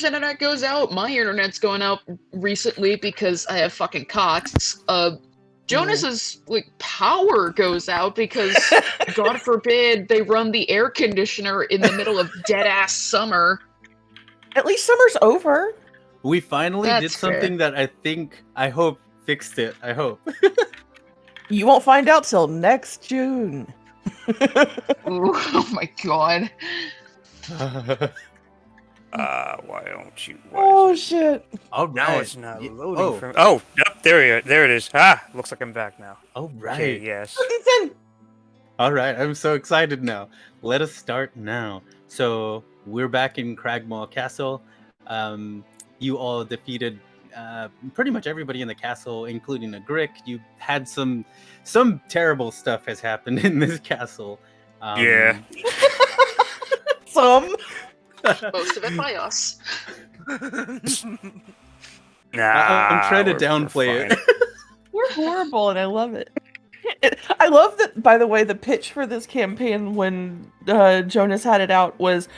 internet goes out. My internet's going out recently because I have fucking Cox. Jonas's power goes out because God forbid they run the air conditioner in the middle of dead ass summer. At least summer's over. We finally That's did something that I hope fixed it. I hope. You won't find out till next June. Ooh, oh my god. Why don't you? Oh shit! All right. Now it's not loading from. Oh, yep, there it is. Ah, looks like I'm back now. All right. Okay, yes. All right. I'm so excited now. Let us start now. So we're back in Cragmaw Castle. You all defeated pretty much everybody in the castle, including a Grick. You had some terrible stuff has happened in this castle. Yeah. Some. Most of it by us. Nah, I'm trying to we're downplay fine. it. We're horrible, and I love it. I love that, by the way, the pitch for this campaign when Jonas had it out was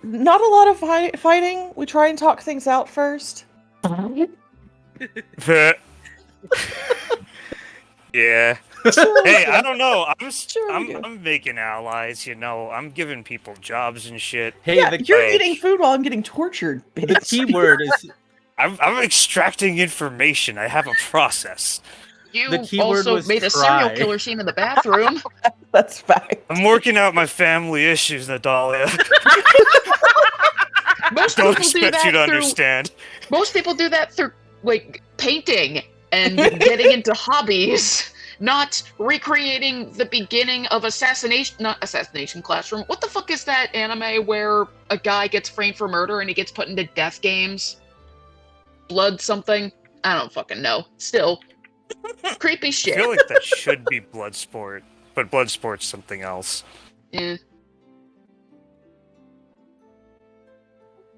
not a lot of fighting. We try and talk things out first. Yeah. Sure, Hey, I don't know. we do. I'm making allies. You know, I'm giving people jobs and shit. Hey, Yeah, you're like- eating food while I'm getting tortured, bitch. the key word is I'm extracting information. I have a process. You The key word also was made a try. serial killer scene in the bathroom. That's fact. I'm working out my family issues, Natalia. Most Don't people do expect that you to through. understand. Most people do that through painting and getting into hobbies, not recreating the beginning of not Assassination Classroom. What the fuck is that anime where a guy gets framed for murder and he gets put into death games? Blood something? I don't fucking know. Still, creepy I shit. feel like that should be Bloodsport, but Bloodsport's something else. Eh.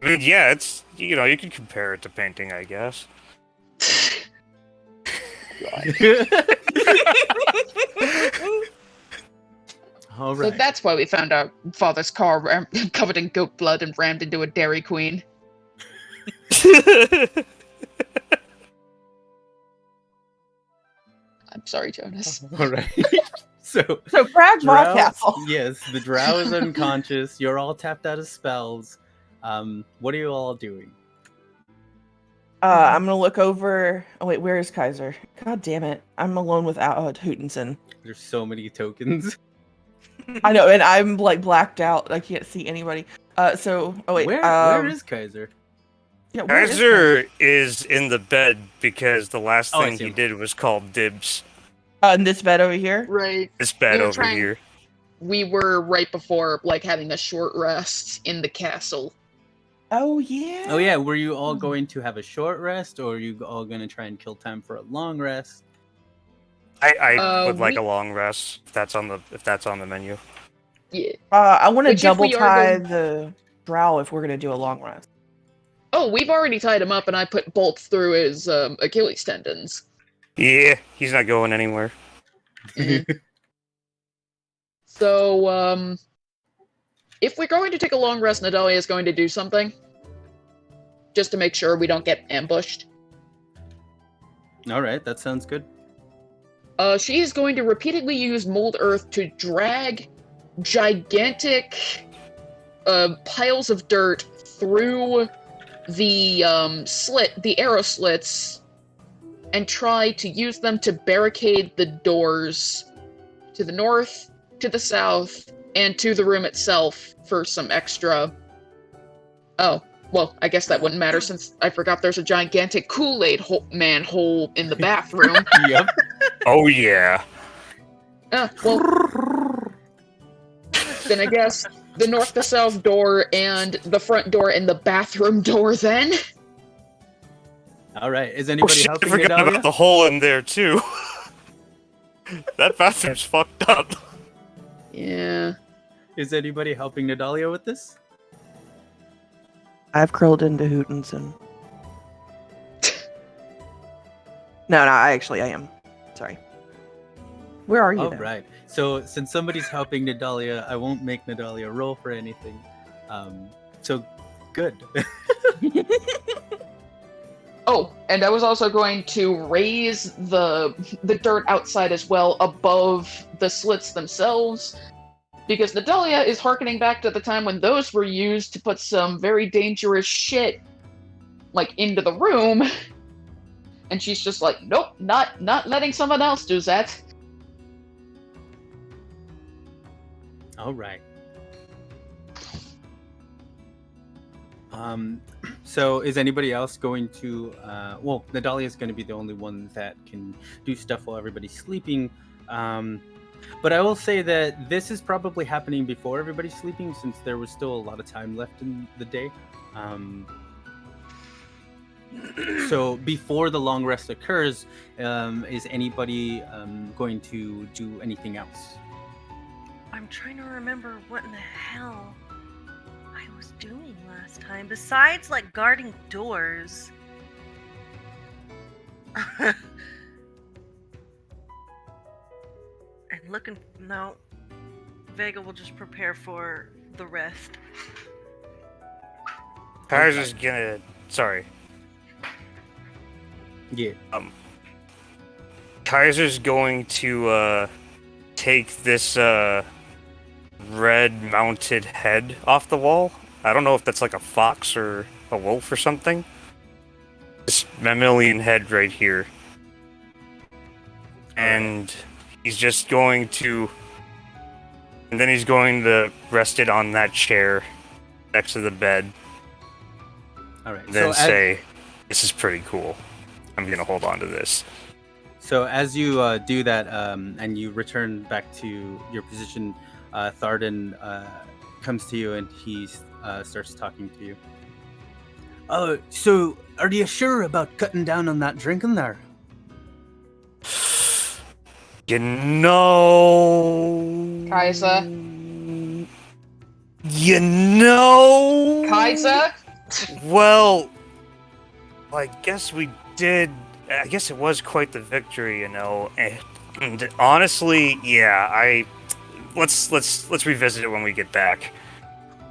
I mean, yeah, it's, you know, you can compare it to painting, I guess. all So right. that's why we found our father's car covered in goat blood and rammed into a Dairy Queen. I'm sorry, Jonas. All right. So Cragmaw Drow, Castle. yes, the drow is unconscious. You're all tapped out of spells. What are you all doing? I'm gonna look over. Oh wait, where is Kaiser? God damn it! I'm alone with Hootenson. There's so many tokens. I know, and I'm like blacked out. I can't see anybody. Oh wait, Where is Kaiser? Yeah, where is Kaiser is in the bed because the last Oh, I thing see he him. did was call dibs. In this bed over here. Right. This bed We were over trying- here. We were right before, having a short rest in the castle. Oh yeah. Oh yeah, were you all going to have a short rest, or are you all going to try and kill time for a long rest? I would like we- a long rest if that's on the menu. Yeah. I want to Which if double we are tie going- the drow if we're gonna do a long rest. Oh, we've already tied him up, and I put bolts through his Achilles tendons. Yeah, he's not going anywhere. So, if we're going to take a long rest, Natalia is going to do something. Just to make sure we don't get ambushed. All right, that sounds good. She is going to repeatedly use Mold Earth to drag gigantic piles of dirt through the arrow slits, and try to use them to barricade the doors to the north, to the south, and to the room itself for some extra... Oh, well, I guess that wouldn't matter since I forgot there's a gigantic Kool-Aid manhole in the bathroom. Yep. Oh yeah. Well, then I guess the north to south door and the front door and the bathroom door then. All right. Is Oh anybody shit, I helping forgot Natalia? about the hole in there too. That bathroom's fucked up. Yeah. Is anybody helping Natalia with this? I've curled into Hootenson. No, I am. Sorry. Where are you? All then? right. So since somebody's helping Natalia, I won't make Natalia roll for anything. So good. Oh, and I was also going to raise the dirt outside as well above the slits themselves, because Natalia is harkening back to the time when those were used to put some very dangerous shit, like, into the room, and she's just like, nope, not letting someone else do that. All right. So is anybody else going to? Well, Natalia is going to be the only one that can do stuff while everybody's sleeping. But I will say that this is probably happening before everybody's sleeping, since there was still a lot of time left in the day. So before the long rest occurs, is anybody going to do anything else? I'm trying to remember what in the hell I was doing last time, besides, like, guarding doors. And looking... No. Vega will just prepare for the rest. Kaiser's gonna... Sorry. Yeah. Kaiser's going to, take this, red mounted head off the wall. I don't know if that's like a fox or a wolf or something. This mammalian head right here. And he's just going to... And then he's going to rest it on that chair next to the bed. Alright. Then say, this is pretty cool. I'm going to hold on to this. So as you do that, and you return back to your position, Tharden comes to you and he starts talking to you. Oh, so are you sure about cutting down on that drinking there? You know... Kaiser? You know... Kaiser? Well, I guess we did... I guess it was quite the victory, you know. And honestly, yeah, let's revisit it when we get back.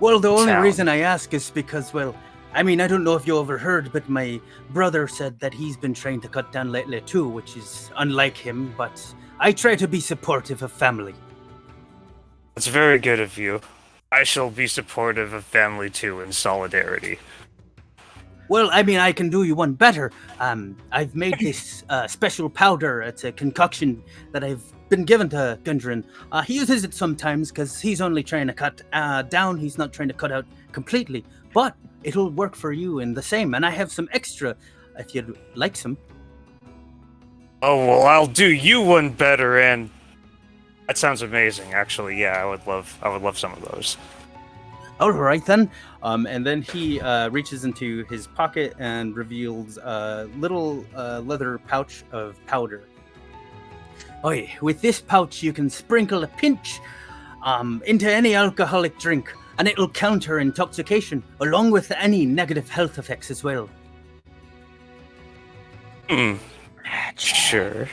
Well, the only Town. reason I ask is because, well, I mean, I don't know if you overheard, but my brother said that he's been trying to cut down lately too, which is unlike him, but I try to be supportive of family. That's very good of you. I shall be supportive of family too, in solidarity. Well, I mean, I can do you one better. I've made this special powder. It's a concoction that I've been given to Gundren. He uses it sometimes because he's only trying to cut down. He's not trying to cut out completely. But it'll work for you in the same. And I have some extra if you'd like some. Oh, well, I'll do you one better, and... That sounds amazing, actually. Yeah, I would love some of those. All right, then. And then he reaches into his pocket and reveals a little leather pouch of powder. Oi, with this pouch, you can sprinkle a pinch into any alcoholic drink, and it'll counter intoxication, along with any negative health effects as well. Sure.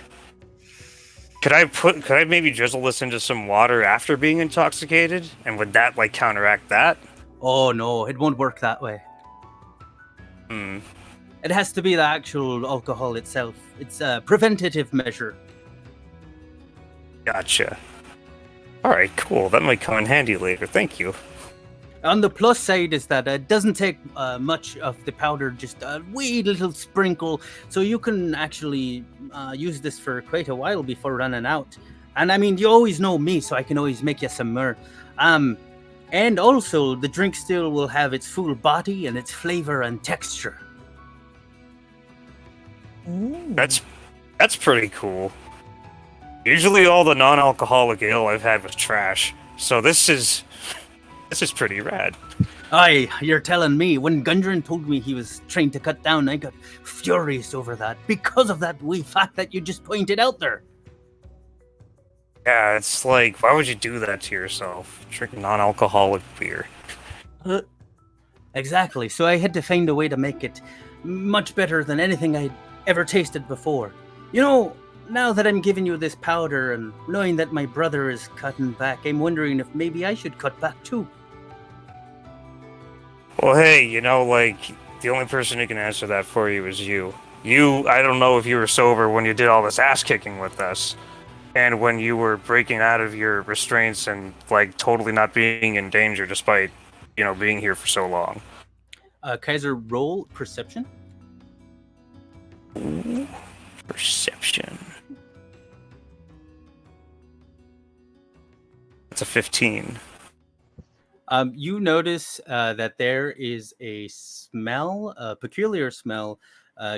Could I maybe drizzle this into some water after being intoxicated? And would that, like, counteract that? Oh, no, it won't work that way. It has to be the actual alcohol itself. It's a preventative measure. Gotcha. Alright, cool. That might come in handy later. Thank you. On the plus side is that it doesn't take much of the powder, just a wee little sprinkle, so you can actually use this for quite a while before running out. And I mean, you always know me, so I can always make you some more. And also, the drink still will have its full body and its flavor and texture. That's pretty cool. Usually all the non-alcoholic ale I've had was trash, so this is pretty rad. Aye, you're telling me. When Gundren told me he was trying to cut down, I got furious over that, because of that wee fact that you just pointed out there. Yeah, it's like, why would you do that to yourself? Drink non-alcoholic beer. Exactly, so I had to find a way to make it much better than anything I'd ever tasted before. You know, now that I'm giving you this powder and knowing that my brother is cutting back, I'm wondering if maybe I should cut back too. Well, hey, like, the only person who can answer that for you is you. I don't know if you were sober when you did all this ass kicking with us, and when you were breaking out of your restraints and, like, totally not being in danger despite, being here for so long. Kaiser, roll perception. Ooh, perception. That's a 15. You notice that there is a smell, a peculiar smell,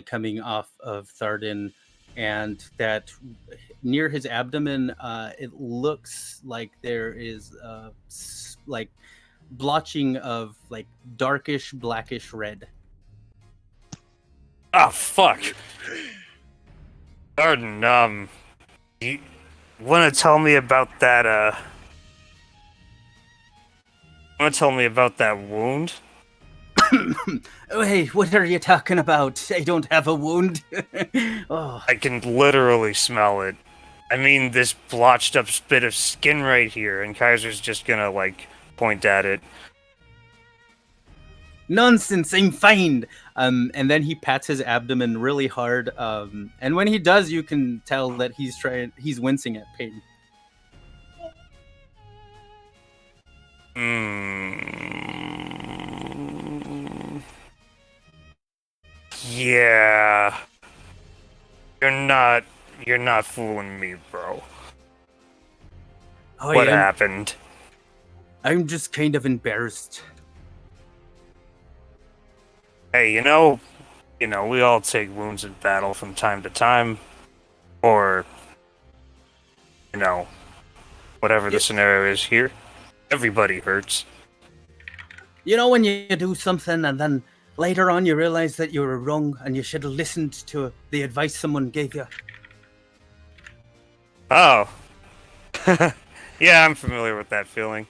coming off of Tharden, and that near his abdomen, it looks like there is like blotching of like darkish, blackish red. Oh, fuck. Arden, you want to tell me about that, Want to tell me about that wound? Oh, hey, what are you talking about? I don't have a wound. Oh. I can literally smell it. I mean, this blotched up bit of skin right here, and Kaiser's just gonna, like, point at it. Nonsense, I'm fine. And then he pats his abdomen really hard. And when he does, you can tell that he's wincing at pain. Yeah. You're not fooling me, bro. Oh, What yeah, happened? I'm just kind of embarrassed. Hey, we all take wounds in battle from time to time. Or, whatever the scenario is here. Everybody hurts. You know when you do something and then later on you realize that you were wrong and you should have listened to the advice someone gave you? Oh. Yeah, I'm familiar with that feeling.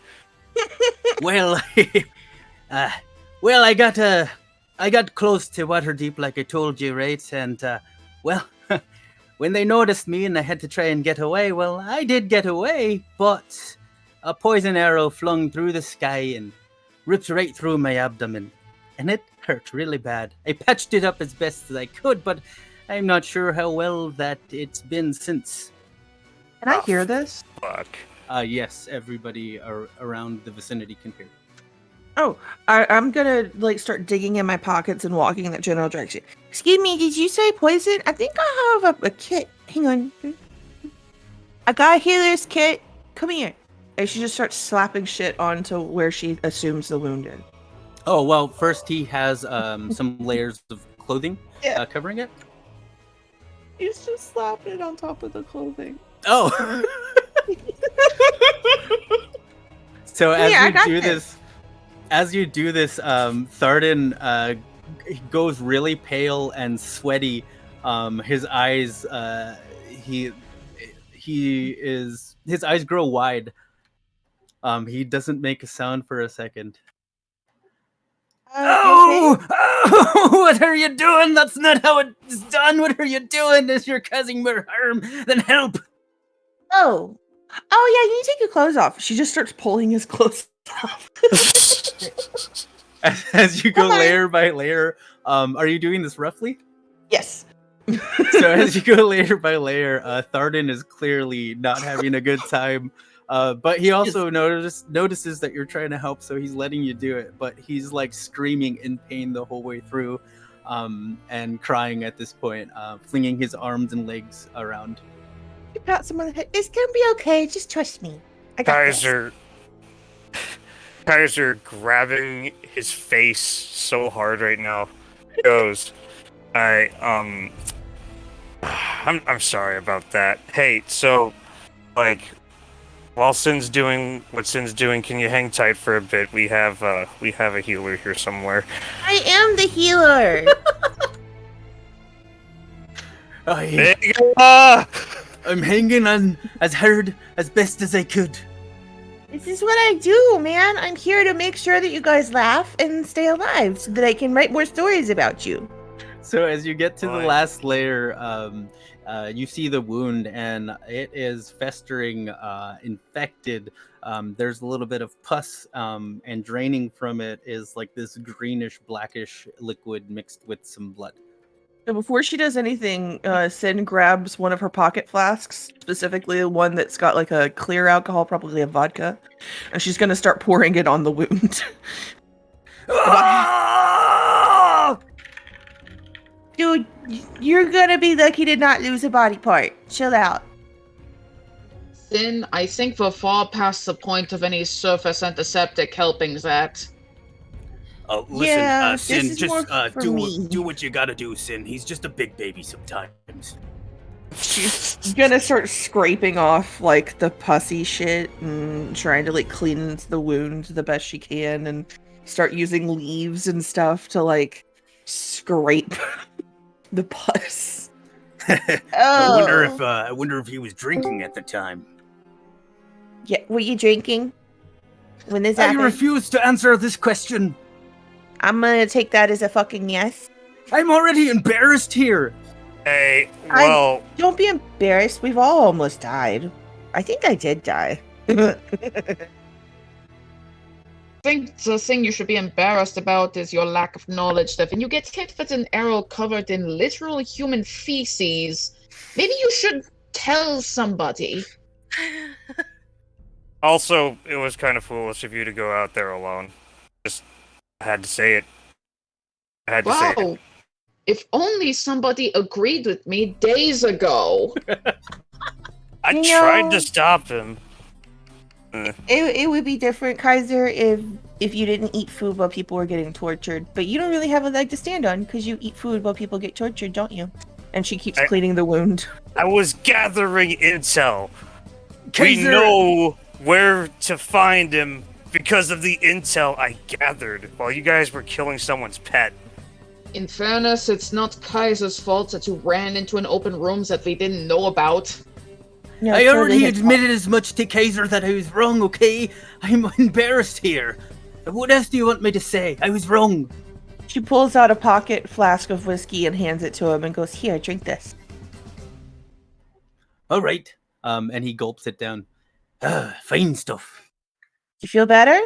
Well, I got close to Waterdeep like I told you, right? And, when they noticed me and I had to try and get away, well, I did get away, but a poison arrow flung through the sky and ripped right through my abdomen. And it hurt really bad. I patched it up as best as I could, but I'm not sure how well that it's been since. Can I hear this? Fuck. Yes, everybody around the vicinity can hear. Oh, I'm gonna start digging in my pockets and walking in that general direction. Excuse me, did you say poison? I think I have a kit. Hang on. I got a healer's kit. Come here. And she just starts slapping shit onto where she assumes the wound is. Oh, well, first he has some layers of clothing covering it. He's just slapping it on top of the clothing. Oh! So as you do this, Tharden goes really pale and sweaty. His eyes, his eyes grow wide. He doesn't make a sound for a second. Okay. What are you doing? That's not how it's done. What are you doing? If you're causing more harm, then help. Oh, yeah, you need to take your clothes off. She just starts pulling his clothes off. As you go Bye-bye. layer by layer, are you doing this roughly? Yes. So as you go layer by layer, Tharden is clearly not having a good time. But he also notices that you're trying to help, so he's letting you do it. But he's like screaming in pain the whole way through, and crying at this point, flinging his arms and legs around. You pat someone on the head. It's gonna be okay. Just trust me. I got this. Kaiser grabbing his face so hard right now. Goes, I'm sorry about that. Hey, so, like, while Sin's doing what Sin's doing, can you hang tight for a bit? We have a healer here somewhere. I am the healer. There you go. I'm hanging on as hard as best as I could. This is what I do, man. I'm here to make sure that you guys laugh and stay alive so that I can write more stories about you. So as you get to the Boy. last layer, you see the wound, and it is festering, infected. There's a little bit of pus, and draining from it is like this greenish, blackish liquid mixed with some blood. So before she does anything, Sin grabs one of her pocket flasks, specifically the one that's got like a clear alcohol, probably a vodka, and she's gonna start pouring it on the wound. Dude, you're gonna be lucky to not lose a body part. Chill out. Then I think we're far past the point of any surface antiseptic helping that. Listen, Yeah, this Sin, is just more for me. do what you gotta do, Sin. He's just a big baby sometimes. She's gonna start scraping off like the pussy shit and trying to like clean the wound the best she can, and start using leaves and stuff to like scrape the pus. I wonder if he was drinking at the time. Yeah, were you drinking when this I happened? refuse to answer this question. I'm gonna take that as a fucking yes. I'm already embarrassed here. Hey, I- well, Don't be embarrassed. We've all almost died. I think I did die. I think the thing you should be embarrassed about is your lack of knowledge that when you get hit with an arrow covered in literal human feces, maybe you should tell somebody. also, it was kind of foolish of you to go out there alone. Just, I had to say it. I had to say it. Wow. If only somebody agreed with me days ago. I You tried know- to stop him. It would be different, Kaiser, if you didn't eat food while people were getting tortured. But you don't really have a leg to stand on because you eat food while people get tortured, don't you? And she keeps cleaning the wound. I was gathering intel. We Kaiser- know where to find him because of the intel I gathered while you guys were killing someone's pet. In fairness, it's not Kaiser's fault that you ran into an open room that we didn't know about. No, I totally already his fault. admitted as much to Kaiser that I was wrong, okay? I'm embarrassed here. What else do you want me to say? I was wrong. She pulls out a pocket flask of whiskey and hands it to him and goes, "Here, drink this." All right. And he gulps it down. Fine stuff. You feel better?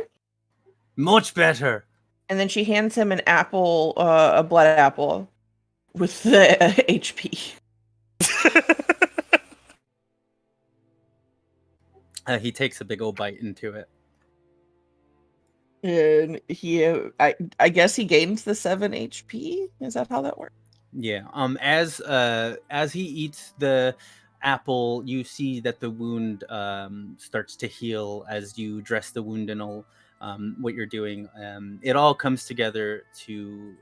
Much better. And then she hands him an apple, a blood apple, with the HP. He takes a big old bite into it. And he, I guess he gains the 7 HP. Is that how that works? Yeah. As he eats the apple, you see that the wound starts to heal as you dress the wound and all. What you're doing, it all comes together to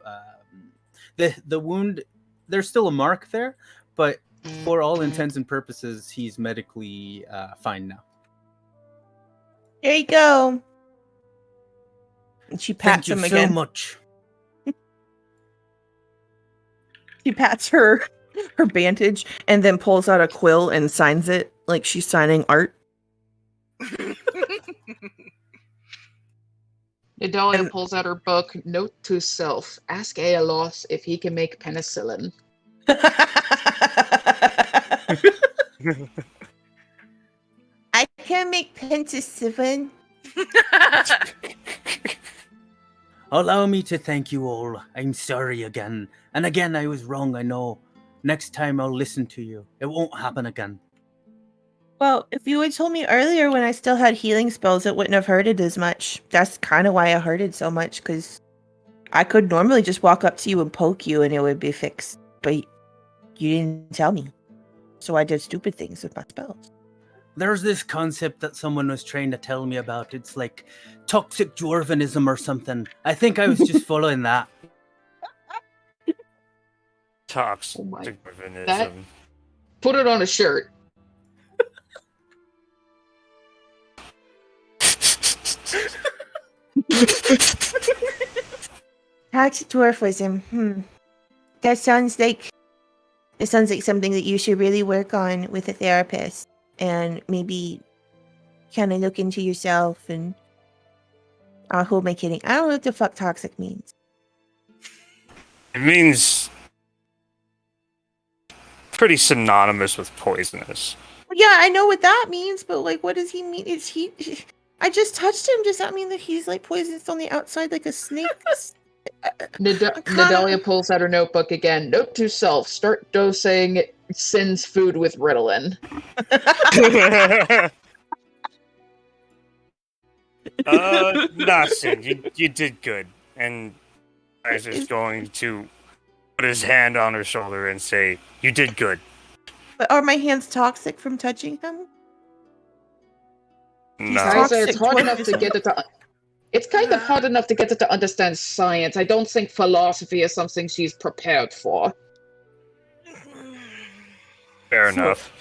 the wound. There's still a mark there, but for all intents and purposes, he's medically fine now. There you go. And she Thank pats you him so again. much. She pats her bandage and then pulls out a quill and signs it like she's signing art. Idalia And- pulls out her book, Note to Self. Ask Aelos if he can make penicillin. I can make penicillin. Allow me to thank you all. I'm sorry again. And again, I was wrong, I know. Next time I'll listen to you. It won't happen again. Well, if you had told me earlier when I still had healing spells, it wouldn't have hurted as much. That's kind of why I hurted so much, because I could normally just walk up to you and poke you and it would be fixed. But you didn't tell me. So I did stupid things with my spells. There's this concept that someone was trying to tell me about. It's like toxic dwarvenism or something. I think I was just following that. Toxic Oh my- Darwinism. that- Put it on a shirt. Toxic dwarfism. That sounds like something that you should really work on with a therapist, and maybe kind of look into yourself. And who am I kidding? I don't know what the fuck toxic means. It means pretty synonymous with poisonous. Yeah, I know what that means, but like, what does he mean? Is he? I just touched him. Does that mean that he's like poisonous on the outside, like a snake? Nadalia pulls out her notebook again. Note to self: start dosing Sin's food with Ritalin. Nah, Sin, you did good. And Kaiser's just going to put his hand on her shoulder and say, "You did good." But are my hands toxic from touching him? No. Kaiser, it's hard enough to toxic get it to. It's kind of hard enough to get it to understand science. I don't think philosophy is something she's prepared for. Fair enough.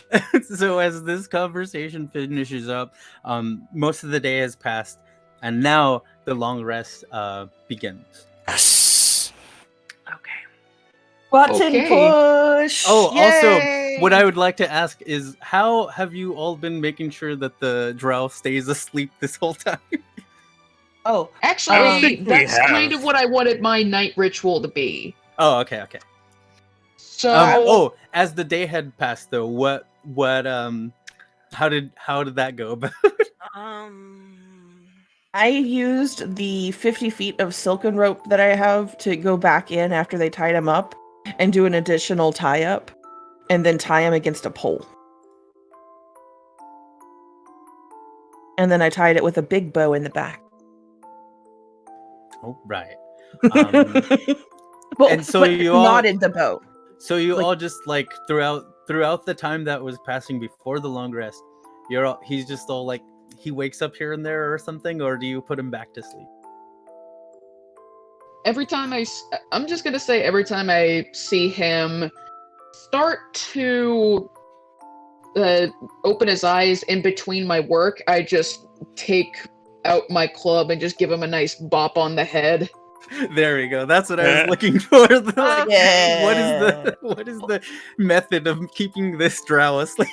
So as this conversation finishes up, most of the day has passed, and now the long rest begins. Yes. Okay. Button Okay. push. Oh, also, Yay! what I would like to ask is, how have you all been making sure that the drow stays asleep this whole time? Oh, Actually, I don't think we that's have. kind of what I wanted my night ritual to be. Oh, okay. So, As the day had passed, though, how did that go? I used the 50 feet of silken rope that I have to go back in after they tied him up and do an additional tie up and then tie him against a pole. And then I tied it with a big bow in the back. Oh, right. Well, and so but you all- knotted the bow. So you Like- all just like throughout the time that was passing before the long rest, he's just all like, he wakes up here and there or something, or do you put him back to sleep? every time I'm just gonna say every time I see him start to open his eyes in between my work, I just take out my club and just give him a nice bop on the head. There we go. That's what I was looking for. Like, Yeah. what is the method of keeping this drow asleep?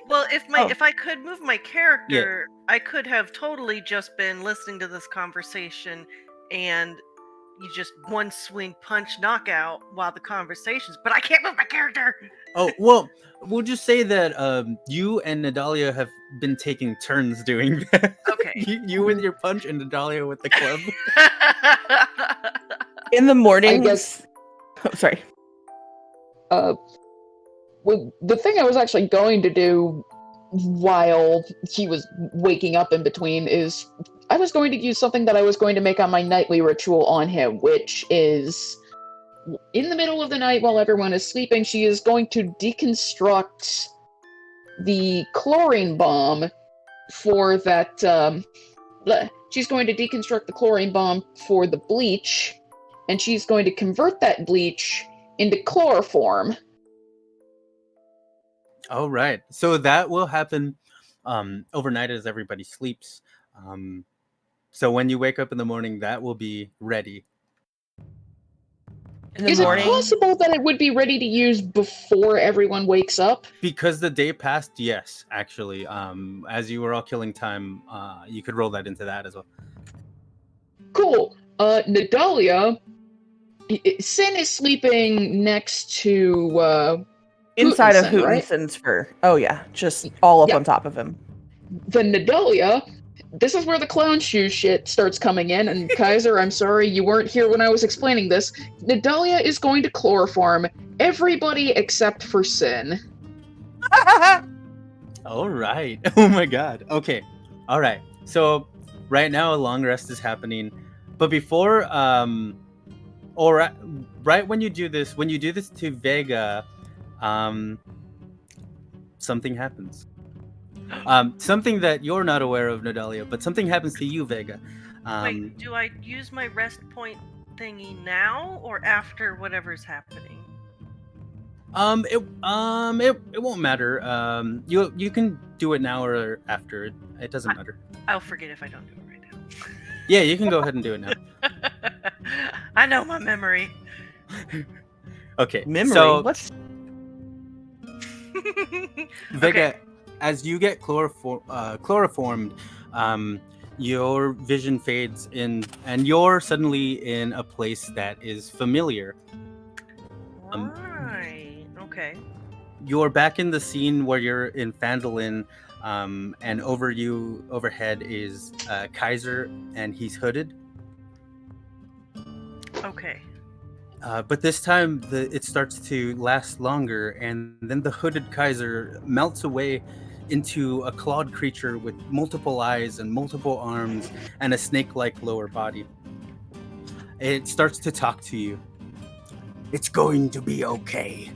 Well, if Oh. if I could move my character, I could have totally just been listening to this conversation, and you just one swing punch knockout while the conversations. But I can't move my character. Oh, well, we'll just say that you and Nadalia have been taking turns doing that. Okay. you with your punch and Nadalia with the club. In the morning. guess- Oh, sorry. Well, the thing I was actually going to do while he was waking up in between is I was going to use something that I was going to make on my nightly ritual on him, which is in the middle of the night while everyone is sleeping, she is going to deconstruct the chlorine bomb for that. She's going to deconstruct the chlorine bomb for the bleach, and she's going to convert that bleach into chloroform. All right. So that will happen overnight as everybody sleeps. So when you wake up in the morning, that will be ready. In the Is morning. it possible that it would be ready to use before everyone wakes up? Because the day passed, yes, actually. As you were all killing time, you could roll that into that as well. Cool. Nadalia, Sin is sleeping next to Inside of Hootenson, right? Hootenson's fur. Oh yeah, just all up Yeah. on top of him. Then Nadalia. This is where the clown shoe shit starts coming in, and Kaiser, I'm sorry you weren't here when I was explaining this. Nadalia is going to chloroform everybody except for Sin. All right. Oh my god. Okay. All right. So right now a long rest is happening, but before right when you do this to Vega, something happens. Something that you're not aware of, Nadalia, but something happens to you, Vega. Wait, do I use my rest point thingy now or after whatever's happening? It won't matter. You can do it now or after. It doesn't matter. I'll forget if I don't do it right now. Yeah, you can go ahead and do it now. I know my memory. Okay. Memory. So What's Vega, Okay. as you get chloroformed, your vision fades in, and you're suddenly in a place that is familiar. Right. Okay. you're back in the scene where you're in Phandalin, and overhead is Kaiser, and he's hooded. Okay. But this time, it starts to last longer, and then the hooded Kaiser melts away into a clawed creature with multiple eyes and multiple arms and a snake-like lower body. It starts to talk to you. It's going to be okay.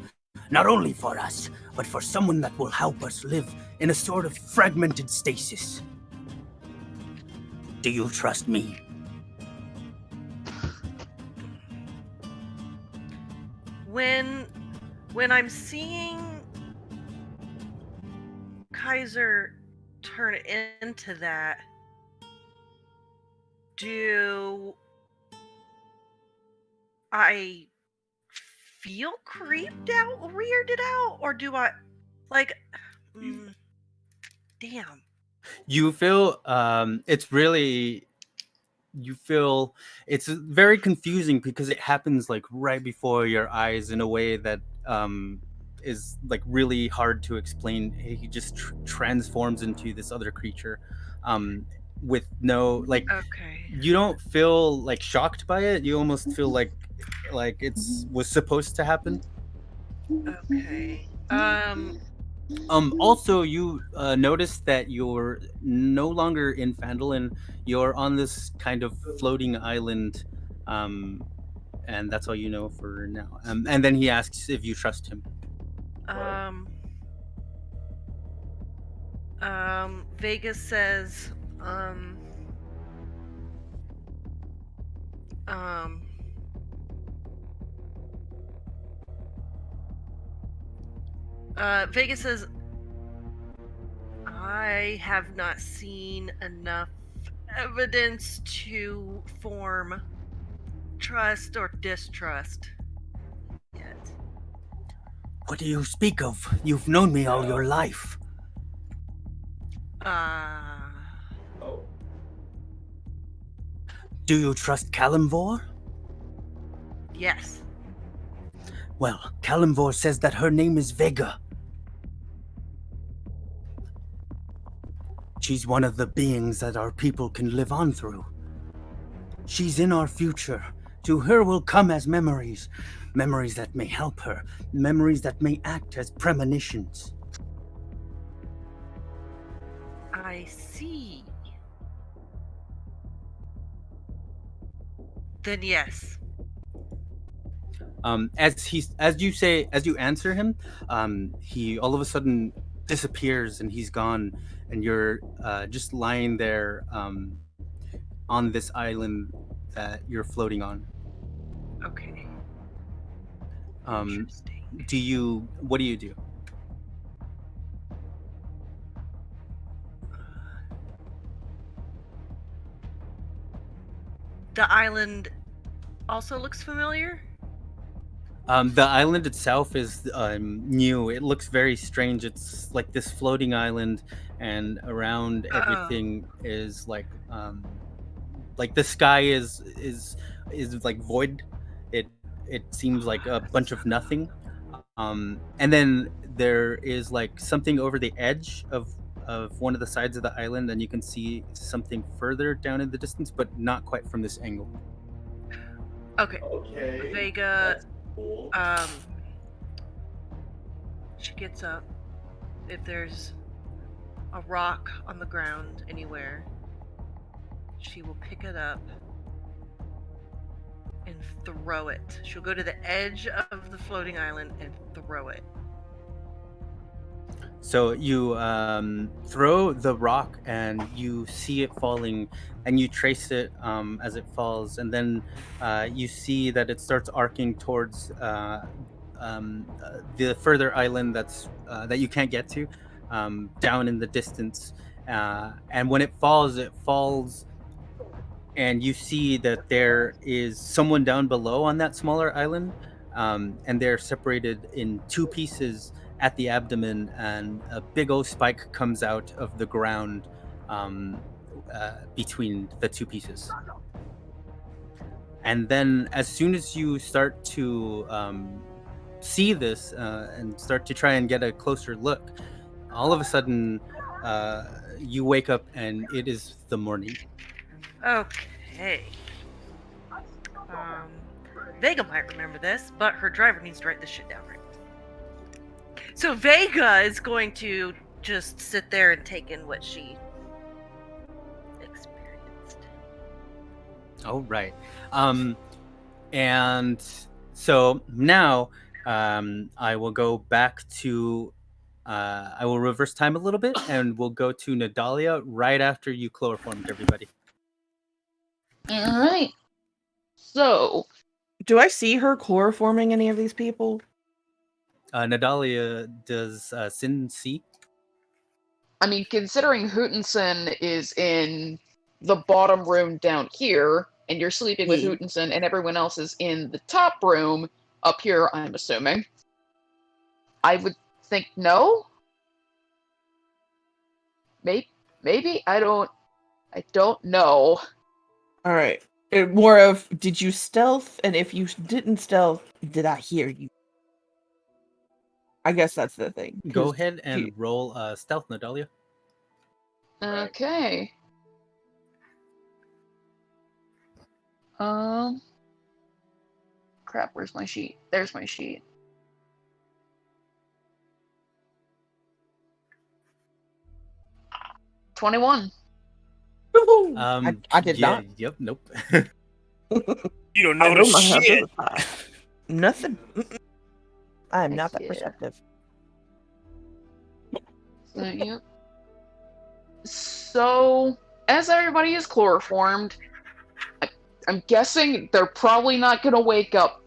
Not only for us, but for someone that will help us live in a sort of fragmented stasis. Do you trust me? When I'm seeing Kaiser turn into that, do I feel creeped out, weirded out, or do I like damn. You feel it's very confusing because it happens like right before your eyes in a way that is like really hard to explain. He just transforms into this other creature with no like Okay. you don't feel like shocked by it. You almost feel like it's was supposed to happen. Okay. Also, you notice that you're no longer in Phandalin. You're on this kind of floating island, and that's all you know for now. And then he asks if you trust him. Vegas says, Vegas says, I have not seen enough evidence to form trust or distrust yet. What do you speak of? You've known me all your life. Do you trust Kalimvor? Yes. Well, Kalimvor says that her name is Vega. She's one of the beings that our people can live on through. She's in our future. To her will come as memories. Memories that may help her. Memories that may act as premonitions. I see. Then yes. As you answer him, he all of a sudden disappears and he's gone, and you're just lying there on this island that you're floating on. Okay. Interesting. What do you do? The island also looks familiar? The island itself is new. It looks very strange. It's like this floating island, and around everything is like the sky is like void. It seems like a bunch of nothing. And then there is like something over the edge of one of the sides of the island, and you can see something further down in the distance, but not quite from this angle. Okay. Vega, Cool. she gets up. If there's a rock on the ground anywhere, she will pick it up and throw it. She'll go to the edge of the floating island and throw it. So you throw the rock and you see it falling, and you trace it as it falls, and then you see that it starts arcing towards the further island that you can't get to, down in the distance. And when it falls, and you see that there is someone down below on that smaller island, and they're separated in two pieces at the abdomen, and a big old spike comes out of the ground between the two pieces. And then as soon as you start to see this and start to try and get a closer look, all of a sudden, you wake up and it is the morning. Okay. Vega might remember this, but her driver needs to write this shit down right. So Vega is going to just sit there and take in what she experienced. Oh, right. And so now I will go back to, I will reverse time a little bit and we'll go to Nadalia right after you chloroformed everybody. All right. So, Do I see her chloroforming any of these people? Nadalia, does Sin see? I mean, considering Hootenson is in the bottom room down here, and you're sleeping with Yeah. Hootenson, and everyone else is in the top room up here, I'm assuming. I would think no. Maybe I don't know. All right. More of, did you stealth? And if you didn't stealth, did I hear you? I guess that's the thing. Go 'cause ahead and she- roll stealth, Nadalia. Okay. Crap, where's my sheet? There's my sheet. $21. Woohoo! I did yeah, not. Yep, nope. You don't I notice rolled my shit. Nothing. I am not that Yeah. perceptive. So, yep. So, as everybody is chloroformed, I'm guessing they're probably not gonna wake up,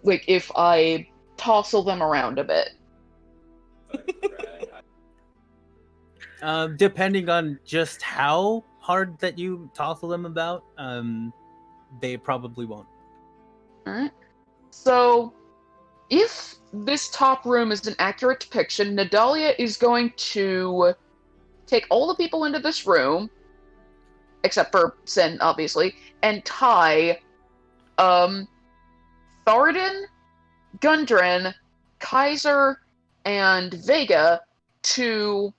like, if I tousle them around a bit. Depending on just how hard that you tossle them about, they probably won't. Alright. So, if this top room is an accurate depiction, Nadalia is going to take all the people into this room, except for Sin, obviously, and tie Tharden, Gundren, Kaiser, and Vega to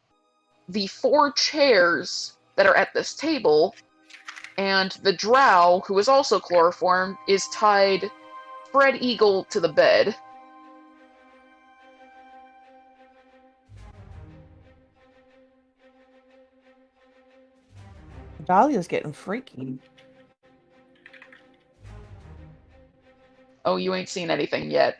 the 4 chairs that are at this table, and the drow, who is also chloroformed, is tied Fred Eagle to the bed. Dahlia's getting freaky. Oh, you ain't seen anything yet.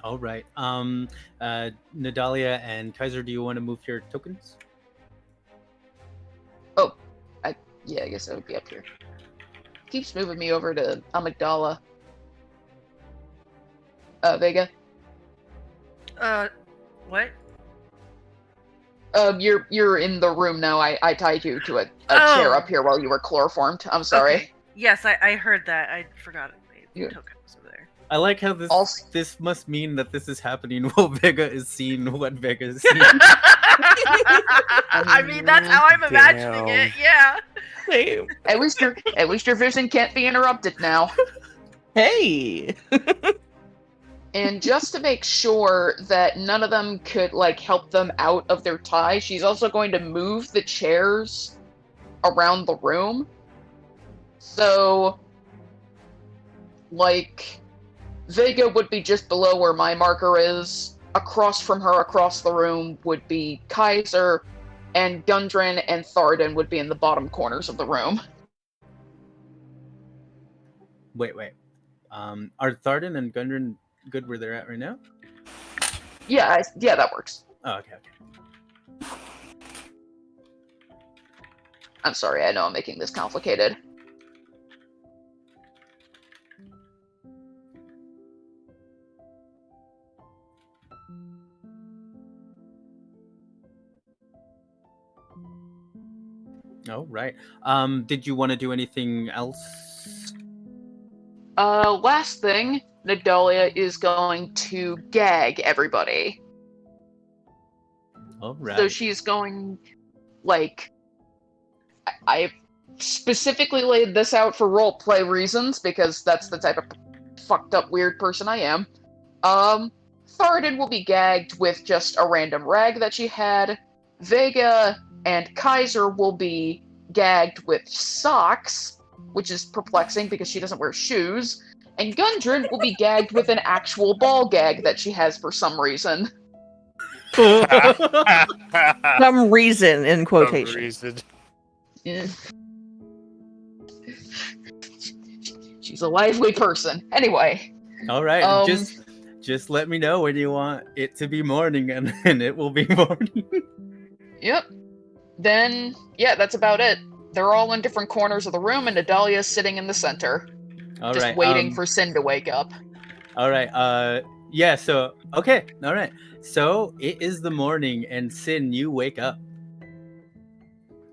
All right. Nadalia and Kaiser, do you want to move your tokens? Yeah, I guess that would be up here. Keeps moving me over to Amygdala. Vega. What? You're in the room now. I tied you to a Oh. chair up here while you were chloroformed. I'm sorry. Okay. Yes, I heard that. I forgot it. The Yeah. token was over there. I like how this Also- this must mean that this is happening while Vega is seeing what Vega is seeing. I mean, that's how I'm imagining it. Yeah. Same. At least your vision can't be interrupted now. Hey. And just to make sure that none of them could like help them out of their tie, she's also going to move the chairs around the room. So, like, Vega would be just below where my marker is. Across from her, across the room, would be Kaiser, and Gundren and Tharden would be in the bottom corners of the room. Wait. Are Tharden and Gundren good where they're at right now? Yeah, that works. Oh, okay. I'm sorry, I know I'm making this complicated. Oh, right. Did you want to do anything else? Last thing, Nadalia is going to gag everybody. All right. So she's going, like, I specifically laid this out for roleplay reasons because that's the type of fucked up weird person I am. Tharden will be gagged with just a random rag that she had. Vega and Kaiser will be gagged with socks, which is perplexing because she doesn't wear shoes. And Gundren will be gagged with an actual ball gag that she has for some reason. Some reason in quotation. Reason. Yeah. She's a lively person. Anyway. All right. Just let me know when you want it to be morning, and it will be morning. Yep. Then, yeah, that's about it. They're all in different corners of the room, and Nadalia's sitting in the center. All just right. waiting for Sin to wake up. All right. Yeah. So okay. All right. So it is the morning, and Sin, you wake up.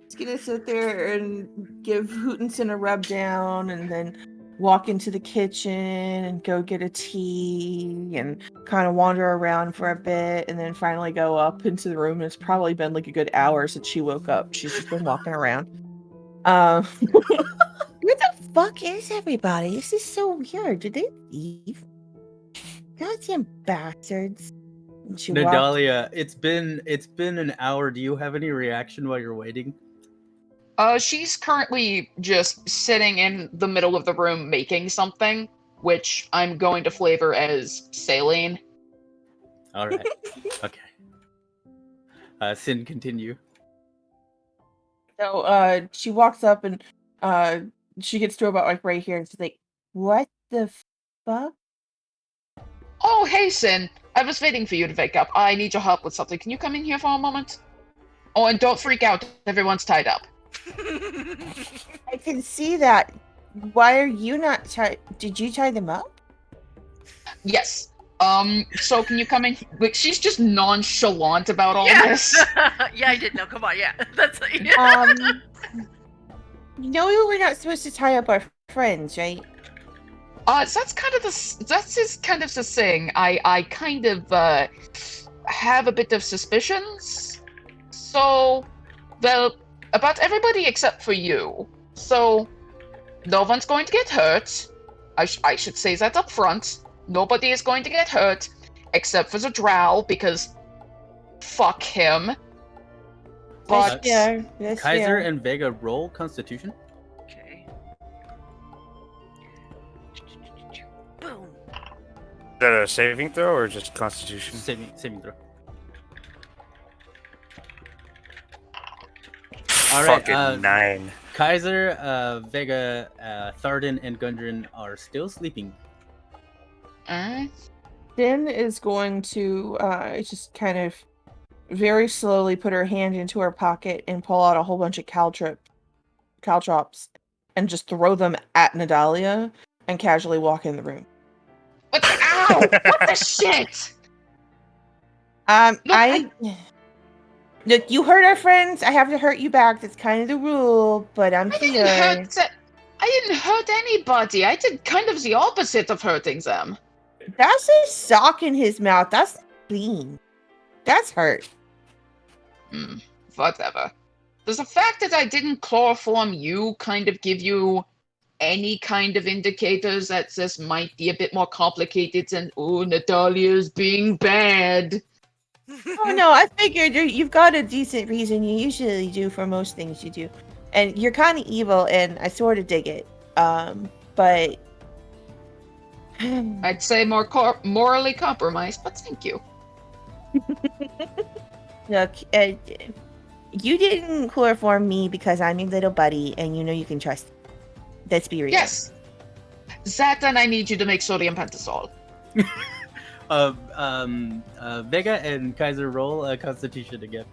Just gonna sit there and give Hootenson a rub down, and then walk into the kitchen and go get a tea and kind of wander around for a bit, and then finally go up into the room. It's probably been like a good hour since she woke up. She's just been walking around. Where the fuck is everybody? This is so weird. Did they leave? Goddamn bastards. And she walked- Nadalia, it's been an hour. Do you have any reaction while you're waiting? She's currently just sitting in the middle of the room making something, which I'm going to flavor as saline. All right. Okay. Sin, continue. So she walks up and she gets to about like right here, and she's like, "What the fuck?" Oh, hey, Sin. I was waiting for you to wake up. I need your help with something. Can you come in here for a moment? Oh, and don't freak out. Everyone's tied up. I can see that. Why are you not tied? Did you tie them up? Yes. So can you come in? Like, she's just nonchalant about all Yeah. this. Yeah, I did know. Come on, yeah. That's yeah. You know we're not supposed to tie up our friends, right? That's kind of that's just kind of the thing. I kind of have a bit of suspicions. So, well, about everybody except for you. So, no one's going to get hurt. I should say that up front. Nobody is going to get hurt, except for the Drow, because fuck him. But That's Kaiser fair. and Vega roll Constitution. Okay. Boom. Is that a saving throw or just Constitution? Saving throw. All right. Fucking 9. Kaiser, Vega, Tharden, and Gundren are still sleeping. Din is going to just kind of very slowly put her hand into her pocket and pull out a whole bunch of caltrops and just throw them at Nadalia and casually walk in the room. What the, ow! What the shit? Look, you hurt our friends. I have to hurt you back. That's kind of the rule, but I'm I here. didn't hurt anybody. I did kind of the opposite of hurting them. That's a sock in his mouth. That's clean. That's hurt. Whatever. Does the fact that I didn't chloroform you kind of give you any kind of indicators that this might be a bit more complicated than, oh, Natalia's being bad? Oh no, I figured you've got a decent reason. You usually do for most things you do, and you're kind of evil, and I sort of dig it. But I'd say more morally compromised, but thank you. look, you didn't chloroform me because I'm your little buddy, and you know you can trust me. Let's be real. Yes. That, and I need you to make sodium pentasol. Vega and Kaiser roll a Constitution again.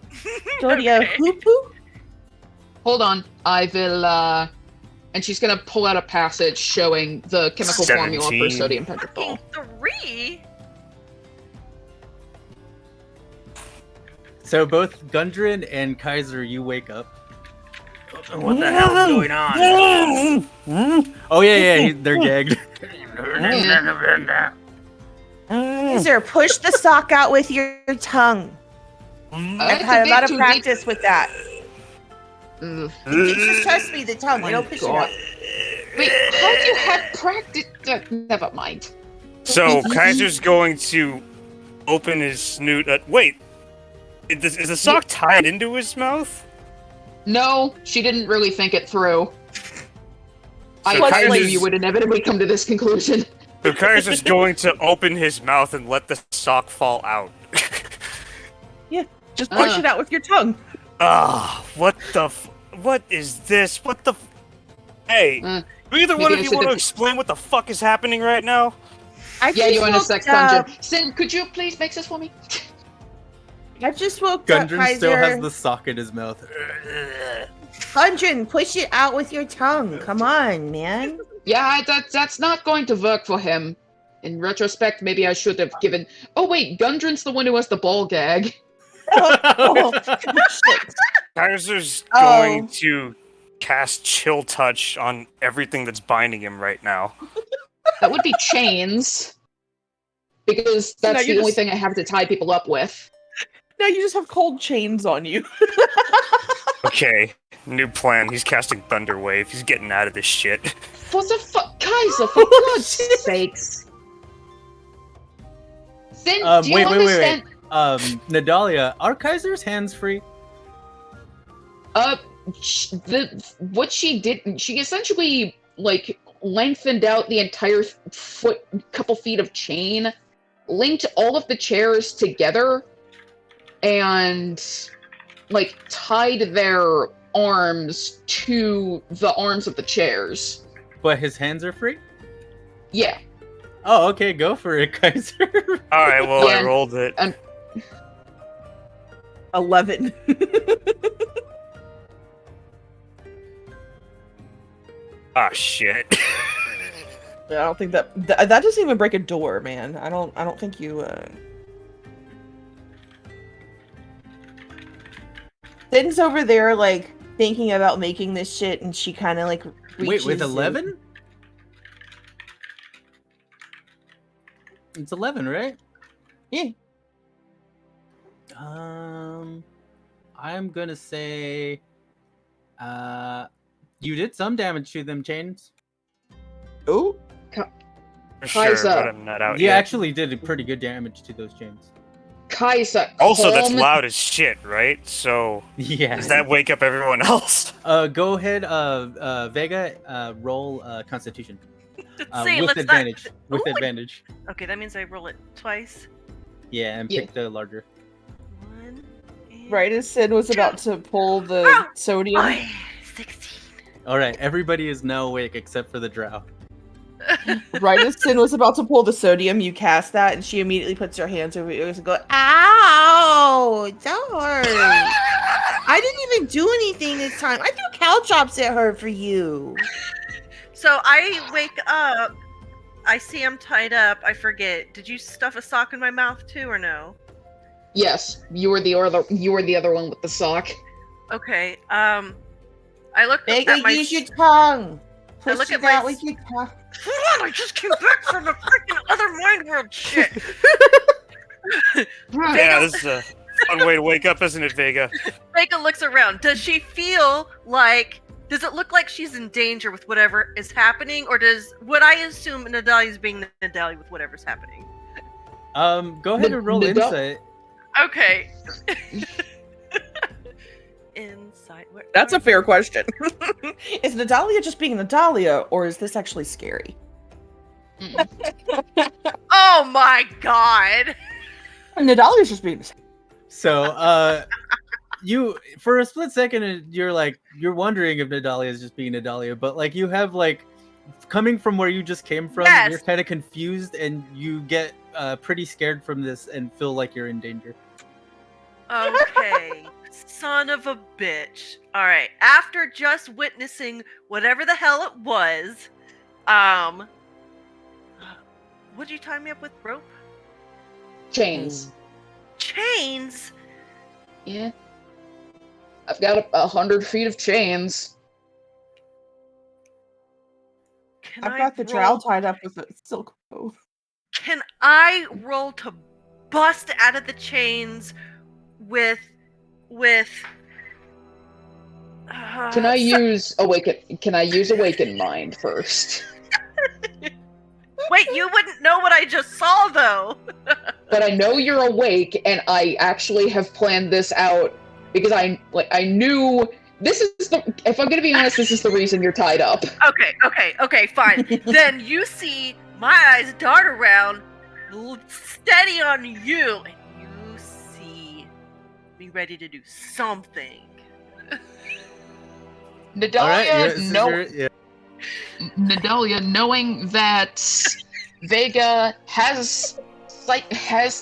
Claudia, Okay. hoo-poo? Hold on. I will, and she's gonna pull out a passage showing the chemical formula for 17. sodium pentasol. Fucking 3? So both Gundren and Kaiser, you wake up. What the hell is going on? Oh yeah, they're gagged. Kaiser, push the sock out with your tongue. I've had a lot of practice with that. Ugh. Just trust me, the tongue. My It'll push it God. out. Wait, how do you have practice? Never mind. So Kaiser's going to open his snoot. Wait, is the sock tied into his mouth? No, she didn't really think it through. I knew Kaiser's- you would inevitably come to this conclusion. So Kaiser's going to open his mouth and let the sock fall out. Just push it out with your tongue. Ah, what is this? What the? Hey, do either one of maybe you I want to should- explain what the fuck is happening right now? Yeah, you in a sex dungeon. Sin, could you please make this for me? I just woke up, Gundren still has Kaiser. the sock in his mouth. Gundren, push it out with your tongue. Come on, man. Yeah, that's not going to work for him. In retrospect, maybe I should have given. Oh wait, Gundren's the one who has the ball gag. Oh, shit. Kaiser's Oh. going to cast Chill Touch on everything that's binding him right now. That would be chains, because So now that's you the only just- thing I have to tie people up with. Now you just have cold chains on you. Okay, new plan. He's casting Thunder Wave. He's getting out of this shit. For the fuck, Kaiser, for God's sakes! Sin, do you wait. understand? Nadalia, are Kaiser's hands free? What she did, she essentially like lengthened out the entire couple feet of chain, linked all of the chairs together, and like tied their arms to the arms of the chairs. But his hands are free? Yeah. Oh, okay, go for it, Kaiser. Alright, well, I Yeah. rolled it. 11. Ah, shit. I don't think that doesn't even break a door, man. I don't think you. Sin's over there like thinking about making this shit, and she kind of like Wait, with reaches 11? It's 11, right? Yeah. I'm gonna say, you did some damage to them chains. Oh, For sure, Kaiser. but I'm not out You yet. actually did pretty good damage to those chains. Kaiser, Also, that's calm- loud as shit, right? So, Yeah. does that wake up everyone else? Go ahead, Vega, roll See, Constitution. With let's not- advantage. With Ooh, advantage. Okay, that means I roll it twice. Yeah, and Yeah. pick the larger. 1 and right as Sid was about to pull the Oh! sodium. 16. Alright, everybody is now awake except for the drow. Right as Sin was about to pull the sodium, you cast that, and she immediately puts her hands over your ears and go, "Ow! Don't hurt! I didn't even do anything this time. I threw caltrops at her for you." So I wake up. I see I'm tied up. I forget. Did you stuff a sock in my mouth too, or no? Yes, you were the other one with the sock. Okay. I look Vega, at my. use your tongue. I Push look it at my out with your tongue. Hold on, I just came back from the freaking other mind world shit. Yeah, this is a fun way to wake up, isn't it, Vega? Vega looks around. Does she feel like? Does it look like she's in danger with whatever is happening, or would I assume Nadalia's being Nadalia with whatever's happening? Go ahead and roll Nadal- insight. Okay. Insight. That's a fair question. Is Nadalia just being Nadalia, or is this actually scary? Oh my god! Nadalia's just being. So, you for a split second, you're wondering if Nadalia is just being Nadalia, but like you have like coming from where you just came from, Yes. you're kind of confused and you get pretty scared from this and feel like you're in danger. Okay. Son of a bitch. Alright. After just witnessing whatever the hell it was, would you tie me up with rope? Chains. Chains? Yeah. I've got 100 feet of chains. Can I've I got the roll- drow tied up with a silk rope. Can I roll to bust out of the chains with Can I use awaken mind first? Wait, you wouldn't know what I just saw though. But I know you're awake, and I actually have planned this out because I knew this is the. If I'm gonna be honest, this is the reason you're tied up. Okay, fine. Then you see my eyes dart around, steady on you, and you see me ready to do something. Nadalia, yeah. Nadalia, knowing that Vega has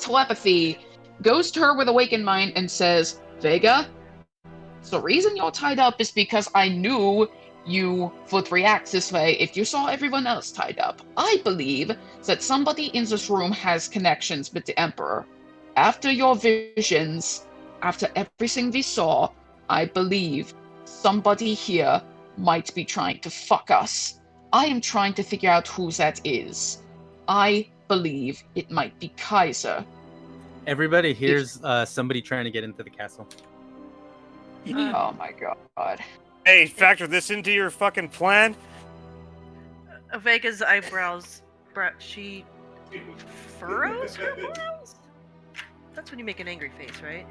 telepathy, goes to her with awakened mind and says, Vega, the reason you're tied up is because I knew you would react this way if you saw everyone else tied up. I believe that somebody in this room has connections with the Emperor. After your visions, after everything we saw, I believe somebody here might be trying to fuck us. I am trying to figure out who that is. I believe it might be Kaiser. Everybody hears somebody trying to get into the castle. Oh my god. Hey, factor this into your fucking plan. Vega's eyebrows, she furrows her brows? That's when you make an angry face, right?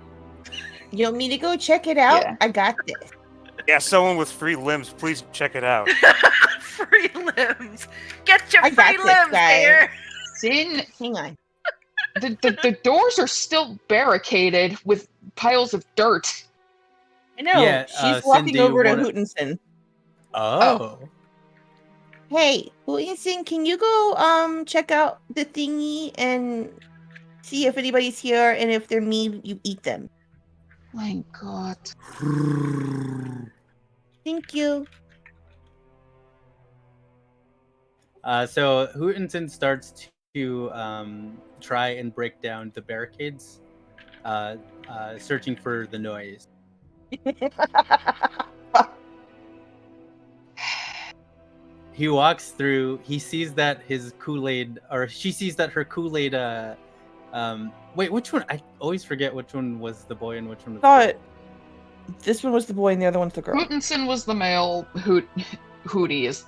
You want me to go check it out? Yeah. I got this. Yeah, someone with free limbs, please check it out. Free limbs! Get your I got free this, limbs guys. here! Sin, Hang on. the doors are still barricaded with piles of dirt. I know. Yeah, She's Cindy, walking over to wanna- Hootenson. Oh. Hey, Hootenson, can you go check out the thingy and see if anybody's here, and if they're mean, you eat them. My god. Thank you. So Hootenson starts to try and break down the barricades, searching for the noise. He walks through. He sees that his Kool-Aid, or she sees that her Kool-Aid. Wait, which one? I always forget which one was the boy and which one was the Thought girl. this one was the boy and the other one's the girl. Hootenson was the male, Hootie is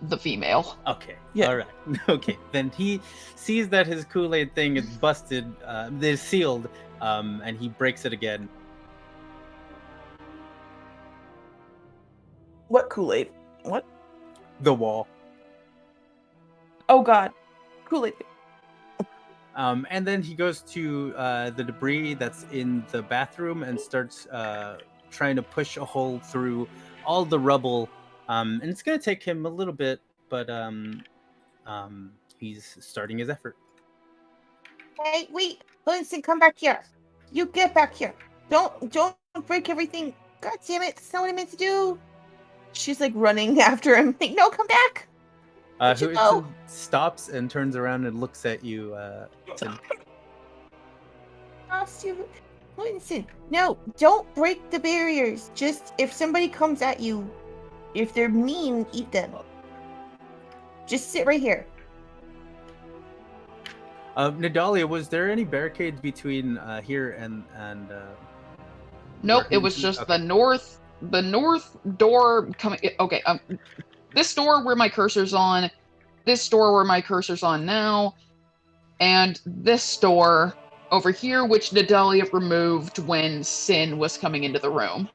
the female. Okay. Yeah. All right. Okay. Then he sees that his Kool-Aid thing is busted, is sealed, and he breaks it again. What Kool-Aid? What? The wall. Oh god. Kool-Aid. And then he goes to the debris that's in the bathroom and starts trying to push a hole through all the rubble. And it's going to take him a little bit, but he's starting his effort. Hey, wait. Hootenson, come back here. You get back here. Don't break everything. God damn it. That's not what I meant to do. She's like running after him. Like, no, come back. Where'd you Hootenson go? stops and turns around and looks at you. Hootenson, no, don't break the barriers. Just if somebody comes at you, if they're mean, eat them. Just sit right here. Nadalia, was there any barricades between here and Nope, Where it was he- just okay. the north door coming. Okay, this door where my cursor's on, this door where my cursor's on now, and this door over here, which Nadalia removed when Sin was coming into the room.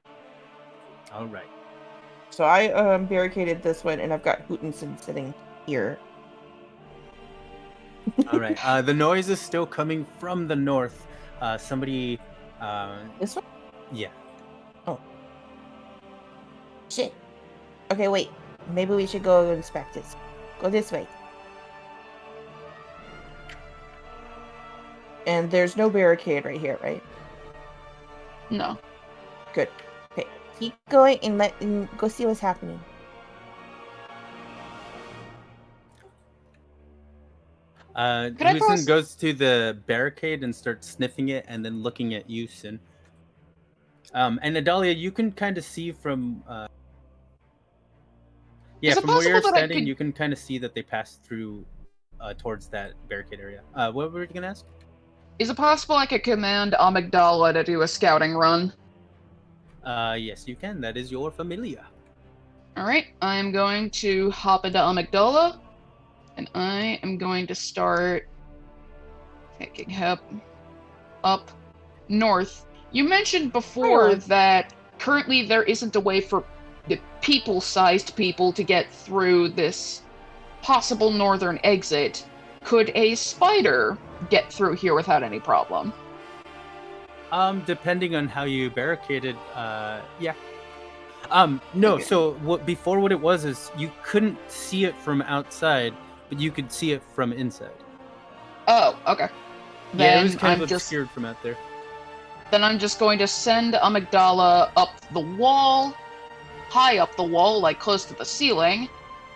All right. So I barricaded this one, and I've got Hootenson sitting here. All right. The noise is still coming from the north. Somebody. This one? Yeah. Shit. Okay, wait. Maybe we should go inspect this. Go this way. And there's no barricade right here, right? No. Good. Okay, keep going and go see what's happening. I Hootenson pause? goes to the barricade and starts sniffing it, and then looking at you, Sin. And Nadalia, you can kind of see from. Yeah, Is it from where you're possible that I standing, could- you can kind of see that they passed through towards that barricade area. What were you gonna ask? Is it possible I could command Amygdala to do a scouting run? Yes, you can. That is your familia. Alright, I am going to hop into Amygdala, and I am going to start taking him up north. You mentioned before that currently there isn't a way for the people-sized people to get through this possible northern exit. Could a spider get through here without any problem? Depending on how you barricaded, yeah. No, Okay. so before what it was is you couldn't see it from outside, but you could see it from inside. Oh, okay. Yeah, it Then was kind I'm of just obscured from out there. Then I'm just going to send Amygdala up the wall, high up the wall, like close to the ceiling,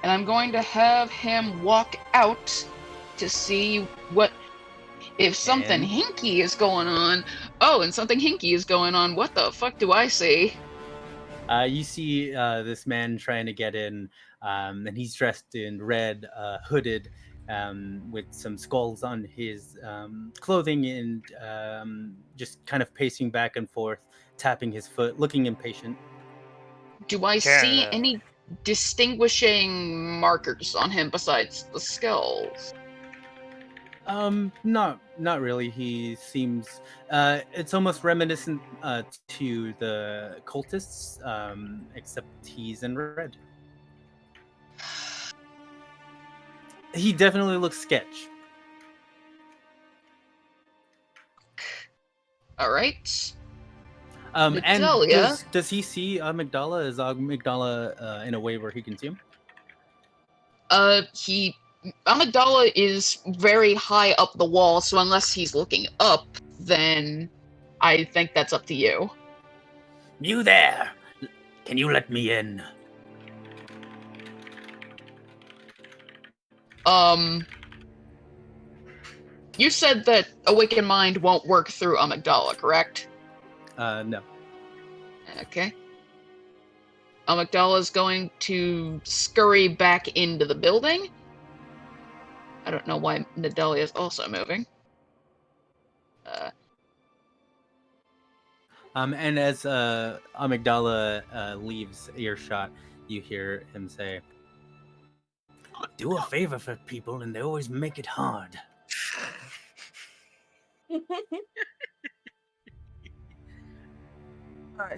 and I'm going to have him walk out to see if something And? hinky is going on. Oh, and something hinky is going on. What the fuck do I see? You see this man trying to get in, and he's dressed in red, hooded, with some skulls on his clothing, and just kind of pacing back and forth, tapping his foot, looking impatient. Do I see Canada. any distinguishing markers on him besides the skulls? Not really. He seems it's almost reminiscent to the cultists, except he's in red. He definitely looks sketch. Alright. And Natalia? does he see Amygdala? Is Amygdala in a way where he can see him? Amygdala is very high up the wall, so unless he's looking up, then I think that's up to you. You there? Can you let me in? You said that Awakened Mind won't work through Amygdala, correct? No. Okay. Amygdala is going to scurry back into the building. I don't know why Nadalia is also moving. And as Amygdala leaves earshot, you hear him say, Do a favor for people and they always make it hard.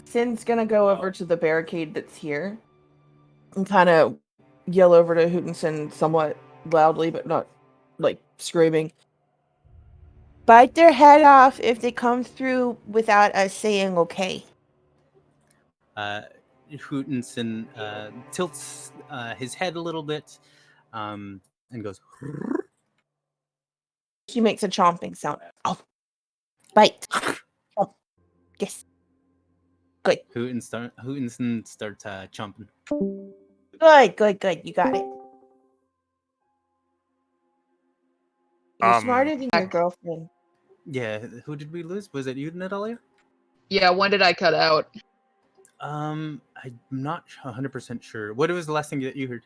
Sin's gonna go over to the barricade that's here and kind of yell over to Hootenson somewhat loudly, but not like screaming. Bite their head off if they come through without us saying okay. Hootenson tilts his head a little bit and goes, She makes a chomping sound. Oh, bite. Oh, yes. Good. Hootenson starts chomping. Good. You got it. You're smarter than your girlfriend. Yeah, who did we lose? Was it you, Natalia? Yeah, when did I cut out? I'm not 100% sure. What was the last thing that you heard?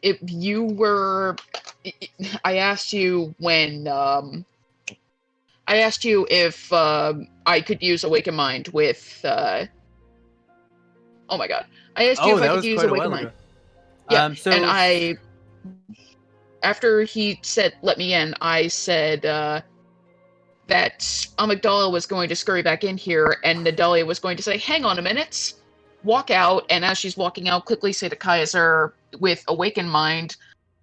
If you were... I asked you when, I asked you if I could use Awaken Mind with... Oh my god. I asked you if I could use Awaken Mind. Yeah, So and I... After he said, let me in, I said that Amygdala was going to scurry back in here, and Nadalia was going to say, hang on a minute, walk out, and as she's walking out, quickly say to Kaiser, with Awakened Mind,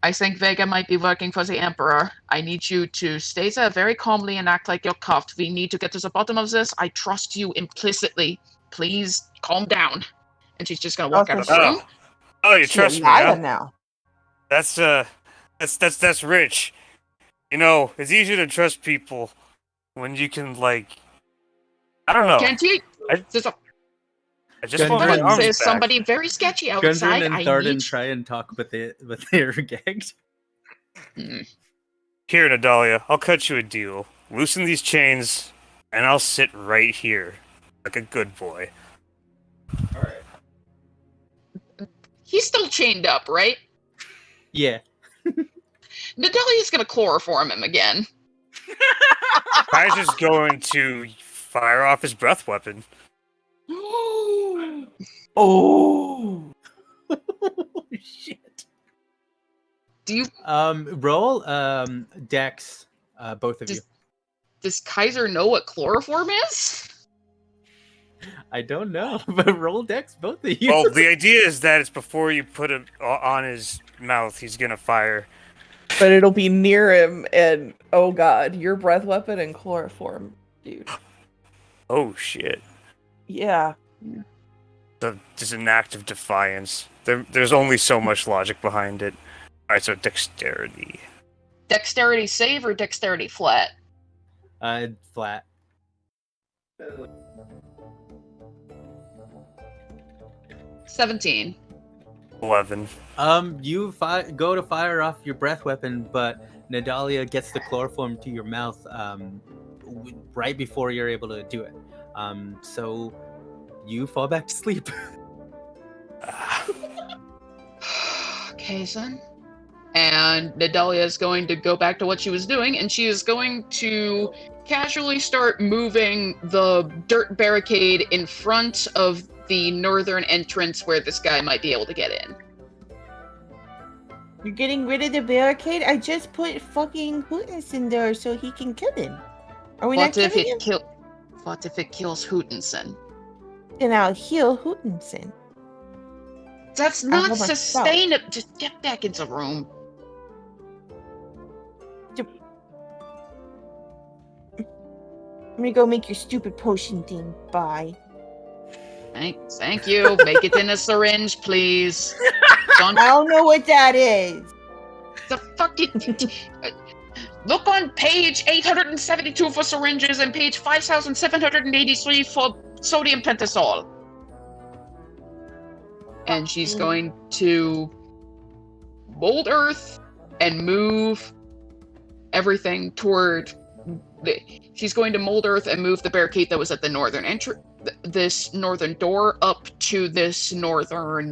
I think Vega might be working for the Emperor. I need you to stay there very calmly and act like you're cuffed. We need to get to the bottom of this. I trust you implicitly. Please calm down. And she's just gonna walk out of the room. Oh, you trust me, huh? Now. That's rich. You know, it's easier to trust people when you can, like, I don't know. Can't you? I just Gundren- want my arms There's back. somebody very sketchy outside. Gundren and I Tharden need... try and talk, but they're gagged. Here, Nadalia, I'll cut you a deal. Loosen these chains, and I'll sit right here, like a good boy. He's still chained up, right? Yeah. Nadalia's gonna chloroform him again. Kaiser's going to fire off his breath weapon. Oh. Shit. Do you Roll Dex, both of you. does Kaiser know what chloroform is? I don't know, but roll Dex, both of you. Well, the idea is that it's before you put it on his mouth, he's gonna fire. But it'll be near him, and oh god, your breath weapon and chloroform, dude. Oh shit. Yeah. There's an act of defiance. There's only so much logic behind it. Alright, so dexterity. Dexterity save or dexterity flat? Flat. 17. 11. You go to fire off your breath weapon, but Nadalia gets the chloroform to your mouth right before you're able to do it. So you fall back to sleep. Okay, son. And Nadalia is going to go back to what she was doing, and she is going to casually start moving the dirt barricade in front of the northern entrance where this guy might be able to get in. You're getting rid of the barricade? I just put fucking Hootens in there so he can kill him. Are we not What if killing him? What if it kills Hootensen? Then I'll heal Hootensen. That's I not have a sustainable. Just get back into the room. Let me go make your stupid potion thing. Bye. Thank you. Make it in a syringe, please. Don't I don't know what that is. the fucking. Look on page 872 for syringes and page 5783 for sodium pentasol. And she's going to mold earth and move everything toward. She's going to mold earth and move the barricade that was at the northern entrance, this northern door, up to this northern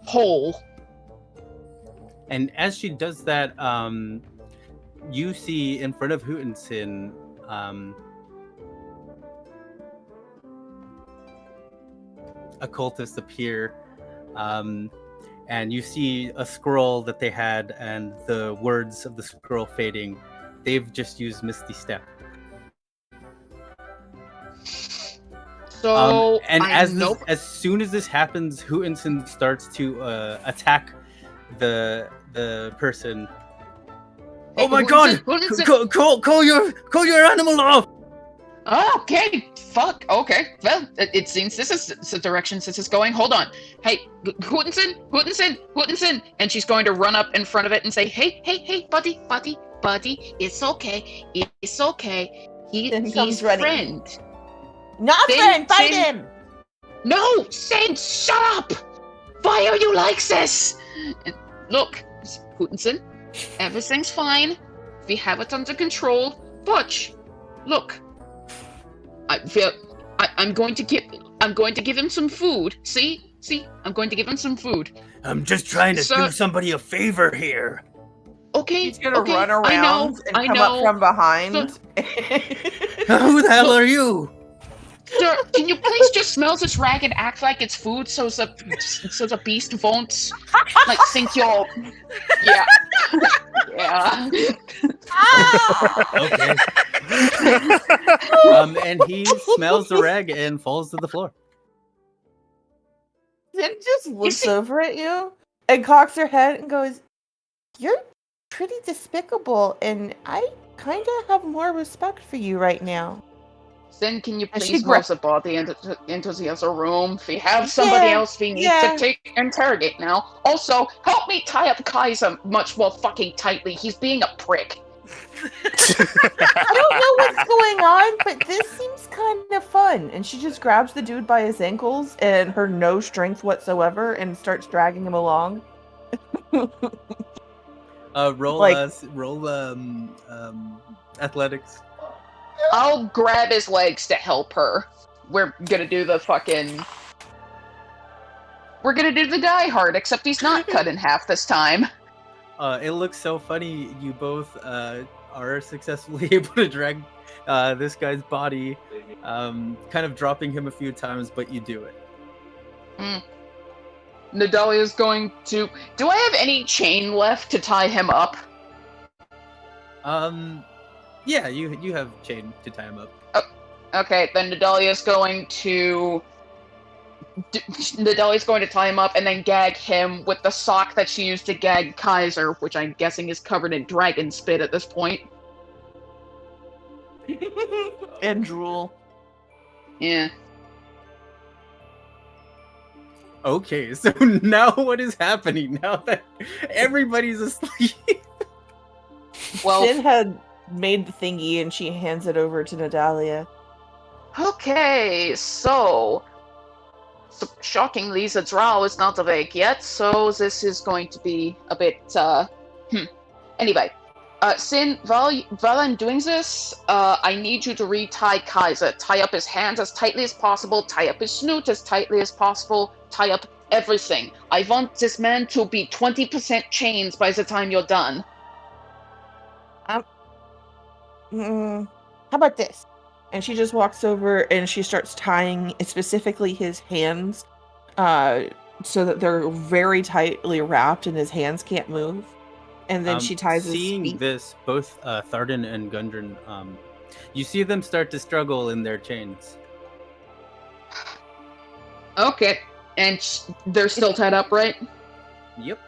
hole. And as she does that, you see in front of Hootensen, a cultist appear, and you see a scroll that they had, and the words of the scroll fading. They've just used Misty Step. So and I as know. as soon as this happens, Hootensen starts to attack the person. Hey, Oh my Hootensen, god! Hootensen. Call your animal off! Okay, fuck. Okay, well, it seems this is the direction this is going. Hold on. Hey, Hootensen, and she's going to run up in front of it and say, "Hey, buddy, it's okay, it's okay. Then he He's comes running. friend. Not Then- friend, fight then- him! No, Sin, shut up! Why are you like this? Look, Hootensen, everything's fine. We have it under control. Butch, look. I'm going to give him some food. See, I'm going to give him some food. I'm just trying to Sir- do somebody a favor here. Okay, He's gonna okay, run around I and come know. up from behind. Who the hell are you? Sir, can you please just smell this rag and act like it's food so the beast won't think you're yeah. Okay. And he smells the rag and falls to the floor. Then just looks see- over at you and cocks her head and goes, "You're pretty despicable, and I kind of have more respect for you right now." Then can you And she please gra- move the body into the other room? We have somebody Yeah, else we need yeah. to interrogate now. Also, help me tie up Kaiser much more fucking tightly. He's being a prick. I don't know what's going on, but this seems kind of fun. And she just grabs the dude by his ankles and her no strength whatsoever and starts dragging him along. Roll Like- athletics. I'll grab his legs to help her. We're gonna do the Die Hard, except he's not cut in half this time. It looks so funny. You both are successfully able to drag this guy's body, kind of dropping him a few times, but you do it. Nadalia's going to... Do I have any chain left to tie him up? Yeah, you have chain to tie him up. Okay, then Nadalia's going to tie him up and then gag him with the sock that she used to gag Kaiser, which I'm guessing is covered in dragon spit at this point. And drool. Yeah. Okay, so now what is happening now that everybody's asleep? Well, Sin had made the thingy and she hands it over to Nadalia. okay, so shockingly, Zadral is not awake yet, so this is going to be a bit, Anyway, Sin, while I'm doing this, I need you to retie Kaiser. Tie up his hands as tightly as possible, tie up his snoot as tightly as possible, tie up everything. I want this man to be 20% chains by the time you're done. How about this? And she just walks over and she starts tying specifically his hands, so that they're very tightly wrapped and his hands can't move. And then she ties his Seeing feet. this, both Thardan and Gundren, you see them start to struggle in their chains. Okay, and they're still tied up, right? Yep.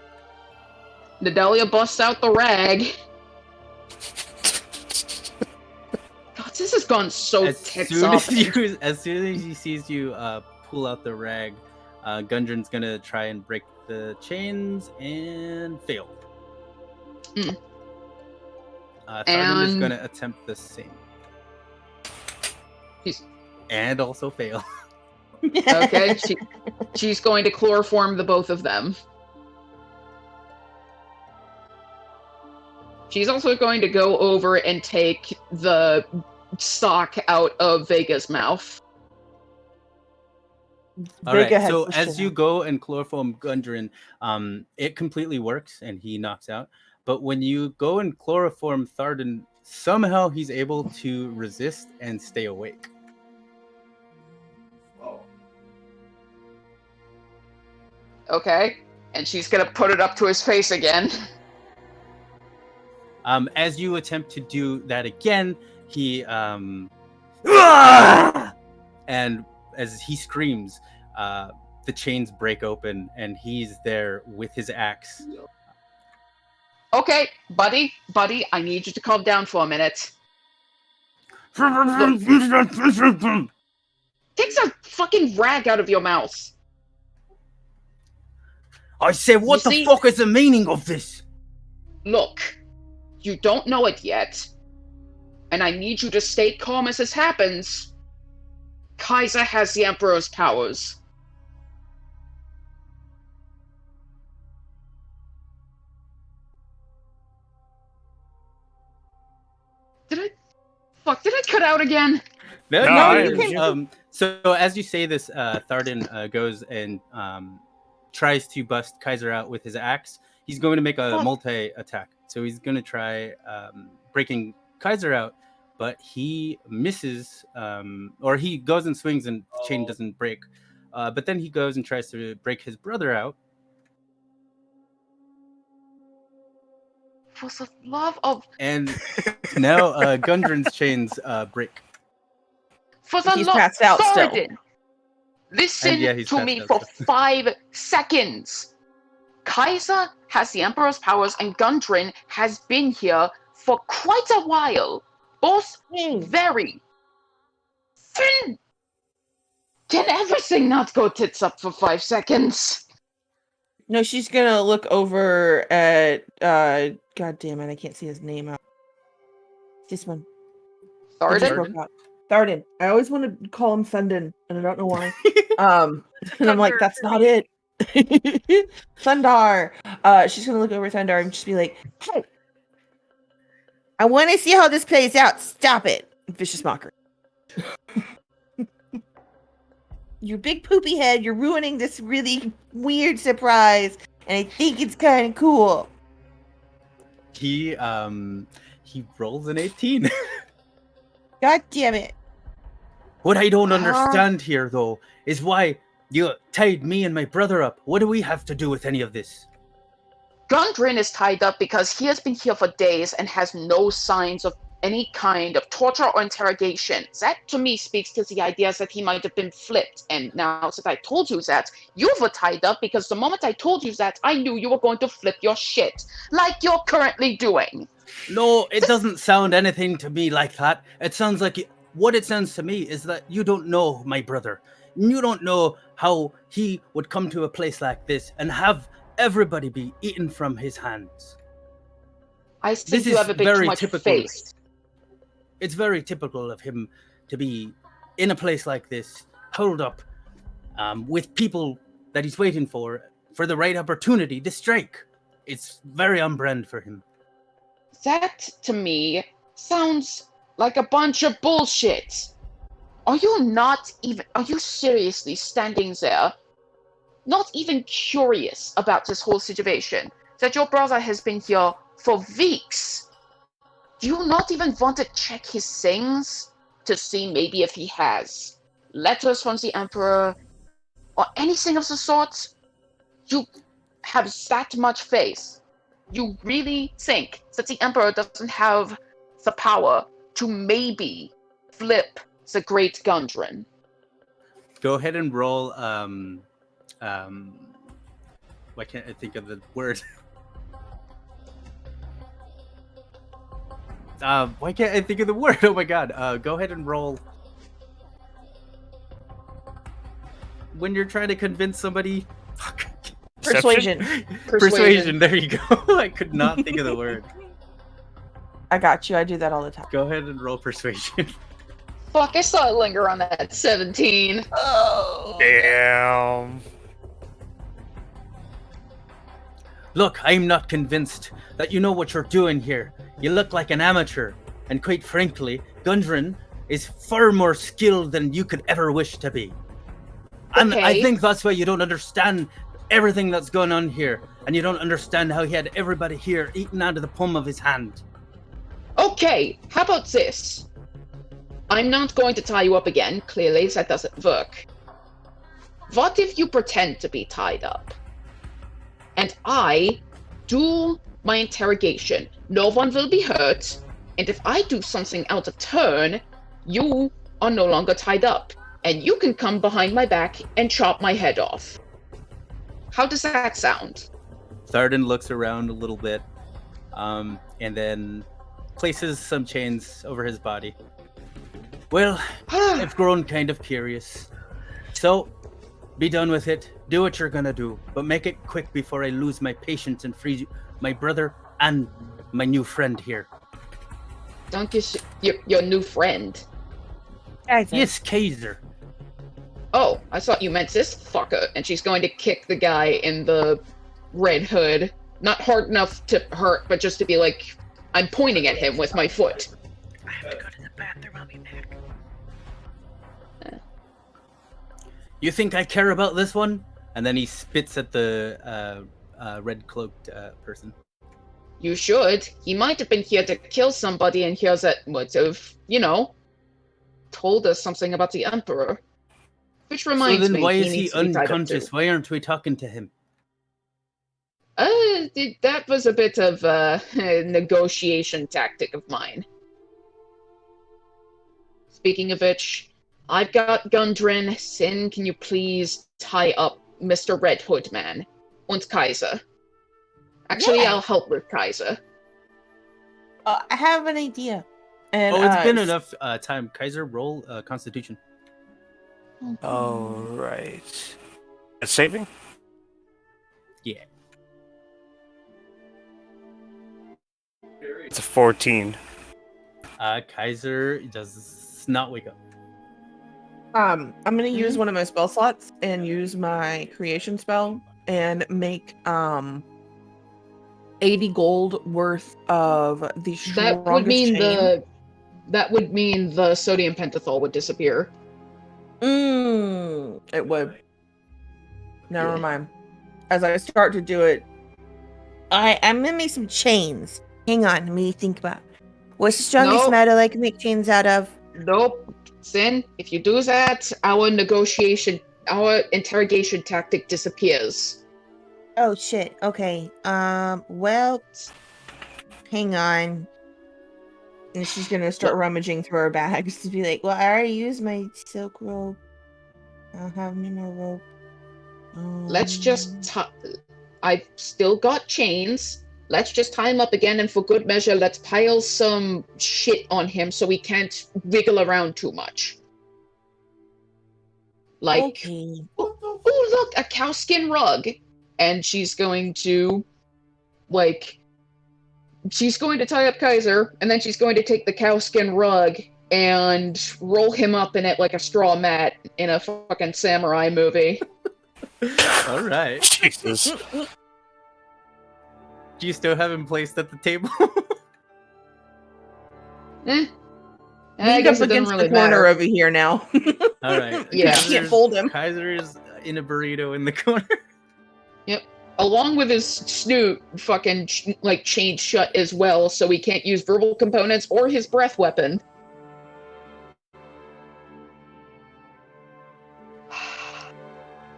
Nadalia busts out the rag. God, this has gone so tits up. As soon as he sees you pull out the rag, Gundren's gonna try and break the chains and fail. Thardan is gonna attempt the same. And also fail. Okay, she's going to chloroform the both of them. She's also going to go over and take the sock out of Vega's mouth. Alright, Vega has so pushed as it you out. go and chloroform Gundren, it completely works and he knocks out. But when you go and chloroform Thardan, somehow he's able to resist and stay awake. Okay, and she's gonna put it up to his face again. As you attempt to do that again, he and as he screams, the chains break open and he's there with his axe. Okay, buddy, I need you to calm down for a minute. Take the fucking rag out of your mouth. I said, what You the see- fuck is the meaning of this? Look, you don't know it yet, and I need you to stay calm as this happens. Kaiser has the Emperor's powers. Did I cut out again? No, you can- So as you say this, Thardan goes and tries to bust Kaiser out with his axe. He's going to make a multi-attack. So he's going to try breaking Kaiser out, but he misses, or he goes and swings and the chain doesn't break. But then he goes and tries to break his brother out. For the love of... And now Gundren's chains break. For the He's love... passed out still. Thardan, listen And yeah, he's to passed me out for still. 5 seconds. Kaiser has the Emperor's powers and Gundren has been here for quite a while. Both very... Finn! Can everything not go tits up for 5 seconds? No, she's gonna look over at God damn it, I can't see his name out. This one. It just Thardan? broke out. Thardan. I always want to call him Thundin, and I don't know why. And I'm like, Thunder. that's not it. Thundar. She's gonna look over at Thundar and just be like, hey, I want to see how this plays out. Stop it. Vicious mockery. You big poopy head, you're ruining this really weird surprise, and I think it's kind of cool. He rolls an 18. God damn it. What I don't Huh? understand here, though, is why you tied me and my brother up. What do we have to do with any of this? Gundren is tied up because he has been here for days and has no signs of any kind of torture or interrogation. That, to me, speaks to the idea that he might have been flipped. And now that I told you that, you were tied up because the moment I told you that, I knew you were going to flip your shit, like you're currently doing. No, it doesn't sound anything to me like that. It sounds like what it sounds to me is that you don't know my brother. You don't know how he would come to a place like this and have everybody be eaten from his hands. I think This you is have a bit very too much typical. face. It's very typical of him to be in a place like this, holed up, with people that he's waiting for the right opportunity to strike. It's very on brand for him. That, to me, sounds like a bunch of bullshit. Are you seriously standing there, not even curious about this whole situation? That your brother has been here for weeks. Do you not even want to check his things to see maybe if he has letters from the Emperor or anything of the sort? You have that much faith. You really think that the Emperor doesn't have the power to maybe flip the Great Gundren? Go ahead and roll. Why can't I think of the word? Why can't I think of the word? Oh my god. Go ahead and roll. When you're trying to convince somebody. Fuck. Persuasion. Persuasion. There you go. I could not think of the word. I got you. I do that all the time. Go ahead and roll persuasion. Fuck, I saw it linger on that 17. Oh. Damn. Look, I'm not convinced that you know what you're doing here. You look like an amateur, and quite frankly, Gundren is far more skilled than you could ever wish to be. And I Okay. think that's why you don't understand everything that's going on here, and you don't understand how he had everybody here eaten out of the palm of his hand. Okay, how about this? I'm not going to tie you up again. Clearly, that doesn't work. What if you pretend to be tied up? And I do my interrogation. No one will be hurt. And if I do something out of turn, you are no longer tied up. And you can come behind my back and chop my head off. How does that sound? Tharden looks around a little bit, and then places some chains over his body. Well, I've grown kind of curious. So, be done with it. Do what you're gonna do, but make it quick before I lose my patience and free my brother and my new friend here. Don't you your new friend? Yes, Kaiser. Oh, I thought you meant this fucker, and she's going to kick the guy in the red hood. Not hard enough to hurt, but just to be like, I'm pointing at him with my foot. I have to go to the bathroom. I'll be back. You think I care about this one? And then he spits at the red cloaked person. You should. He might have been here to kill somebody, and here's that would have, told us something about the Emperor. Which reminds So then me, why is he needs to be tied up unconscious? too. Why aren't we talking to him? That was a bit of a negotiation tactic of mine. Speaking of which, I've got Gundren. Sin, can you please tie up Mr. Red Hood Man and Kaiser? Actually, Yeah. I'll help with Kaiser. I have an idea. And It's been enough time. Kaiser, roll Constitution. All right. It's saving? Yeah. It's a 14. Kaiser does not wake up. I'm gonna use one of my spell slots and use my creation spell and make 80 gold worth of the strongest That would mean the sodium pentothal would disappear. It would. Never Yeah. mind. As I start to do it, I'm gonna make some chains. Hang on, let me think about. What's the strongest No. metal I can make chains out of? Nope. Sin, if you do that, our interrogation tactic disappears. Oh shit. Okay. Well, hang on. And she's gonna start rummaging through her bags to be like, well, I already used my silk rope. I don't have any more rope. Let's just I've still got chains. Let's just tie him up again, and for good measure, let's pile some shit on him so he can't wiggle around too much. Like, Okay. oh look, a cowskin rug. And she's going to, she's going to tie up Kaiser, and then she's going to take the cowskin rug and roll him up in it like a straw mat in a fucking samurai movie. All right. Jesus. Do you still have him placed at the table? I Leaned guess up it doesn't against really the corner matter. over here now. All right. Yeah. Can't fold him. Kaiser is in a burrito in the corner. Along with his snoot fucking chained shut as well, so he can't use verbal components or his breath weapon.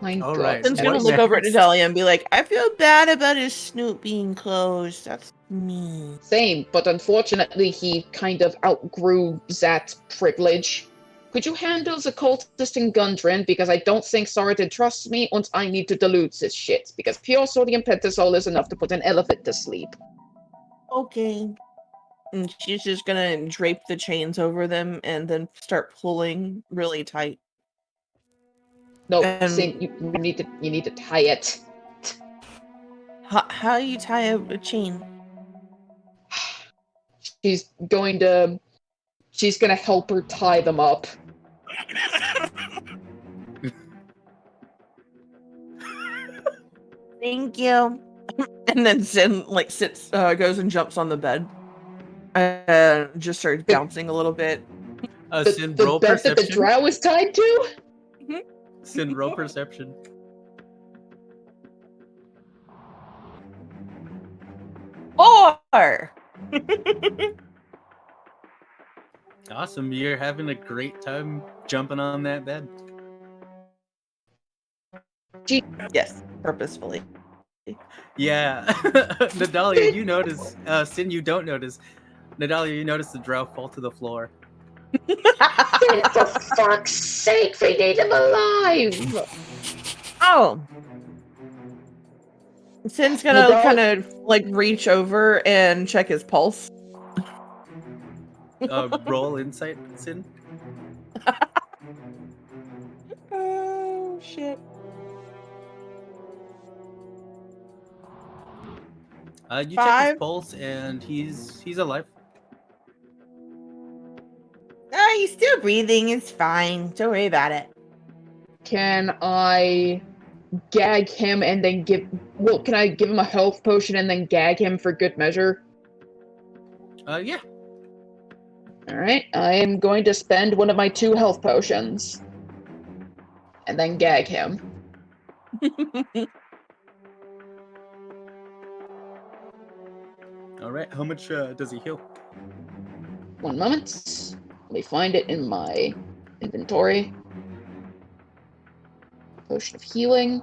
My All God. right. Sin's gonna What's look over at next? Natalia and be like, I feel bad about his snoot being closed. That's me. Same, but unfortunately he kind of outgrew that privilege. Could you handle the cultist in Gundren? Because I don't think Saradin trusts me, and I need to dilute this shit. Because pure sodium pentothal is enough to put an elephant to sleep. Okay. and she's just gonna drape the chains over them and then start pulling really tight. No, And- you need to tie it. How you tie a chain? She's gonna help her tie them up. Thank you. And then Zen sits, goes and jumps on the bed, and just starts bouncing a little bit. Sin The roll bed that the perception. drow is tied to? Sin roll perception. Or Awesome. You're having a great time jumping on that bed. yes, purposefully. Yeah. Nadalia, you notice. Sin, you don't notice. Nadalia, you notice the drow fall to the floor. For fuck's sake, they need him alive! Oh, Sin's gonna Nadal- kind of reach over and check his pulse. Roll insight, Sin. Oh shit! You check his 5. pulse, and he's alive. he's still breathing. It's fine. Don't worry about it. Can I gag him and then can I give him a health potion and then gag him for good measure? Yeah. Alright, I am going to spend one of my 2 health potions. And then gag him. All right. How much does he heal? 1 moment. Let me find it in my inventory. Potion of healing.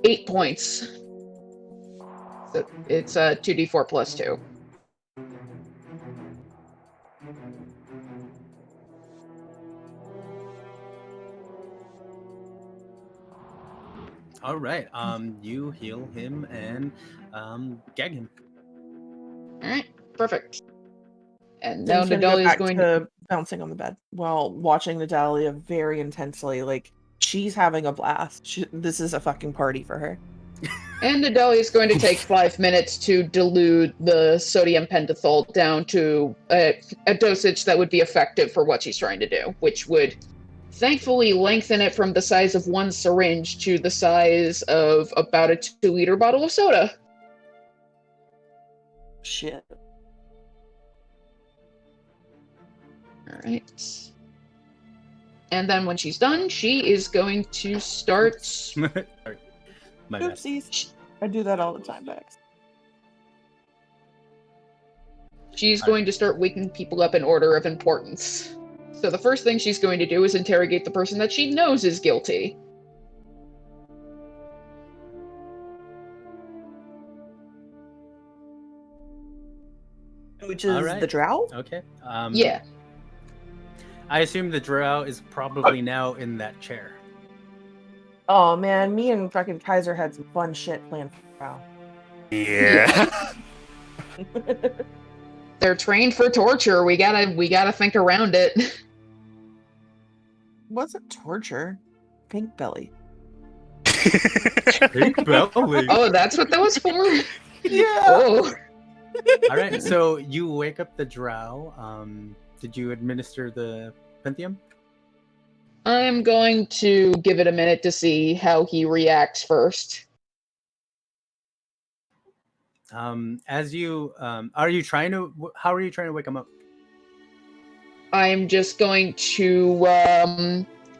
Eight points. So it's 2d4 plus 2. All right. You heal him and gag him. Alright, perfect. And now Sin's gonna go Nadalia's back going to bouncing on the bed while watching Nadalia very intensely. She's having a blast. This is a fucking party for her. And Nadalia's going to take 5 minutes to dilute the sodium pentothal down to a dosage that would be effective for what she's trying to do, which would thankfully lengthen it from the size of 1 syringe to the size of about a 2-liter bottle of soda. Shit. Alright. And then when she's done, she is going to start. Sorry. My bad. Oopsies. I do that all the time, Bex. She's going to start waking people up in order of importance. So the first thing she's going to do is interrogate the person that she knows is guilty. Which is Alright. the drow? Okay. Yeah. I assume the drow is probably now in that chair. Oh man, me and fucking Kaiser had some fun shit planned for drow. Yeah. They're trained for torture. We gotta think around it. Wasn't torture. Pink belly. Pink belly. Oh, that's what that was for? Yeah. Oh. All right. So you wake up the drow. Did you administer the Penthium? I'm going to give it a minute to see how he reacts first. As you are you trying to? How are you trying to wake him up? I'm just going to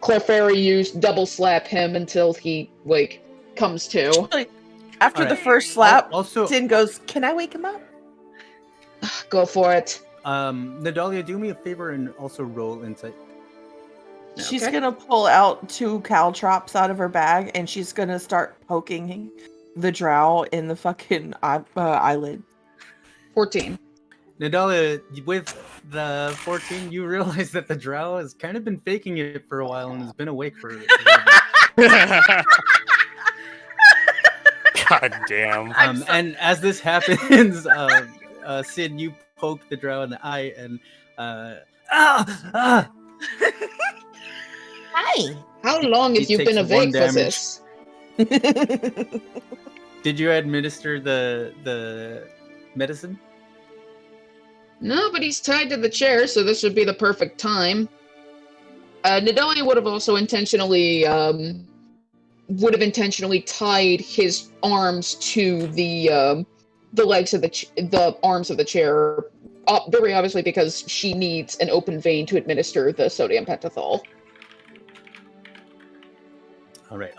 Clefairy use double slap him until he comes to. After the Alright. first slap, Also, Sin goes, "Can I wake him up?" Go for it. Nadalia, do me a favor and also roll insight. She's Okay. gonna pull out 2 caltrops out of her bag and she's gonna start poking the drow in the fucking eyelid. 14. Nadalia, with the 14, you realize that the drow has kind of been faking it for a while and has been awake for. God damn. And as this happens, Sid, you poke the drow in the eye and Hi. How long have He you been takes 1 awake for damage. this? Did you administer the medicine? No, but he's tied to the chair, so this would be the perfect time. Nidalee would have also intentionally tied his arms to the legs of the arms of the chair, very obviously because she needs an open vein to administer the sodium pentothal. All right.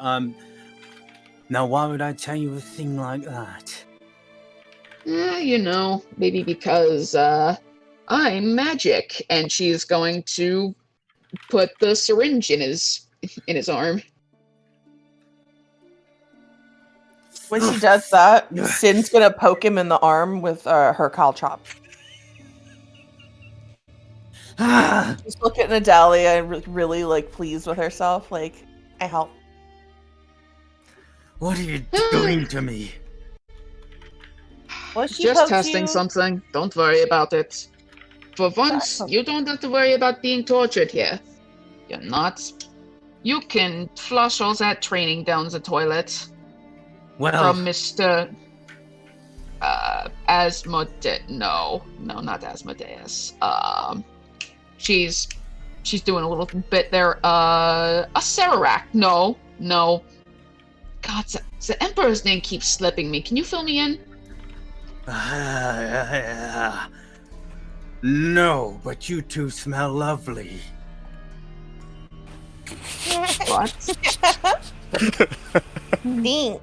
Now, why would I tell you a thing like that? Maybe because I'm magic, and she's going to put the syringe in his arm. When she does that, Sin's gonna poke him in the arm with her caltrop. Just look at Nadalia and really like pleased with herself. Like, I help. What are you doing to me? Well, she Just pokes testing you. something. Don't worry about it. For once, Sorry. you don't have to worry about being tortured here. You're not. You can flush all that training down the toilet Well, from Mr. Asmodeus. No, not Asmodeus. She's doing a little bit there. A Sararak. No. God, the Emperor's name keeps slipping me. Can you fill me in? no, but you two smell lovely. What? Thanks.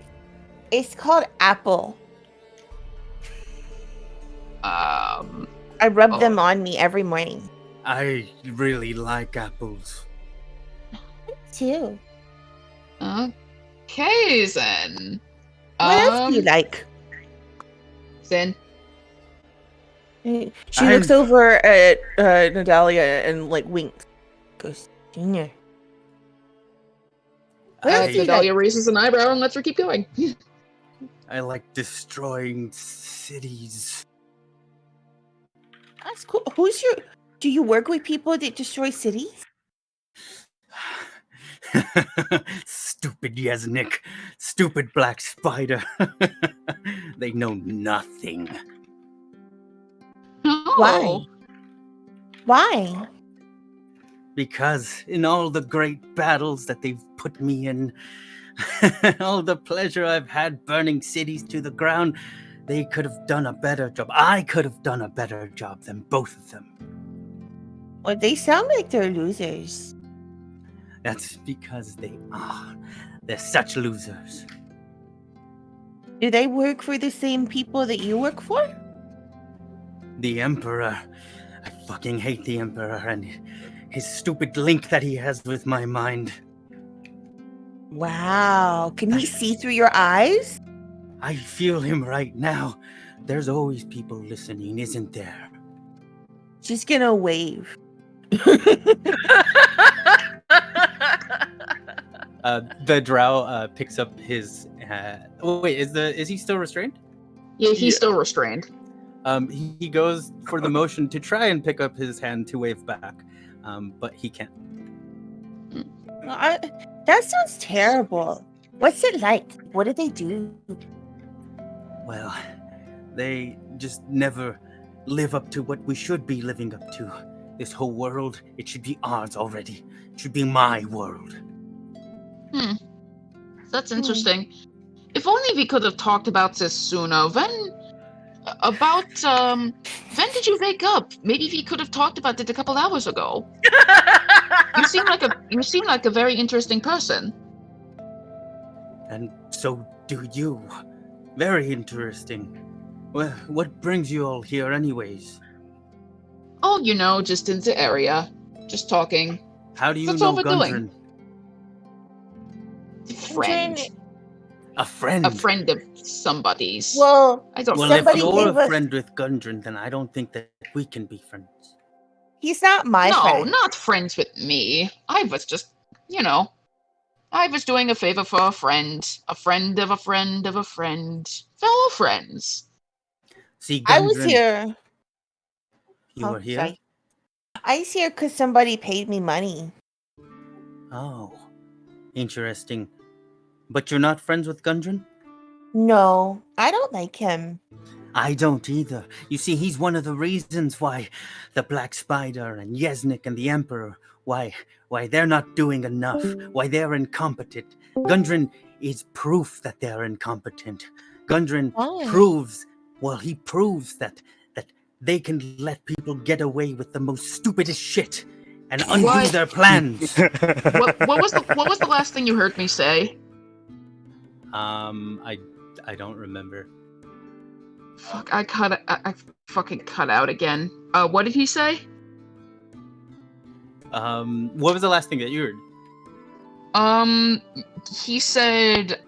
It's called apple. I rub Oh. them on me every morning. I really like apples. Too. Okay, then. What else do you like? Then She I'm- looks over at Nadalia and like winks. Goes, Junior. What else do you Nadalia like? raises an eyebrow and lets her keep going. I like destroying cities. That's cool. Do you work with people that destroy cities? Stupid Yeznik. Stupid Black Spider. They know nothing. Oh. Why? Because in all the great battles that they've put me in, all the pleasure I've had burning cities to the ground, they could have done a better job. I could have done a better job than both of them. Well, they sound like they're losers. That's because they are. They're such losers. Do they work for the same people that you work for? The Emperor. I fucking hate the Emperor and his stupid link that he has with my mind. Wow. Can he see through your eyes? I feel him right now. There's always people listening, isn't there? She's gonna wave. The drow picks up his. Wait, is he still restrained? Yeah, he's still restrained. He goes for the motion to try and pick up his hand to wave back, but he can't. That sounds terrible. What's it like? What do they do? Well, they just never live up to what we should be living up to. This whole world, it should be ours already. It should be my world. That's interesting. If only we could have talked about this sooner. When did you wake up? Maybe we could have talked about it a couple hours ago. You seem like a very interesting person. And so do you. Very interesting. Well, what brings you all here anyways? Oh, just in the area. Just talking. How do you What's know all we're doing? Gundren? Friend. A friend? A friend of somebody's. Well, I don't Well, if somebody you're gave a us- friend with Gundren, then I don't think that we can be friends. he's not my No, friend. not friends with me. I was just, I was doing a favor for a friend of a friend of a friend. Fellow friends. See, I was Gundren, here. You Oh, were here? sorry. I was here because somebody paid me money. Oh, interesting. But you're not friends with Gundren? No, I don't like him. I don't either. You see, he's one of the reasons why the Black Spider and Yeznik and the Emperor, why they're not doing enough, why they're incompetent. Gundren is proof that they're incompetent. Gundren Why? proves that they can let people get away with the most stupidest shit and undo What? their plans. What was the last thing you heard me say? I don't remember. Fuck, I fucking cut out again. What did he say? What was the last thing that you heard? He said,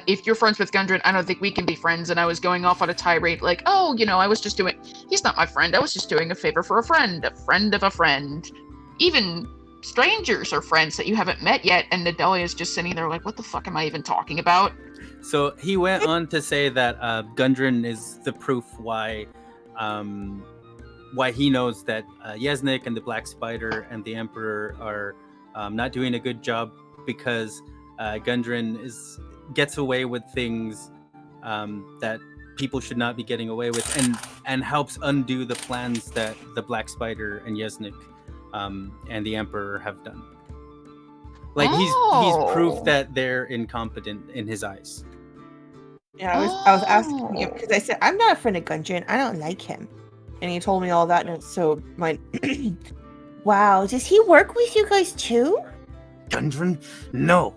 if you're friends with Gundren, I don't think we can be friends. And I was going off on a tirade like, oh, I was just doing, he's not my friend. I was just doing a favor for a friend of a friend. Even strangers are friends that you haven't met yet. And Nadalia's just sitting there like, what the fuck am I even talking about? So he went on to say that Gundren is the proof why he knows that Yeznik and the Black Spider and the Emperor are not doing a good job, because Gundren gets away with things that people should not be getting away with, and helps undo the plans that the Black Spider and Yeznik and the Emperor have done. Like he's proof that they're incompetent in his eyes. Yeah, I was asking him because I said I'm not a friend of Gundren. I don't like him, and he told me all that. And so my, wow, does he work with you guys too? Gundren? No.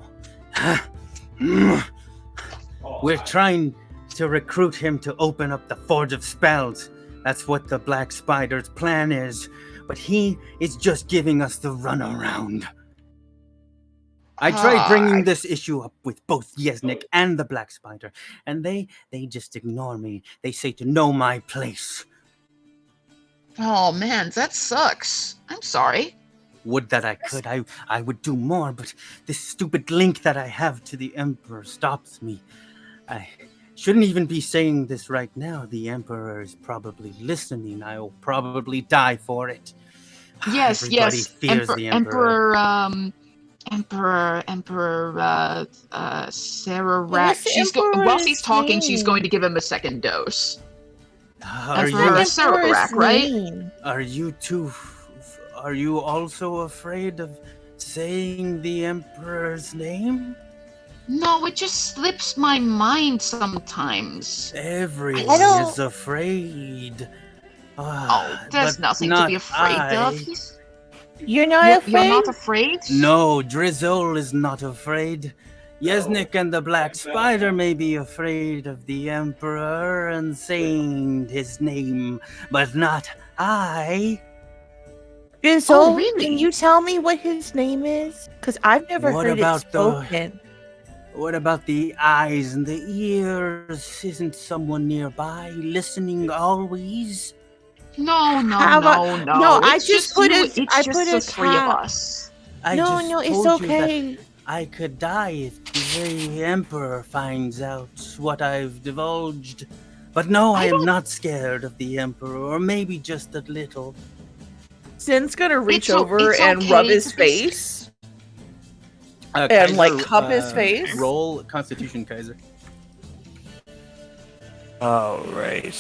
We're trying to recruit him to open up the Forge of Spells. That's what the Black Spider's plan is. But he is just giving us the runaround. I tried bringing this issue up with both Yeznik and the Black Spider, and they just ignore me. They say to know my place. Oh man, that sucks. I'm sorry. Would that I could. I would do more, but this stupid link that I have to the Emperor stops me. I shouldn't even be saying this right now. The Emperor is probably listening. I'll probably die for it. Yes, Everybody yes. fears the Emperor. Sarah What's Rat. the While Emperor's she's talking, she's name? going to give him a second dose. Are Emperor you What's the Sarah Emperor's Rack, right? name? are you too? Are you also afraid of saying the Emperor's name? No, it just slips my mind sometimes. Everyone don't- is afraid. Oh, there's but nothing to not be afraid I. of. You're not afraid? You're not afraid? No, Drizzle is not afraid. Yesnik and the Black Spider may be afraid of the Emperor and saying his name, but not I. Drizzle, Oh, really? can you tell me what his name is? Because I've never What heard it about the- spoken. What about the eyes and the ears? Isn't someone nearby listening always? No, How about- no, I It's just put you. a- It's I just put the a three of cap. us. I No, just no, it's told you that okay. I could die if the very Emperor finds out what I've divulged. But no, I am not scared of the Emperor, or maybe just a little. Sin's gonna reach It's o- over it's and okay rub his to be scared. face. Kaiser, like, cup his face? Roll Constitution, Kaiser. All right.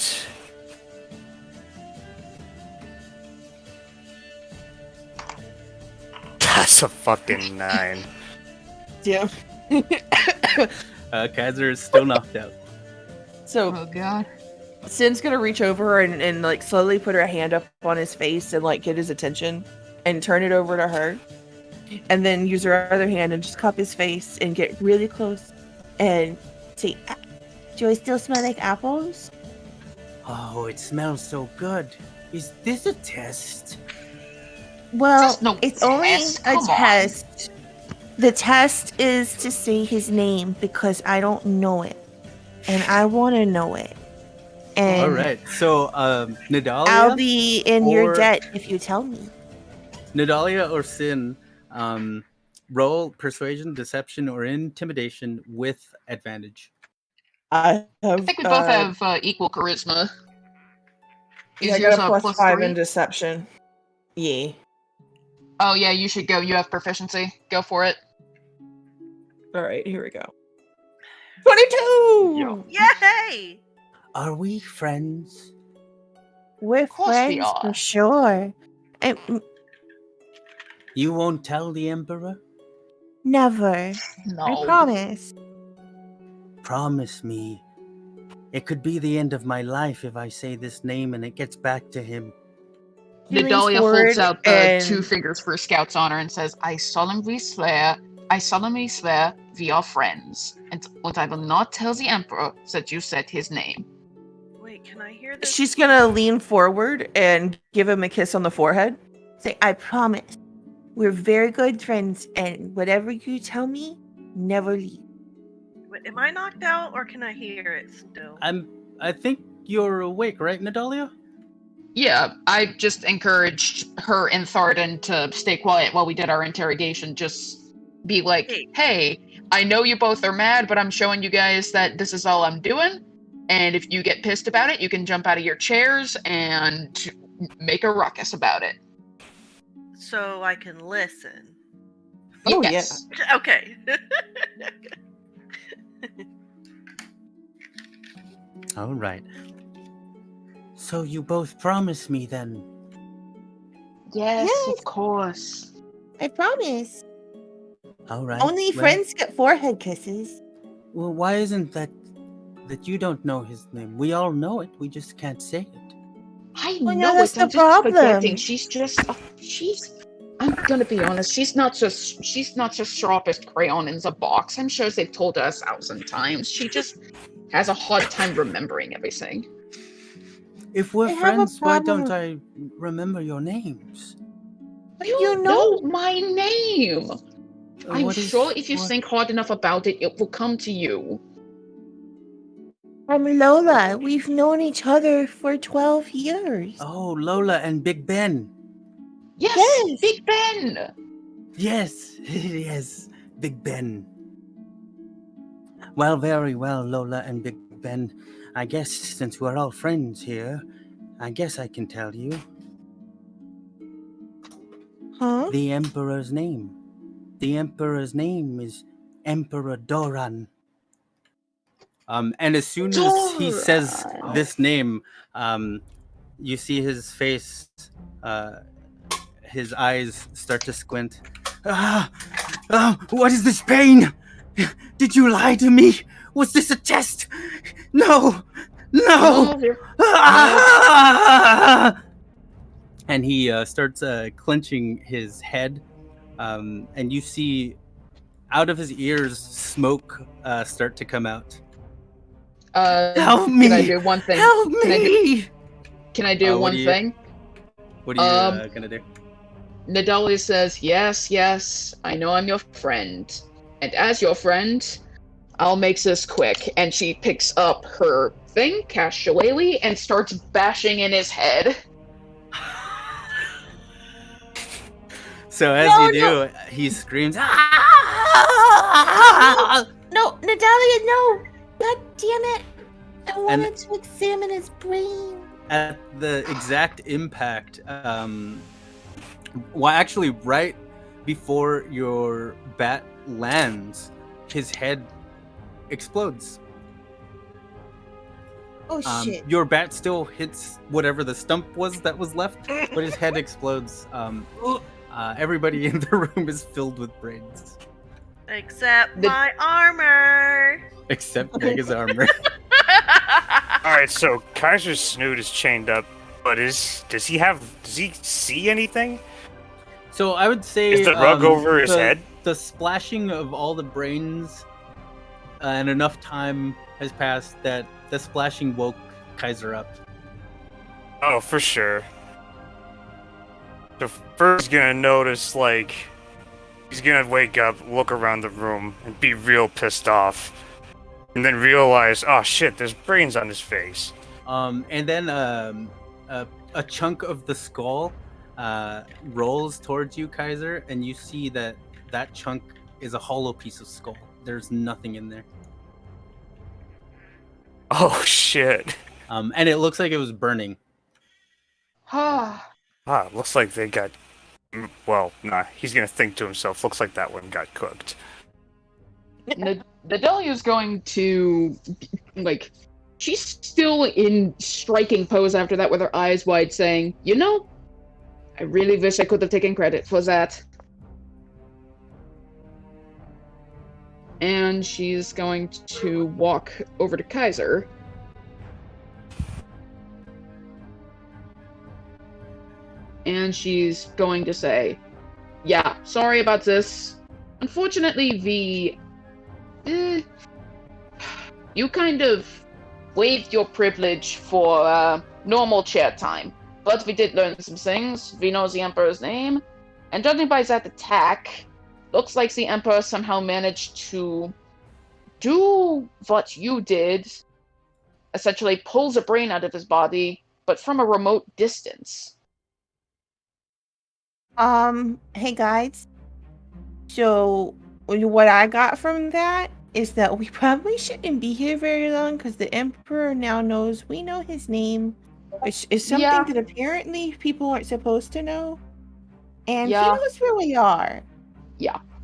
That's a fucking 9. Yeah. Kaiser is still knocked out. So Oh god. Sin's gonna reach over and like slowly put her hand up on his face and like get his attention and turn it over to her. And then use her other hand and just cup his face and get really close and say, "Do I still smell like apples?" Oh, it smells so good. Is this a test? Well, There's no it's only test, a come on. test. The test is to say his name because I don't know it. And I want to know it. And All right. So, Nadalia, I'll be in your or- debt if you tell me. Nadalia or Sin, roll persuasion, deception, or intimidation with advantage. I have I think we both have equal charisma. yeah, I Is yours got a plus +5 3? in deception. Yeah. Oh yeah, you should go. You have proficiency. Go for it. Alright, here we go. 22! Yay! Are we friends? We're course we friends for are. sure. You won't tell the Emperor? Never. No. I promise. Promise me. It could be the end of my life if I say this name and it gets back to him. He leans Nadalia forward folds out the and- 2 fingers for Scout's honor and says, I solemnly swear, we are friends, and I will not tell the Emperor that you said his name. Wait, can I hear this? She's gonna lean forward and give him a kiss on the forehead. Say, I promise. We're very good friends, and whatever you tell me, never leave. Wait, am I knocked out or can I hear it still? I think you're awake, right, Nadalia? Yeah, I just encouraged her and Tharden to stay quiet while we did our interrogation. Just be like, hey, I know you both are mad, but I'm showing you guys that this is all I'm doing. And if you get pissed about it, you can jump out of your chairs and make a ruckus about it. So I can listen. Oh, Yes. Okay. All right. So you both promise me then? Yes, Yes. of course. I promise. All right. Only well- friends get forehead kisses. Well, why isn't that you don't know his name? We all know it. We just can't say it. I Well, know no, that's it. I'm the just forgetting. problem. She's just, I'm gonna be honest. She's not just sharpest crayon in the box. I'm sure they've told her 1,000 times. She just has a hard time remembering everything. If we're I have a friends, why problem don't I remember your names? You know my name. I'm What is- sure if you what- think hard enough about it, it will come to you. I'm Lola. We've known each other for 12 years. Oh, Lola and Big Ben. Yes, Yes. Big Ben. Yes, yes, Big Ben. Well, very well, Lola and Big Ben. I guess since we're all friends here, I guess I can tell you Huh? the Emperor's name. The Emperor's name is Emperor Doran. And as soon as he says Doran. this name, you see his face, his eyes start to squint. What is this pain? Did you lie to me? Was this a test? No! No! Oh, there- Ah! and he starts clenching his head, and you see out of his ears smoke start to come out. Help Can I me! do one thing? Help Can I do- me! Can I do what one do you- thing? What are you gonna do? Nadalia says, yes, yes, I know I'm your friend. And as your friend, I'll make this quick. And she picks up her thing, Cash Shillelagh, and starts bashing in his head. So as No, you do, no. he screams, No, Nadalia, no! God damn it! I wanted to examine his brain. at the exact impact. Well, actually, right before your bat lands, his head explodes. Oh shit! Your bat still hits whatever the stump was that was left, but his head explodes. Everybody in the room is filled with brains, Except The- my armor. except Vega's armor. All right, so Kaiser's snoot is chained up, but does he see anything? So I would say Is the rug over his the- head? The splashing of all the brains, and enough time has passed that the splashing woke Kaiser up. Oh, for sure. So first he's gonna notice, like, he's gonna wake up, look around the room, and be real pissed off. And then realize, oh shit, there's brains on his face. And then a chunk of the skull rolls towards you, Kaiser, and you see that chunk is a hollow piece of skull. There's nothing in there. Oh shit. And it looks like it was burning. Ah, Looks like they got... Well, nah, he's gonna think to himself, looks like that one got cooked. Nadalia's going to, like, she's still in striking pose after that with her eyes wide, saying, you know, I really wish I could have taken credit for that. And she's going to walk over to Kaiser. And she's going to say, yeah, sorry about this. Unfortunately, you kind of waived your privilege for normal chair time. But we did learn some things. We know the Emperor's name. And judging by that attack, looks like the Emperor somehow managed to do what you did. Essentially pulls a brain out of his body, but from a remote distance. Hey guys. So, what I got from that is that we probably shouldn't be here very long because the Emperor now knows we know his name, which is something Yeah. that apparently people aren't supposed to know. And Yeah. he knows where we are.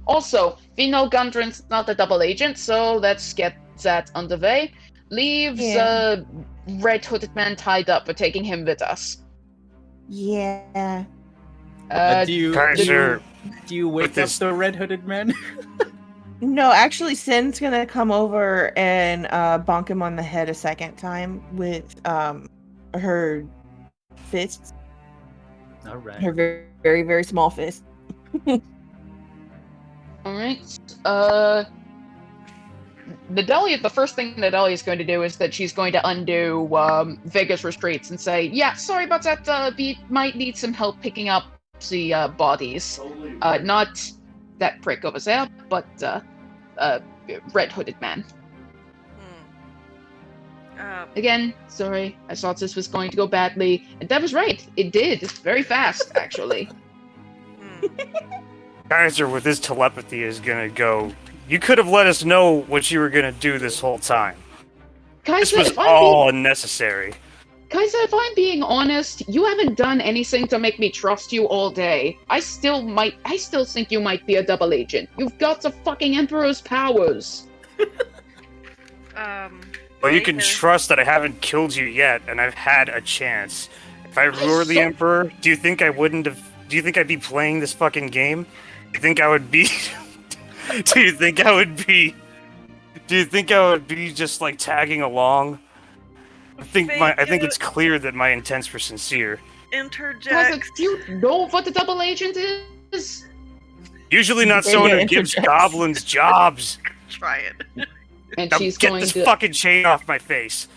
Also, we know Gundren's not a double agent, so let's get that underway. Leaves Yeah. Red Hooded Man tied up. We're taking him with us. Yeah. Do you Kaiser, wake up this- the red hooded man? No, actually, Sin's gonna come over and bonk him on the head a second time with her fists, All right. her very, very, very small fist. Alright. Nadalia, the first thing Nadalia is going to do is that she's going to undo Vega's restraints and say, yeah, sorry about that, we might need some help picking up the bodies. Not that prick over there, but Red Hooded Man. Again, sorry, I thought this was going to go badly, and that was right, it did, very fast, actually. Kaiser with his telepathy is gonna go, you could have let us know what you were gonna do this whole time. This Kaiser, was all unnecessary. Kaiser, if I'm being honest, you haven't done anything to make me trust you all day. I still think you might be a double agent. You've got the fucking Emperor's powers. Well, you can Baker. trust that I haven't killed you yet, and I've had a chance. If I were the Emperor, do you think I wouldn't have... Do you think I'd be playing this fucking game? Do you think I would be... Do you think I would be just, like, tagging along? I think it's clear that my intents were sincere. interject. Do you know what the double agent is? Usually not Yeah, someone yeah, who gives interjects. goblins jobs. Try it. And Now she's get going this to. fucking chain off my face.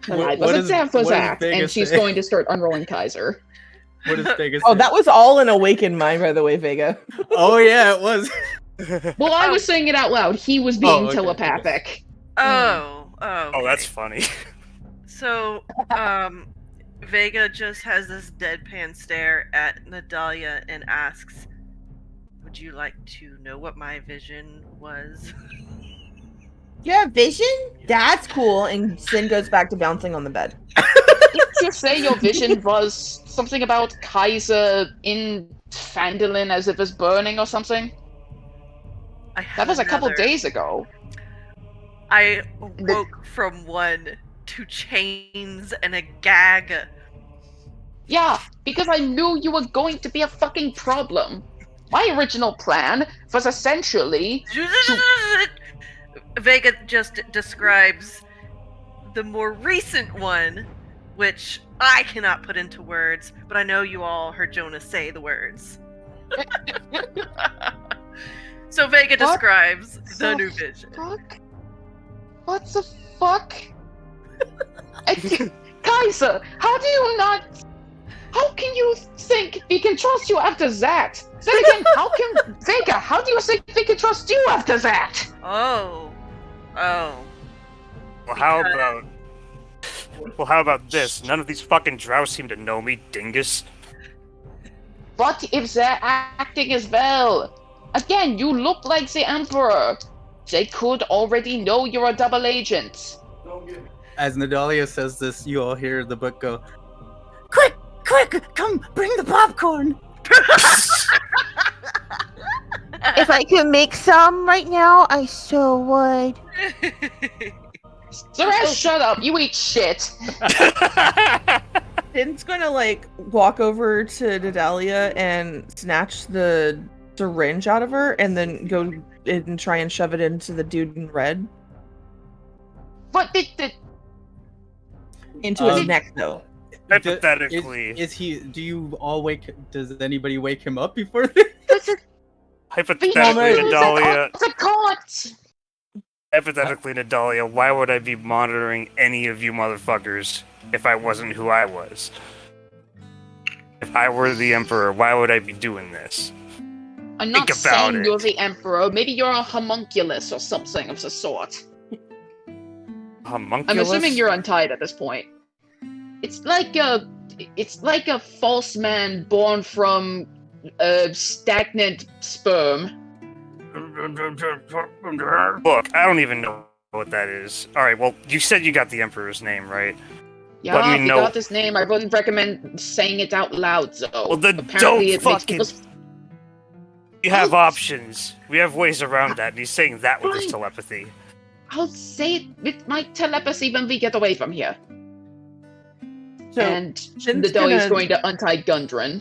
Alright, What was does- it Zaph was what does act, Vega and she's say? going to start unrolling Kaiser. What does Vegas Oh, say? that was all an awakened mind, by the way, Vega. Oh yeah, it was. Well, I was saying it out loud. He was being okay, telepathic. Oh, Oh, that's funny. So, Vega just has this deadpan stare at Nadalia and asks, "Would you like to know what my vision was?" You have vision? That's cool. And Sin goes back to bouncing on the bed. Didn't you say your vision was something about Kaiser in Phandalin as if it's burning or something? I have That was a couple another. days ago. I woke from one to chains and a gag. Yeah, because I knew you were going to be a fucking problem. My original plan was essentially Vega just describes the more recent one, which I cannot put into words, but I know you all heard Jonas say the words. So Vega What describes the the new vision. fuck? What the fuck? Kaiser, how do you not? How can you think we can trust you after that? Then again, how can Vega? How do you think we can trust you after that? Oh. Well, how about this? None of these fucking drow seem to know me, dingus. What if they're acting as well? Again, you look like the Emperor. They could already know you're a double agent. As Nadalia says this, you all hear the book go. Quick, come bring the popcorn. If I could make some right now, I so would. Zeresh, shut up. You eat shit. Sin's gonna like walk over to Nadalia and snatch the syringe out of her and then go and try and shove it into the dude in red. What did the... Into his Um, neck though. Hypothetically. Is he? Do you all wake? Does anybody wake him up before this? Hypothetically, Nadalia. The court! Hypothetically, Nadalia, why would I be monitoring any of you motherfuckers if I wasn't who I was? If I were the Emperor, why would I be doing this? I'm not Think about saying it. you're the Emperor. Maybe you're a homunculus or something of the sort. Homunculus? I'm assuming you're untied at this point. It's like a false man born from a stagnant sperm. Look, I don't even know what that is. Alright, well, you said you got the Emperor's name, right? Yeah, Let me if you know. got this name, I wouldn't recommend saying it out loud, though. Well, then Apparently don't it makes fucking- people... We have options. We have ways around that, and he's saying that with his Fine. telepathy. I'll say it with my telepathy when we get away from here. So And Sin's Nadalia's gonna- going to untie Gundren.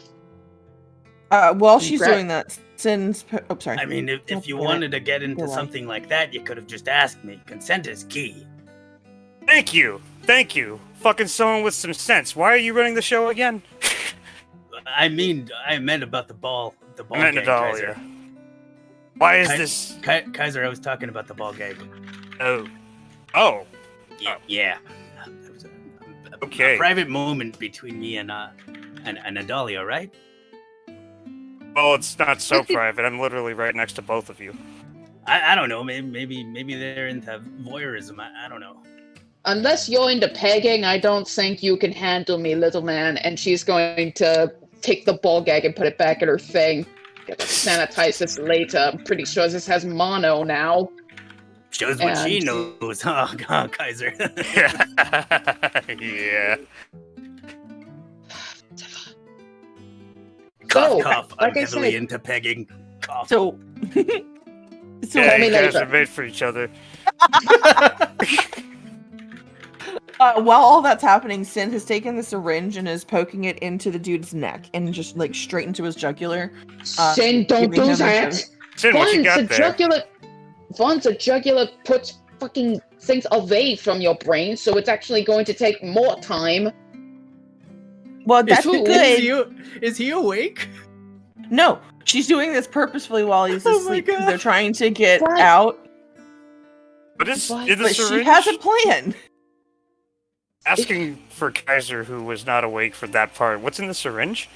while she's Grab- doing that, Sin's oh sorry. I mean, if you Go wanted to get into Go on. something like that, you could have just asked me. Consent is key. Thank you! Thank you! Fucking someone with some sense. Why are you running the show again? I mean, I meant about the ball. The ball I meant gag, Nadalia. Kaiser. Why is Ki- this... Kaiser, I was talking about the ball gag. Oh. Oh. Yeah. It was a Okay. private moment between me and Nadalia, right? Well, it's not so private. I'm literally right next to both of you. I don't know. Maybe they're into voyeurism. I don't know. Unless you're into pegging, I don't think you can handle me, little man. And she's going to take the ball gag and put it back in her thing. Gotta sanitize this later. I'm pretty sure this has mono now. Shows what she And- knows, huh, Kaiser? Yeah. So, cough. like I'm I heavily said- into pegging. Cough. So so Yeah, Tell me you guys later. are made for each other. while all that's happening, Sin has taken the syringe and is poking it into the dude's neck and just like straight into his jugular. Sin, don't giving do him that! Sin, what you got there? Once a jugular puts fucking things away from your brain, so it's actually going to take more time. Well, that's Is- good. Is he awake? No, she's doing this purposefully while he's Oh my asleep. 'Cause God. they're trying to get What? out, But is But- in the but she syringe has a plan. asking for Kaiser, who was not awake for that part. What's in the syringe?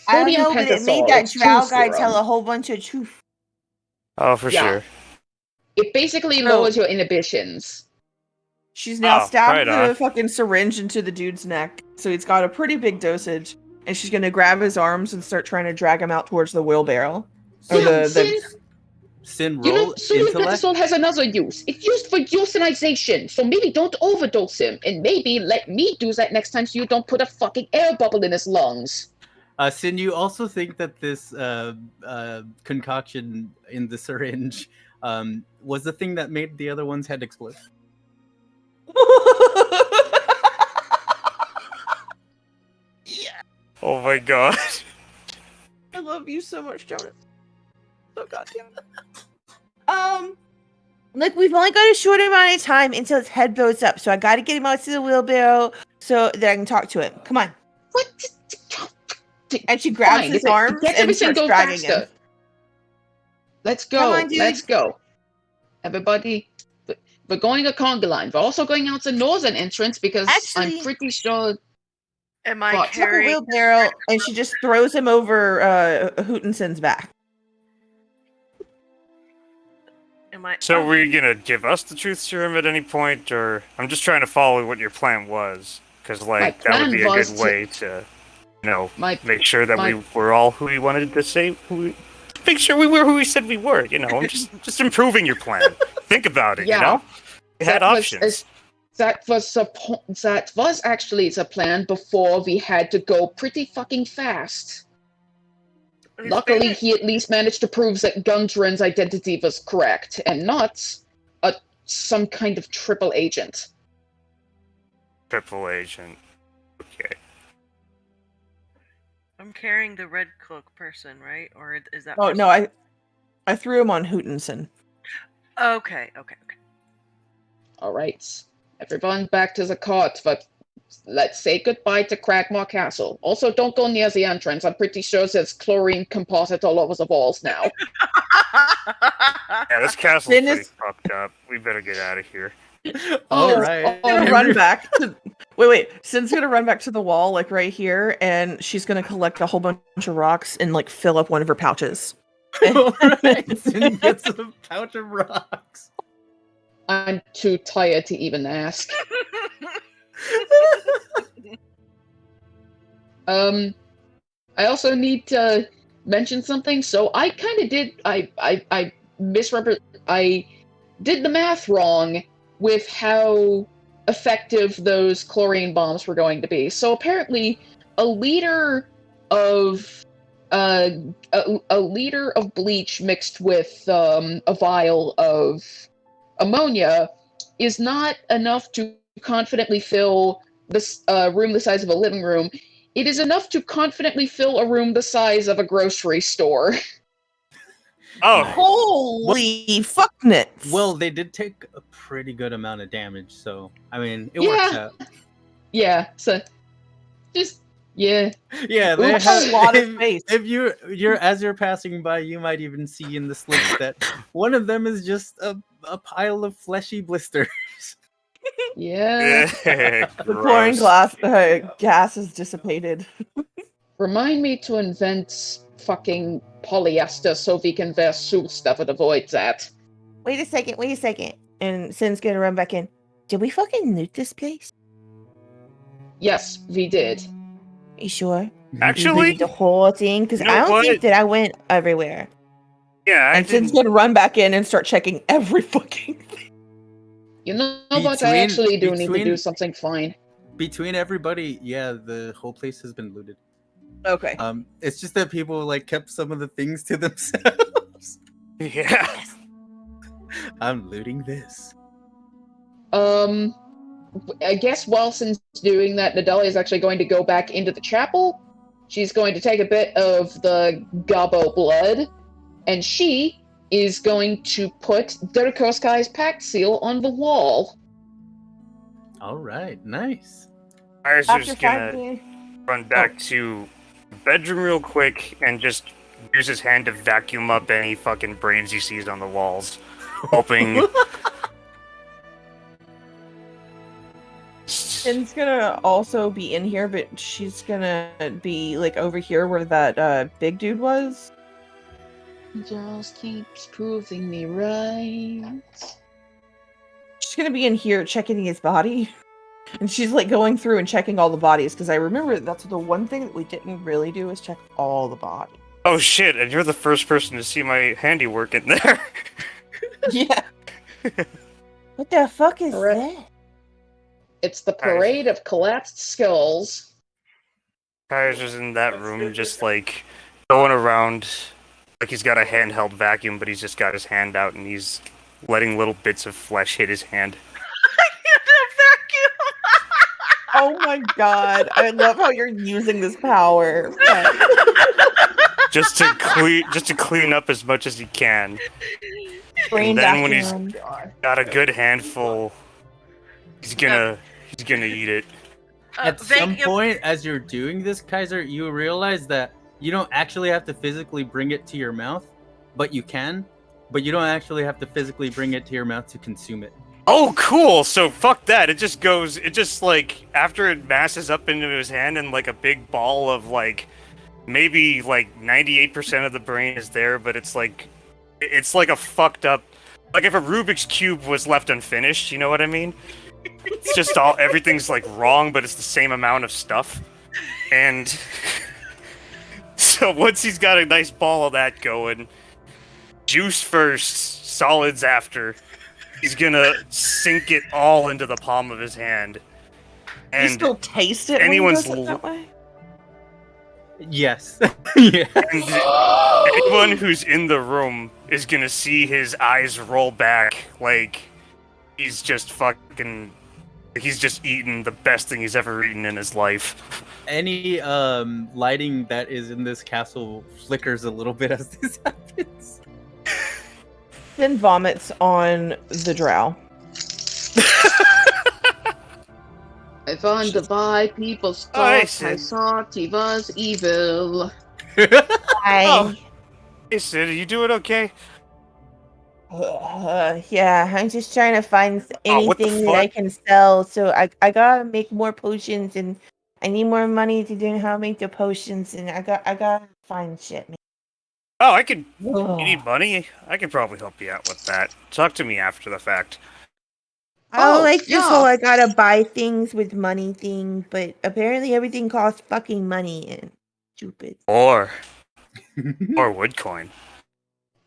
I don't Sodium know, but it made that pentothal, drow truth guy serum. tell a whole bunch of truth. Oh, for Yeah. sure. It basically So- lowers your inhibitions. She's now Oh, stabbed right the on. fucking syringe into the dude's neck, so he's got a pretty big dosage, and she's gonna grab his arms and start trying to drag him out towards the wheelbarrow. Or Yeah, the Sin You roll know, sodium intellect. pentothal has another use. It's used for euthanization, so maybe don't overdose him, and maybe let me do that next time so you don't put a fucking air bubble in his lungs. Sin, you also think that this concoction in the syringe was the thing that made the other one's head explode? Oh my god. I love you so much, Jonas. So goddamn. Look, we've only got a short amount of time until his head blows up, so I gotta get him out to the wheelbarrow so that I can talk to him. Come on. What? And she grabs Fine, his if it- arms get and everything starts go dragging faster. him. Let's go. Come on, dude. Let's go. Everybody, we're going to conga line. We're also going out the northern entrance because Actually- I'm pretty sure. Am I Fuck. Took a carrying? wheelbarrow, and she just throws him over Hootenson's back. Am I? So were you gonna give us the truth serum at any point, or I'm just trying to follow what your plan was, because like that would plan be a was good to- way to, you know, My make sure that my- we were all who we wanted to say. Make sure we were who we said we were. You know, I'm just improving your plan. Think about it. Yeah. You know, we had options. That was actually the plan before we had to go pretty fucking fast. Luckily, he at least managed to prove that Gundren's identity was correct and not some kind of triple agent. Triple agent. Okay. I'm carrying the red cloak person, right? Or is that? Oh person- no, I threw him on Hootenson. Okay. All right, everyone back to the cart, but let's say goodbye to Cragmore Castle. Also, don't go near the entrance. I'm pretty sure there's chlorine composite all over the walls now. Yeah, this castle's Sin pretty is- fucked up. We better get out of here. All Oh, right. oh, Gonna run back to wait. Sin's gonna run back to the wall, like right here, and she's gonna collect a whole bunch of rocks and like fill up one of her pouches. All right. Sin gets a pouch of rocks. I'm too tired to even ask. I also need to mention something. So I kind of did. I did the math wrong with how effective those chlorine bombs were going to be. So apparently, a liter of bleach mixed with a vial of ammonia is not enough to confidently fill this room the size of a living room. It is enough to confidently fill a room the size of a grocery store. Oh, Holy fucknuts! Well, they did take a pretty good amount of damage, so I mean, it Yeah. works out. Yeah, so just yeah. Yeah, they That's a lot of if, space. if you're as you're passing by, you might even see in the slips that one of them is just a pile of fleshy blisters. Yeah. yeah. The chlorine gas is dissipated. Remind me to invent fucking polyester so we can wear suits that would avoid that. Wait a second. And Sin's gonna run back in. Did we fucking loot this place? Yes, we did. You sure? Actually, The whole thing? Because You know I don't what? think that I went everywhere. yeah, I And Sin's didn't. gonna run back in and start checking every fucking thing. You know what? I Between- actually do need to between- do something fine. Between everybody, yeah, the whole place has been looted. Okay. It's just that people like kept some of the things to themselves. Yeah. I'm looting this. I guess while Sin's doing that, Nadalia is actually going to go back into the chapel. She's going to take a bit of the Gabo blood, and she is going to put Durkoskai's pact seal on the wall. All right, nice. Kaiser's After gonna. 5 days. run back to the bedroom real quick and just use his hand to vacuum up any fucking brains he sees on the walls, hoping. Shin's gonna also be in here, but she's gonna be like over here where that big dude was. Just keeps proving me right. She's gonna be in here checking his body. And she's like going through and checking all the bodies, because I remember that's the one thing that we didn't really do is check all the bodies. Oh shit, and you're the first person to see my handiwork in there. Yeah. What the fuck is Alright. that? It's the parade of collapsed skulls. Kaiser's in that room just like going around like he's got a handheld vacuum, but he's just got his hand out and he's letting little bits of flesh hit his hand. Oh my god. I love how you're using this power. just to clean up as much as he can. Brain And then when vacuum. he's got a good handful, he's gonna eat it. At some Vacuum- point, as you're doing this, Kaiser, you realize that you don't actually have to physically bring it to your mouth, but you can. But you don't actually have to physically bring it to your mouth to consume it. Oh, cool! So fuck that. It just like after it masses up into his hand and like a big ball of like maybe like 98% of the brain is there, but it's like a fucked up, like if a Rubik's Cube was left unfinished, you know what I mean? It's just everything's like wrong, but it's the same amount of stuff. And so once he's got a nice ball of that going, juice first, solids after, he's gonna sink it all into the palm of his hand. You And still taste it anyone's when he does it that way? Yes. Yeah. And anyone who's in the room is gonna see his eyes roll back like he's just eaten the best thing he's ever eaten in his life. Any lighting that is in this castle flickers a little bit as this happens. Then vomits on the drow. I found to buy people's I thoughts. I said- thought he was evil. I, Hey Sid, are you doing okay? yeah, I'm just trying to find Oh, what the anything that I fuck? can sell. So I gotta make more potions, and I need more money to do how to make the potions, and I gotta find shit, man. Oh, you need Ugh. money? I can probably help you out with that. Talk to me after the fact. I don't Oh, like this yeah. whole I gotta buy things with money thing, but apparently everything costs fucking money and stupid. Or wood coin.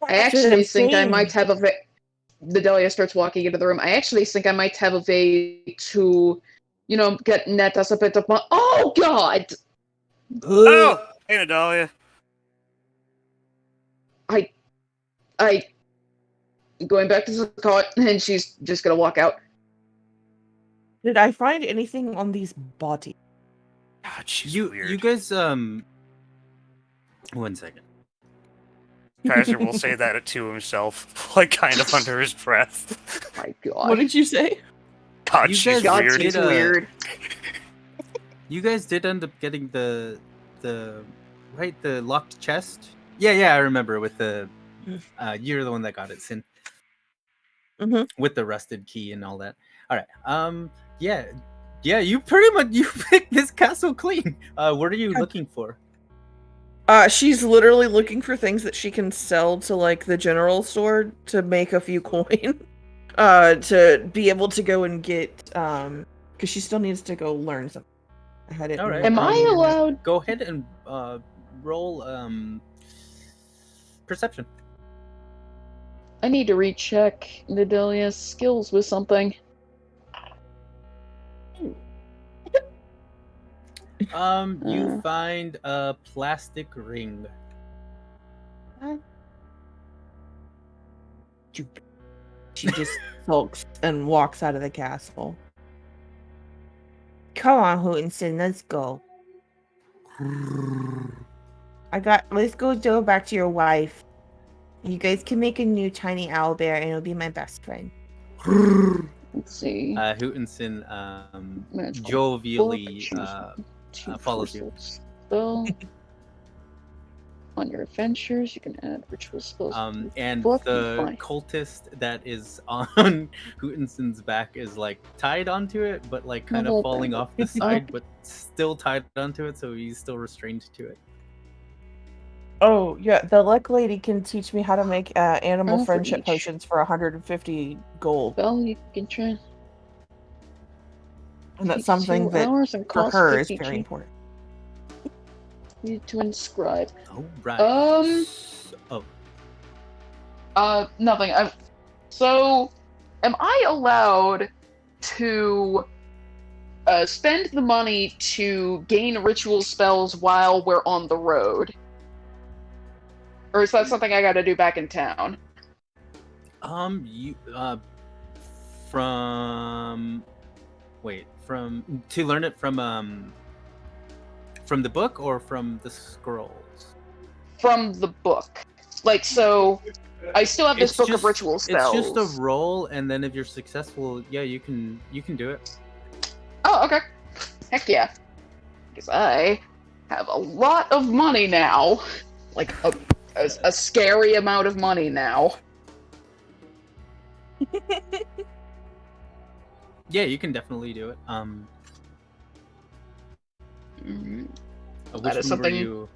I That's what actually I'm think I saying. might have the Delia starts walking into the room. I actually think I might have a way to, get net us a bit of money. Oh, God! Oh! Hey, Nadalia. I going back to the cot, and she's just gonna walk out. Did I find anything on these bodies? God, she's You weird. guys 1 second. Kaiser will say that to himself, like kind of under his breath. My God. What did you say? God, You she's guys- God, weird. she's Did, weird. You guys did end up getting the locked chest. Yeah, I remember with the you're the one that got it, Sin. Mhm. With the rusted key and all that. All right. Yeah. You pretty much picked this castle clean. What are you looking for? She's literally looking for things that she can sell to like the general store to make a few coin. To be able to go and get because she still needs to go learn something. I had it. All right. Am I allowed? Go ahead and roll perception. I need to recheck Nadalia's skills with something. You find a plastic ring. She just sulks and walks out of the castle. Come on, Hootenson, let's go. Let's go back to your wife. You guys can make a new tiny owl bear and it'll be my best friend. Let's see. Hootenson Magical jovially bullet. follows you. Spell. On your adventures, you can add ritual spells. to the And book. the Fine. cultist that is on Hootenson's back is like tied onto it, but like kind No, of falling no. off the side, but still tied onto it, so he's still restrained to it. Oh yeah, the luck lady can teach me how to make animal For friendship each. potions for 150 gold, Spell you can try. and that's Takes something 2 that hours and for costs her is 50 very G. important. Need to inscribe. Oh right. Nothing. So, am I allowed to spend the money to gain ritual spells while we're on the road? Or is that something I gotta do back in town? You from to learn it from the book or from the scrolls? From the book. Like, so, I still have this It's book just- of ritual spells. It's just a roll, and then if you're successful, yeah, you can do it. Oh, okay. Heck yeah. Because I have a lot of money now. Like, a scary amount of money now. Yeah, you can definitely do it. Mhm. Which That is one were something- you?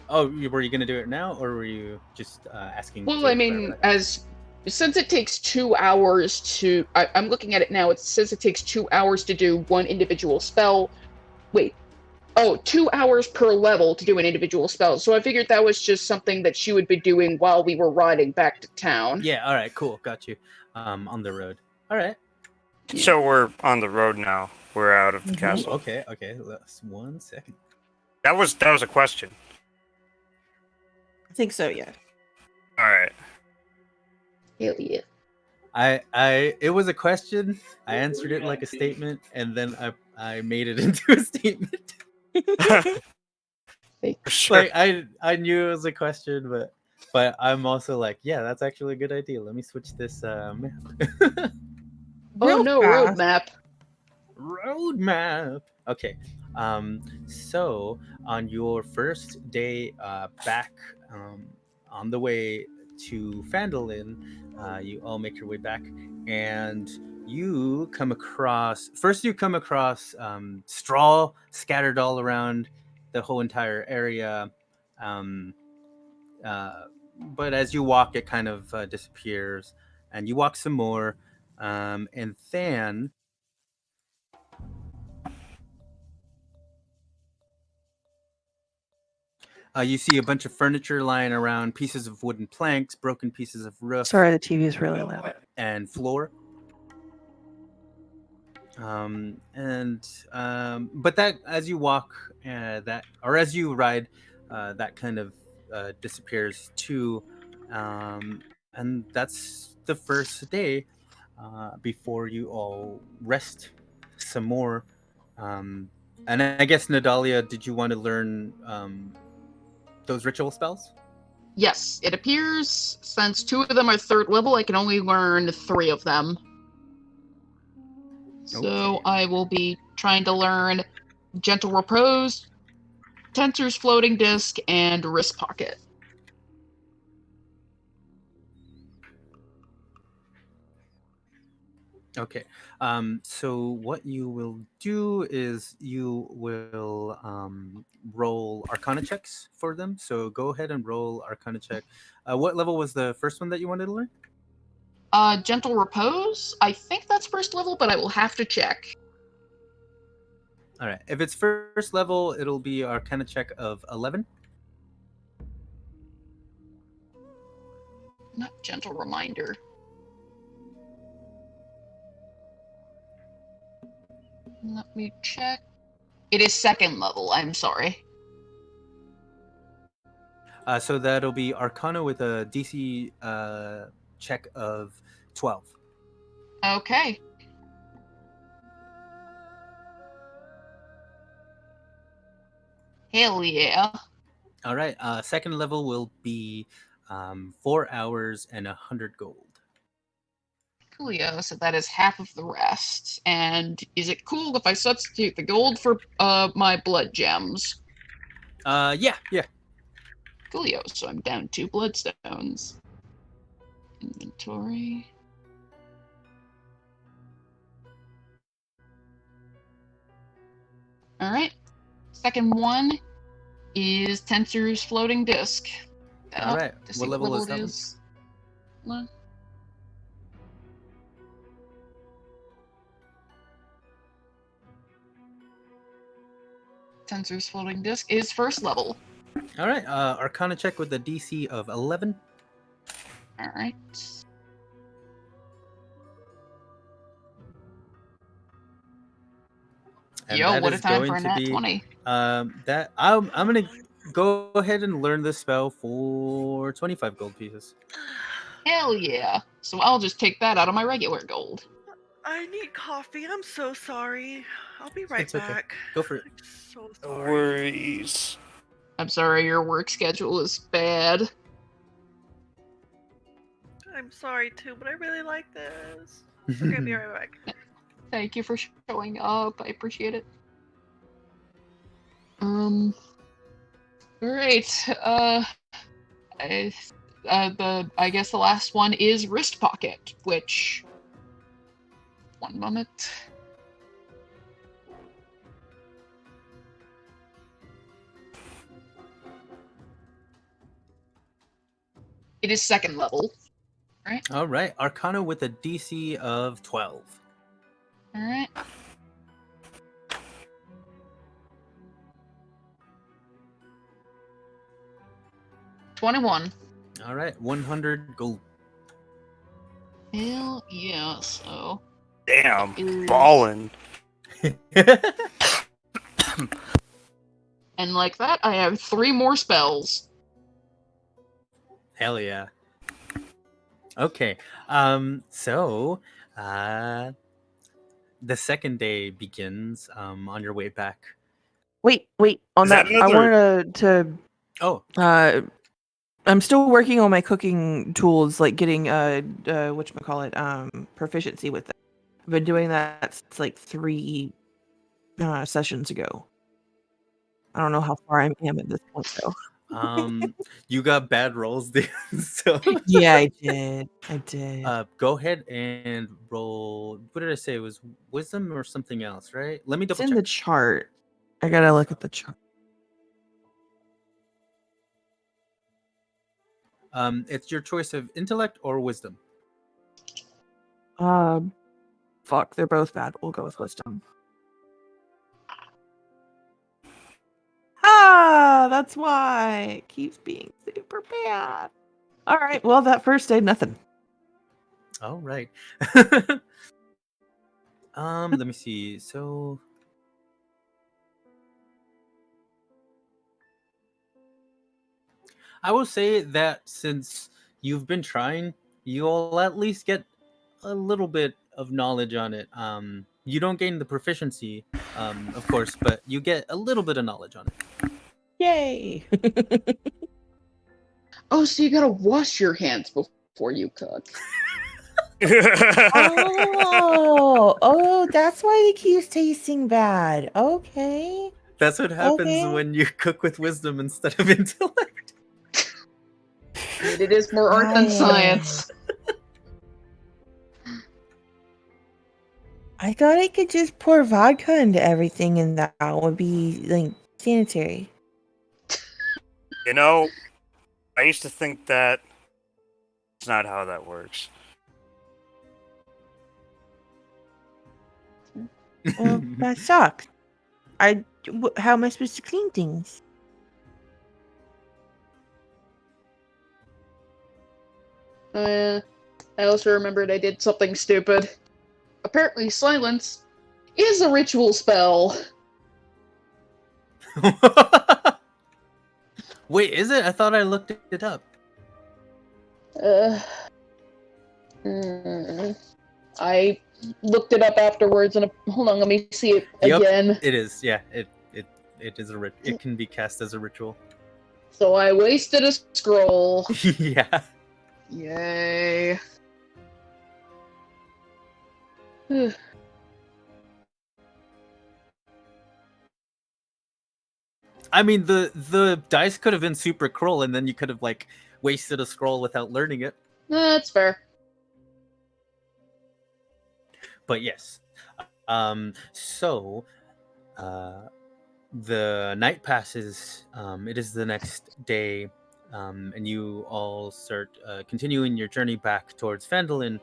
Oh, were you gonna do it now, or were you just asking? Well, to I mean, clarify? since it takes 2 hours to, I'm looking at it now. It says it takes 2 hours to do one individual spell. Wait, 2 hours per level to do an individual spell. So I figured that was just something that she would be doing while we were riding back to town. Yeah. All right. Cool. Got you. On the road. All right. So we're on the road now. We're out of the Mhm. castle. Okay. Okay. Let's 1 second. That was a question. I think so, yeah. All right. Hell yeah. It was a question. I answered it like a statement, and then I made it into a statement. Sure. Like I knew it was a question, but I'm also like, yeah, that's actually a good idea. Let me switch this map. Oh Real no, fast. roadmap. Roadmap. Okay. So on your first day back on the way to Phandalin, you all make your way back, and you come across straw scattered all around the whole entire area. But as you walk, it kind of disappears, and you walk some more, and then you see a bunch of furniture lying around, pieces of wooden planks, broken pieces of roof, Sorry, the TV is really loud. and floor. But that as you walk, as you ride, that kind of disappears too, and that's the first day. Before you all rest some more, and I guess Nadalia, did you want to learn those ritual spells? Yes, it appears since 2 of them are 3rd level, I can only learn 3 of them. So Okay. I will be trying to learn Gentle Repose, Tensor's Floating Disc, and Wrist Pocket. Okay. So what you will do is you will roll Arcana checks for them. So go ahead and roll Arcana check. What level was the first one that you wanted to learn? Gentle Repose, I think that's 1st level, but I will have to check. All right. If it's first level, it'll be Arcana check of 11. Not Gentle Reminder. Let me check. It is 2nd level, I'm sorry. So that'll be Arcana with a DC check of 12. Okay. Hell yeah. All right. Second level will be 4 hours and 100 gold. Coolio, so that is half of the rest. And is it cool if I substitute the gold for my blood gems? Yeah. Coolio, so I'm down 2 bloodstones. Inventory. Alright. Second one is Tensor's floating disc. All right. To see What level is that it one? is. One. Tensor's floating disc is first level. All right. Arcana check with a DC of 11. Alright. And Yo, that what a is time going for a to nat be 20. that I'm gonna go ahead and learn this spell for 25 gold pieces. Hell yeah. So I'll just take that out of my regular gold. I need coffee. I'm so sorry. I'll be right It's okay. back. Go for it. I'm so No sorry. worries. I'm sorry, your work schedule is bad. I'm sorry too, but I really like this. Okay, be right back. Thank you for showing up. I appreciate it. Alright. I guess the last one is wrist pocket, which. One moment. It is second level. All right. Arcana with a DC of 12. Alright. $21. All right. 100 gold. Hell yeah, so. Damn, is- ballin'. And like that, I have 3 more spells. Hell yeah. Okay. So, the second day begins on your way back. Wait. On Is that, that I another- wanted to. Oh, I'm still working on my cooking tools, like getting whatchamacallit, proficiency with it. I've been doing that since like 3 sessions ago. I don't know how far I am at this point though. you got bad rolls there. So, Yeah, I did. go ahead and roll. What did I say? It was wisdom or something else, right? Let me It's double in check. the chart. I gotta look at the chart. It's your choice of intellect or wisdom. Fuck, they're both bad. We'll go with wisdom. Ah, that's why it keeps being super bad. All right, well, that first day, nothing. All right. Let me see. So, I will say that since you've been trying, you'll at least get a little bit of knowledge on it. You don't gain the proficiency, of course, but you get a little bit of knowledge on it. Yay! Oh, so you gotta wash your hands before you cook. Oh, that's why it keeps tasting bad. Okay. That's what happens Okay. when you cook with wisdom instead of intellect. It is more art than Right. science. I thought I could just pour vodka into everything and that would be like sanitary. You know, I used to think that it's not how that works. Well, that sucks. How am I supposed to clean things? I also remembered I did something stupid. Apparently, silence is a ritual spell. Wait, is it? I thought I looked it up. I looked it up afterwards, and hold on, let me see it Yep. again. It is, yeah. It is a it can be cast as a ritual. So I wasted a scroll. Yeah. Yay. I mean, the dice could have been super cruel, and then you could have like wasted a scroll without learning it. That's fair. But yes, so the night passes. It is the next day, and you all start continuing your journey back towards Phandalin.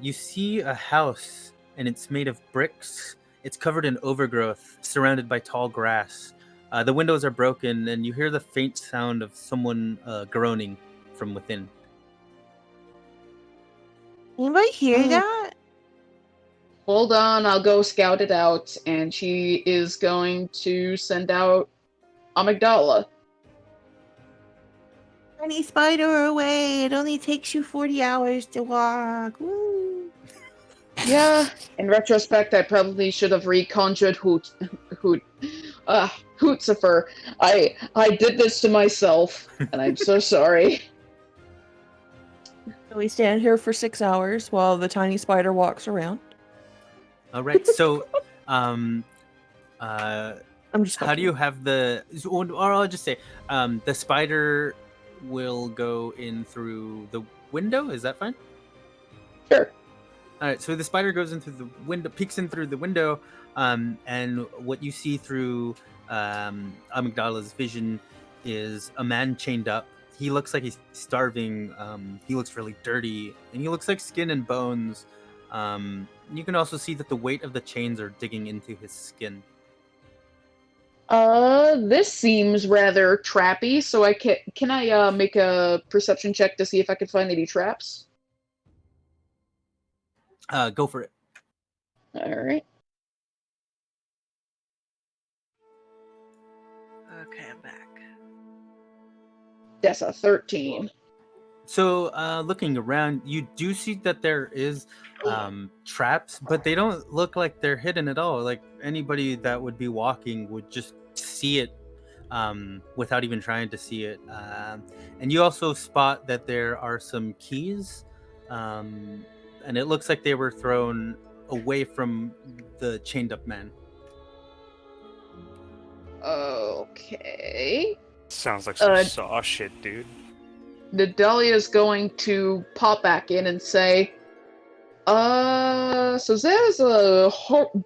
You see a house, and it's made of bricks. It's covered in overgrowth, surrounded by tall grass. The windows are broken, and you hear the faint sound of someone groaning from within. Anybody hear Oh. that? Hold on, I'll go scout it out, and she is going to send out Amygdala. Tiny spider away. It only takes you 40 hours to walk. Woo. Yeah, in retrospect, I probably should have reconjured Hootzifer. I did this to myself, and I'm so sorry. So we stand here for 6 hours while the tiny spider walks around. All right, so I'm just how do you have or I'll just say the spider will go in through the window. Is that fine? Sure. All right, so the spider goes in through the window, peeks in through the window, and what you see through Amygdala's vision is a man chained up. He looks like he's starving. He looks really dirty, and he looks like skin and bones. You can also see that the weight of the chains are digging into his skin. This seems rather trappy, so can I make a perception check to see if I can find any traps? Go for it. Alright. Okay, I'm back. That's a 13. So, looking around, you do see that there is traps, but they don't look like they're hidden at all. Like anybody that would be walking would just see it without even trying to see it. And you also spot that there are some keys, and it looks like they were thrown away from the chained up man. Okay. Sounds like some Saw shit, dude. Nadalia's going to pop back in and say, so there's a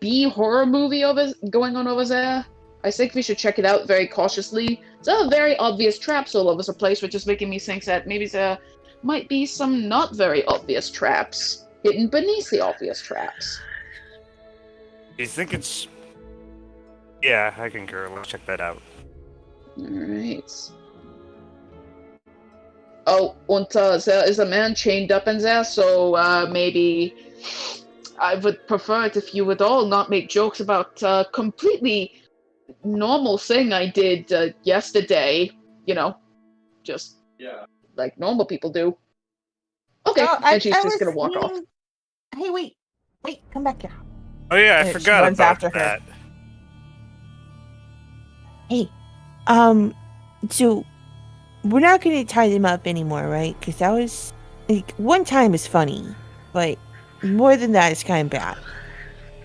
B horror movie going on over there. I think we should check it out very cautiously. There are very obvious traps all over the place, which is making me think that maybe there might be some not very obvious traps hidden beneath the obvious traps. Do you think it's... Yeah, I concur. Let's check that out. Alright. Oh, and there is a man chained up in there, so maybe I would prefer it if you would all not make jokes about completely normal thing I did yesterday. You know, just like normal people do. Okay, Oh, and she's I just gonna was walk off. meaning- Hey, wait, come back here. Oh yeah, I She forgot runs about after her. that. Hey, so we're not gonna tie them up anymore, right? Because that was like one time is funny, but more than that is kind of bad.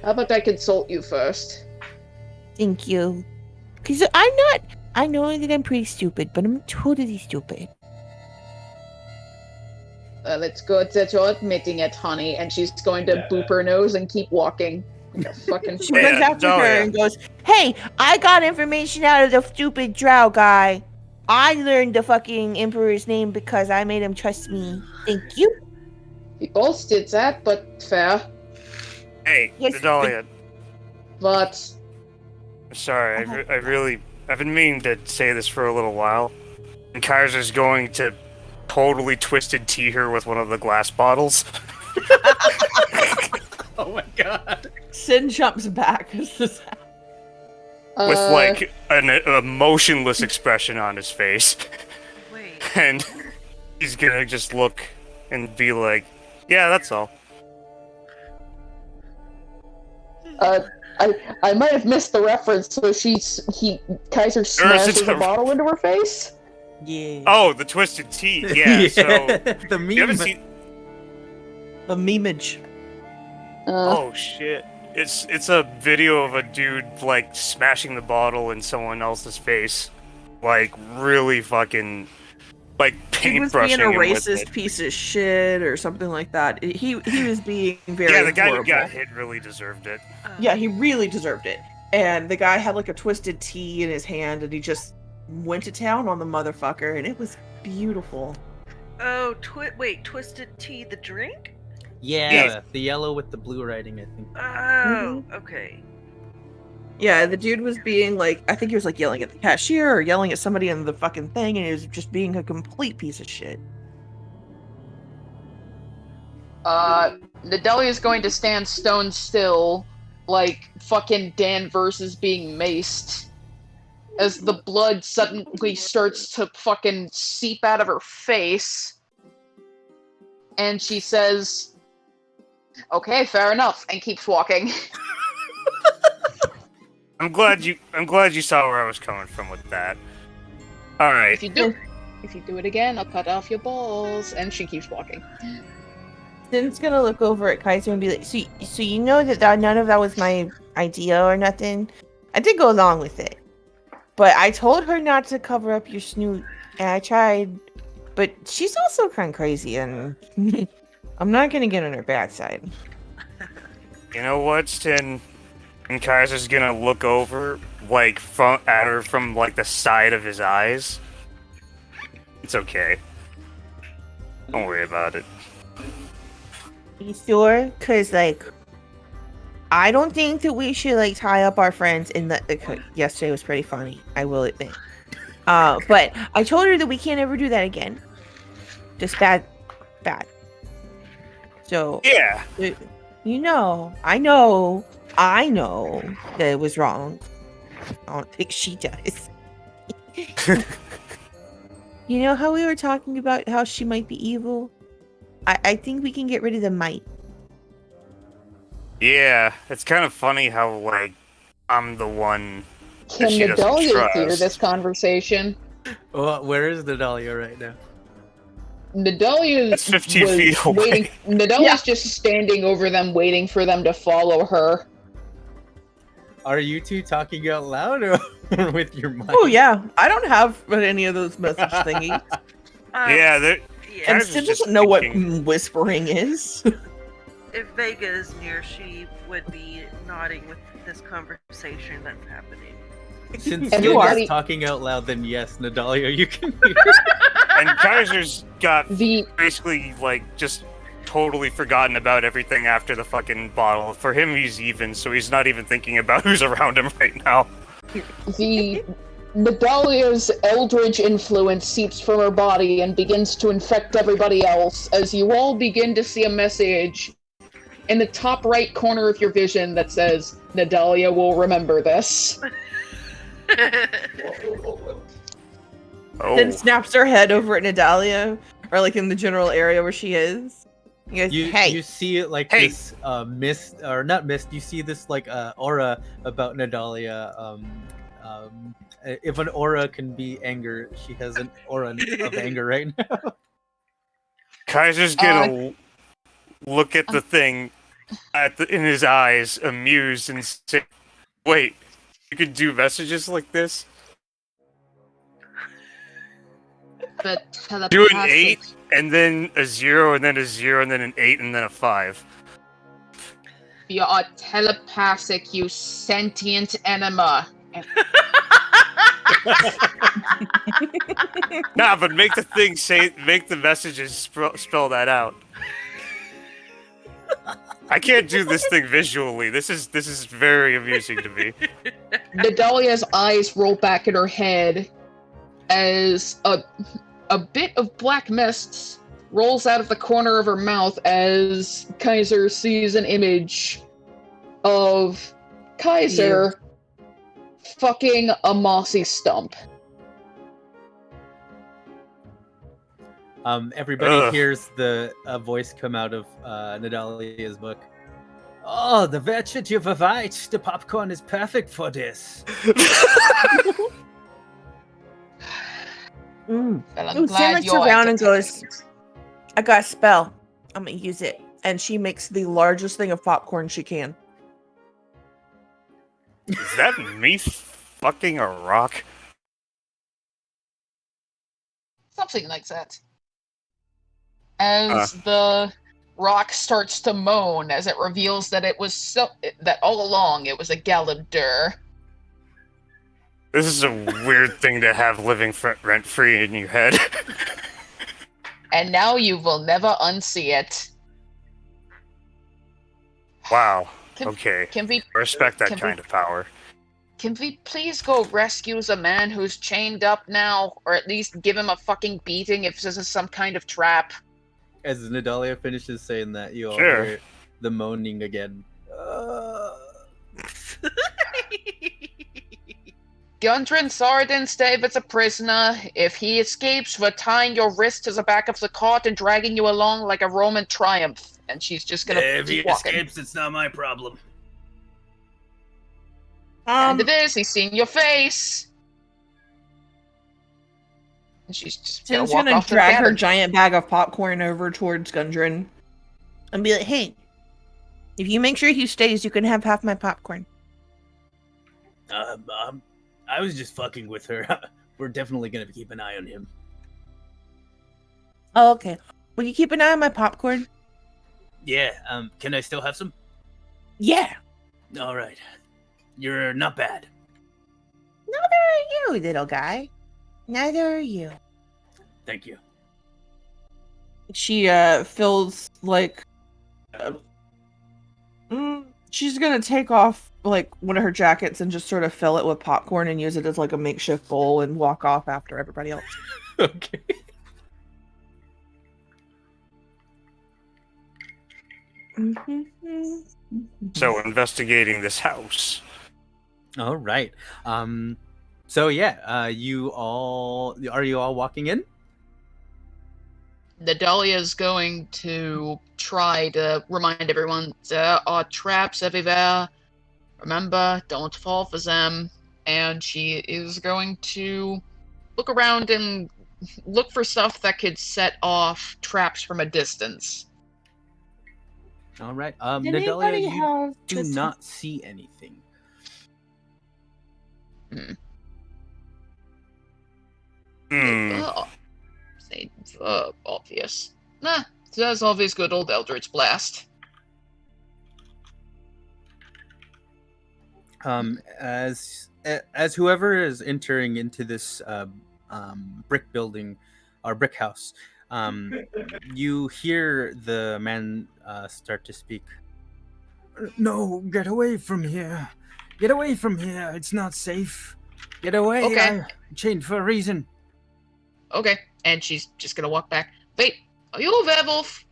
How about I consult you first? Thank you. Because I know that I'm pretty stupid, but I'm totally stupid. It's good that you're admitting it, honey. And she's going to boop her nose and keep walking. Like a fucking She Yeah, runs after no, her yeah. and goes, "Hey, I got information out of the stupid drow guy. I learned the fucking emperor's name because I made him trust me. Thank you." We both did that, but fair. Hey, Yes, Vidalia, But sorry, I've been meaning to say this for a little while. And Kaiser's going to totally twisted tea her with one of the glass bottles. Oh my god. Sin jumps back. With like a motionless expression on his face. Wait. And he's gonna just look and be like, yeah, that's all. I might have missed the reference. So Kaiser smashes a- a bottle into her face. Yeah. Oh, the twisted tea. Yeah, so the meme. you haven't seen... The memeage. Oh shit! It's a video of a dude like smashing the bottle in someone else's face, like really fucking like He was being a paintbrushing him with racist it. piece of shit or something like that. He was being very Yeah, the guy horrible. who got hit really deserved it. Yeah, he really deserved it. And the guy had like a twisted tea in his hand, and he just went to town on the motherfucker, and it was beautiful. Oh, Twisted Tea, the drink? Yeah, Yes. the yellow with the blue writing, I think. Oh, okay. Yeah, the dude was being like, I think he was like yelling at the cashier or yelling at somebody in the fucking thing, and he was just being a complete piece of shit. Nedelia is going to stand stone still, like fucking Danvers is being maced, as the blood suddenly starts to fucking seep out of her face. And she says, "Okay, fair enough," and keeps walking. I'm glad you saw where I was coming from with that. All right. If you do it again, I'll cut off your balls. And she keeps walking. Sin's gonna look over at Kaiser and be like, so you know that none of that was my idea or nothing? I did go along with it. But I told her not to cover up your snoot, and I tried. But she's also kind of crazy, and I'm not gonna get on her bad side. You know what, Stin? And Kaiser's gonna look over, like, at her from, like, the side of his eyes. It's okay. Don't worry about it. You sure? Cause like, I don't think that we should like tie up our friends. In the yesterday was pretty funny, I will admit. But I told her that we can't ever do that again. Just bad. So Yeah. you know, I know that it was wrong. I don't think she does. You know how we were talking about how she might be evil? I think we can get rid of the might. Yeah, it's kind of funny how, like, I'm the one Can she doesn't Nedelia hear trust. this conversation? Oh, where is Nedalia right now? Nedelia That's 15 feet away. waiting. Nedelia's just standing over them, waiting for them to follow her. Are you two talking out loud or with your mic? Oh yeah, I don't have any of those message thingies. Yeah, they're... Yeah. And Kaiser's Sid just doesn't know what thinking- whispering is. If Vega is near, she would be nodding with this conversation that's happening. Since And you're everybody- talking out loud, then yes, Nedalia, you can hear. And Kaiser's got The basically, like, just totally forgotten about everything after the fucking bottle. For him, he's even, so he's not even thinking about who's around him right now. Nedalia's eldritch influence seeps from her body and begins to infect everybody else as you all begin to see a message in the top right corner of your vision that says, "Nedalia will remember this." Oh, Then snaps her head over at Nedalia, or like in the general area where she is. He goes, You hey, you see it like Hey. this mist, or not mist. You see this like aura about Nedalia. If an aura can be anger, she has an aura of anger right now. Kaiser's gonna look at the thing in his eyes, amused, and say, "Wait, you could do messages like this? But Do an 8, and then a 0, and then a 0, and then an 8, and then a 5. You are telepathic, you sentient enema. Nah, but make the thing make the messages spell that out. I can't do this thing visually. This is very amusing to me. Nedalia's eyes roll back in her head as a bit of black mist rolls out of the corner of her mouth as Kaiser sees an image of Kaiser fucking a mossy stump. Everybody Ugh. hears the voice come out of Nedalia's book. Oh, the wretched you've arrived. The popcorn is perfect for this. mm. Well, I'm Ooh, Sin glad looks you're around and entertained. goes, I got a spell. I'm gonna use it. and she makes the largest thing of popcorn she can. Is that me fucking a rock? Something like that. As the rock starts to moan, as it reveals that that all along it was a Galador. This is a weird thing to have living rent free in your head. And now you will never unsee it. Wow. Can- Okay. Can we I respect that can we- kind of power. Can we please go rescue the man who's chained up now, or at least give him a fucking beating if this is some kind of trap? As Nadalia finishes saying that, you all Sure. hear the moaning again. Gundren Saradin stay as a prisoner. If he escapes, we're tying your wrist to the back of the cart and dragging you along like a Roman triumph. And she's just gonna If he keep walking. escapes, it's not my problem. And it is. He's seen your face. And she's just gonna Sin's walk gonna off to the drag her cabin. giant bag of popcorn over towards Gundren and be like, "Hey, if you make sure he stays, you can have half my popcorn." I was just fucking with her. We're definitely gonna keep an eye on him. Oh, okay. Will you keep an eye on my popcorn? Yeah. Can I still have some? Yeah. All right. You're not bad. Neither are you, little guy. Neither are you. Thank you. She feels like she's gonna take off like one of her jackets and just sort of fill it with popcorn and use it as like a makeshift bowl and walk off after everybody else. Okay. So, investigating this house. All right. So yeah, are you all walking in? Nadalia's going to try to remind everyone there are traps everywhere. Remember, don't fall for them. And she is going to look around and look for stuff that could set off traps from a distance. All right. Did Nadalia, anybody you have do this- not see anything. Say obvious. Nah, that's obvious good old Eldritch Blast. As whoever is entering into this brick building or brick house, you hear the man start to speak. No, get away from here. Get away from here. It's not safe. Get away. Okay. I'm chained for a reason. Okay, and she's just gonna walk back. Wait, are you a werewolf?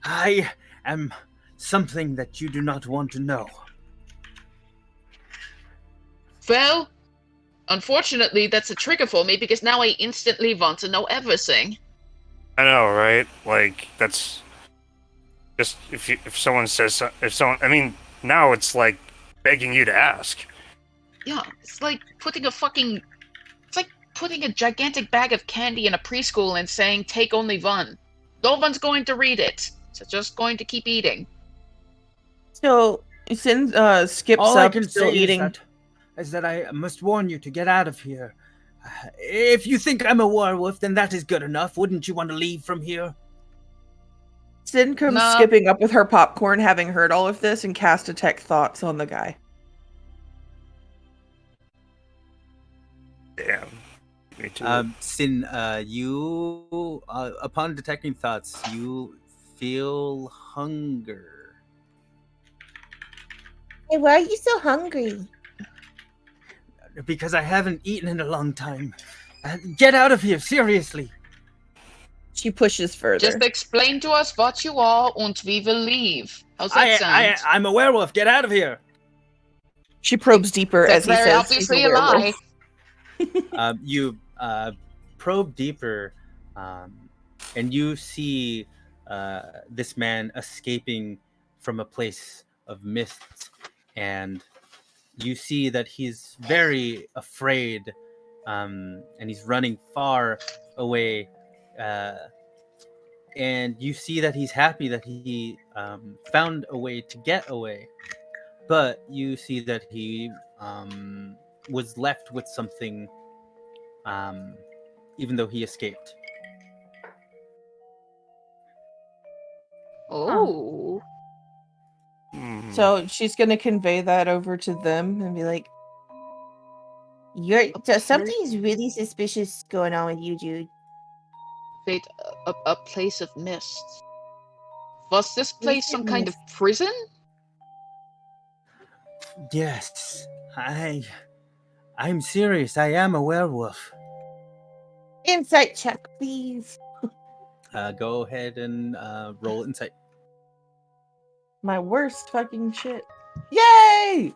I am something that you do not want to know. Well, unfortunately, that's a trigger for me because now I instantly want to know everything. I know, right? Like, that's just if someone says I mean, now it's like begging you to ask. Yeah, it's like putting a gigantic bag of candy in a preschool and saying, take only one. No one's going to read it, so just going to keep eating. So Sin skips All I up, can still say eating. is that I must warn you to get out of here. If you think I'm a werewolf, then that is good enough. Wouldn't you want to leave from here? Sin comes Nah. skipping up with her popcorn, having heard all of this, and cast detect thoughts on the guy. Damn. Me too. Sin, you upon detecting thoughts, you feel hunger. Hey, why are you so hungry? Because I haven't eaten in a long time. Get out of here, seriously. She pushes further. Just explain to us what you are, and we will leave. How's that sound? I'm a werewolf. Get out of here. She probes deeper That's as he very says obviously he's a a lie. werewolf. You probe deeper, and you see this man escaping from a place of mist, and you see that he's very afraid, and he's running far away and you see that he's happy that he found a way to get away, but you see that he was left with something, even though he escaped. Oh. Hmm. So she's gonna convey that over to them and be like, Something's really suspicious going on with you, dude. Wait, a place of mist. Was this place Place of some kind of prison? Yes, I'm serious. I am a werewolf. Insight check, please. Go ahead and roll insight. my worst fucking shit. Yay!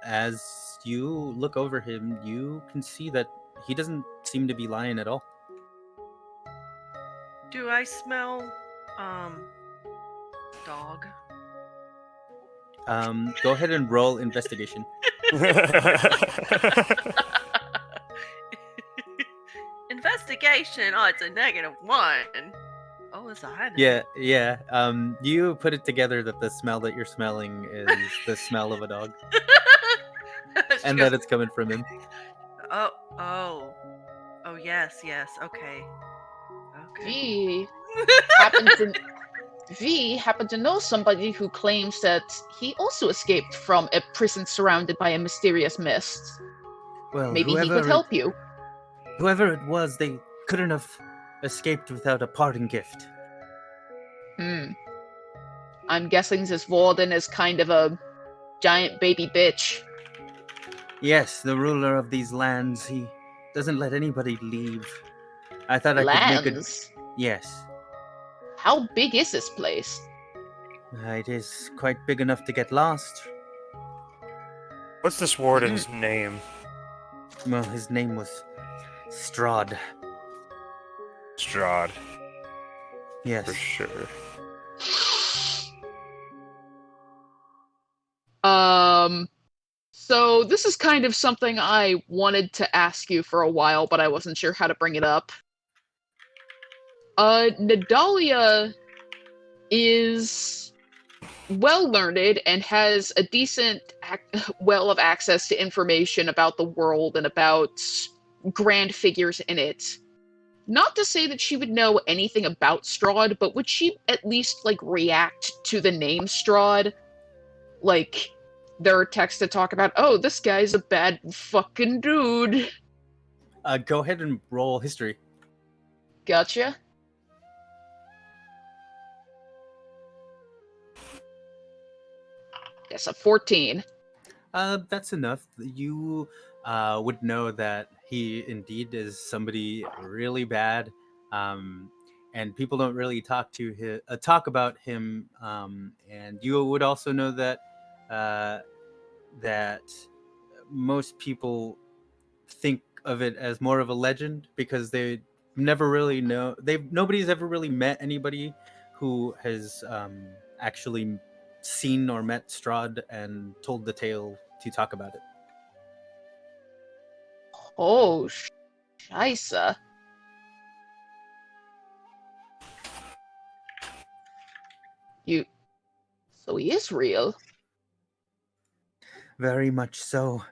As you look over him, you can see that he doesn't seem to be lying at all. Do I smell dog? Go ahead and roll investigation. Investigation. Oh, it's a -1. Oh, it's a high. Yeah. You put it together that the smell that you're smelling is the smell of a dog, and that it's coming from him. Oh, yes. Okay. V happened to know somebody who claims that he also escaped from a prison surrounded by a mysterious mist. Well, Maybe he could help you. Whoever it was, they couldn't have escaped without a parting gift. I'm guessing this warden is kind of a giant baby bitch. Yes, the ruler of these lands, he doesn't let anybody leave. I thought I could make Lands? Yes. How big is this place? It is quite big enough to get lost. What's this warden's name? Well, his name was Strahd. Strahd, Yes. for sure. So this is kind of something I wanted to ask you for a while, but I wasn't sure how to bring it up. Nadalia is well learned and has a decent well of access to information about the world and about grand figures in it. Not to say that she would know anything about Strahd, but would she at least react to the name Strahd? Like, there are texts that talk about, oh, this guy's a bad fucking dude. Go ahead and roll history. Gotcha. That's a 14. That's enough. You would know that he indeed is somebody really bad, and people don't really talk about him. And you would also know that that most people think of it as more of a legend because they never really know. Nobody's ever really met anybody who has actually seen or met Strahd and told the tale to talk about it. Oh, scheisse. So he is real. Very much so.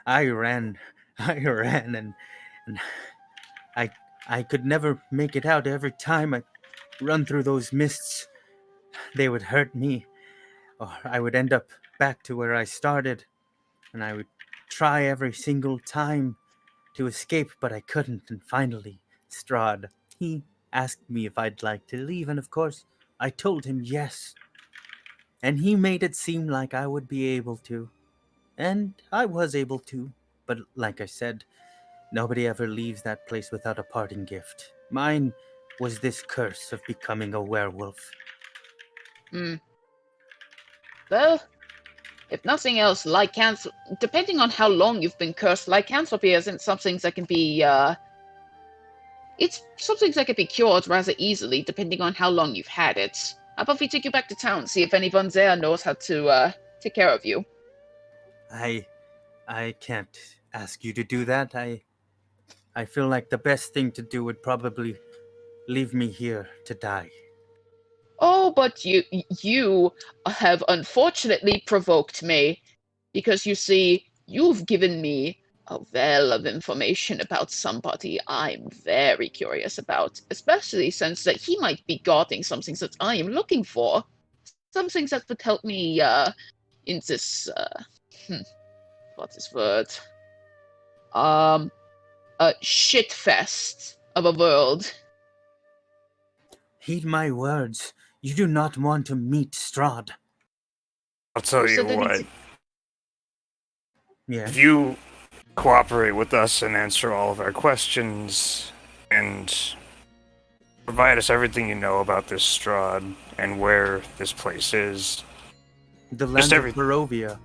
I ran, and I could never make it out. Every time I run through those mists, they would hurt me, or I would end up back to where I started, and I would try every single time to escape, but I couldn't. And finally, Strahd, he asked me if I'd like to leave, and of course, I told him yes. And he made it seem like I would be able to. And I was able to, but like I said, nobody ever leaves that place without a parting gift. Mine was this curse of becoming a werewolf. Well, if nothing else, depending on how long you've been cursed, lycanthropy isn't something that can be, it's something that can be cured rather easily, depending on how long you've had it. How about we take you back to town, see if anyone there knows how to, take care of you? I can't ask you to do that. I feel like the best thing to do would probably leave me here to die. Oh, but you have unfortunately provoked me, because you see, you've given me a well of information about somebody I'm very curious about, especially since that he might be guarding some things that I am looking for. Some things that would help me in this what is word? Shit fest of a world. Heed my words. You do not want to meet Strahd. I'll tell you So then what. it's- Yeah. If you cooperate with us and answer all of our questions and provide us everything you know about this Strahd and where this place is, The land of everything. Barovia.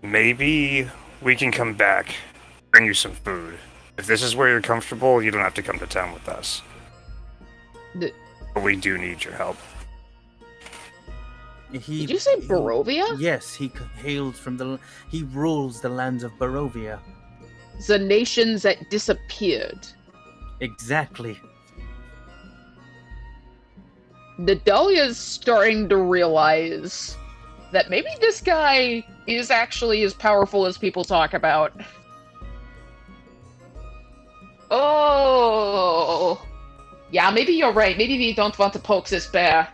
maybe we can come back, bring you some food. If this is where you're comfortable, you don't have to come to town with us. The- But we do need your help. Did you say Barovia? Yes, he hails from the. He rules the lands of Barovia. The nations that disappeared. Exactly. Nadalia's starting to realize that maybe this guy is actually as powerful as people talk about. Oh, yeah, maybe you're right. Maybe we don't want to poke this bear.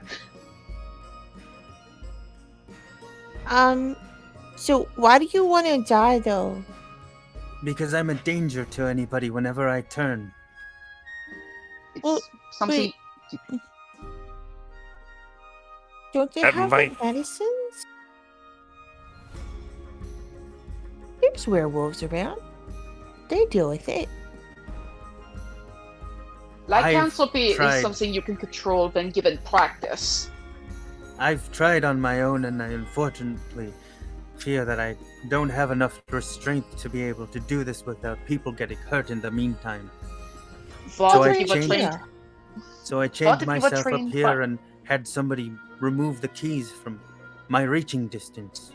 So why do you want to die, though? Because I'm a danger to anybody whenever I turn. It's Well, something. Don't they That have might- the medicines? There's werewolves around. They deal with it. Lycanthropy is tried. something you can control when given practice. I've tried on my own, and I unfortunately fear that I don't have enough restraint to be able to do this without people getting hurt in the meantime. What So I if you were changed- trained? So I What chained if you were myself up trained here by- and had somebody remove the keys from my reaching distance.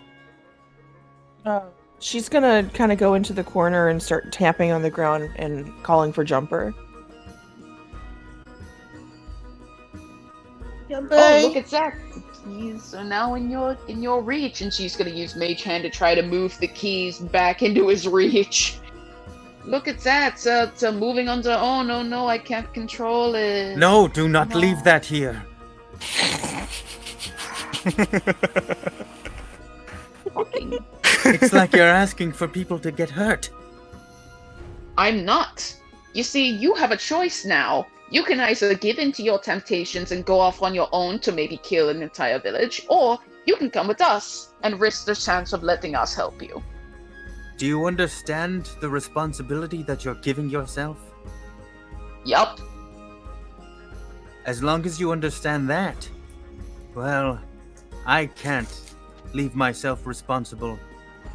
She's gonna kind of go into the corner and start tapping on the ground and calling for Jumper. Jumper. Oh, look at that! The keys are now in your reach, and she's gonna use Mage Hand to try to move the keys back into his reach. Look at that! It's moving on their own. Oh no, I can't control it. No, do not leave that here. Fucking. It's like you're asking for people to get hurt. I'm not. You see, you have a choice now. You can either give in to your temptations and go off on your own to maybe kill an entire village, or you can come with us and risk the chance of letting us help you. Do you understand the responsibility that you're giving yourself? Yup. As long as you understand that, well, I can't leave myself responsible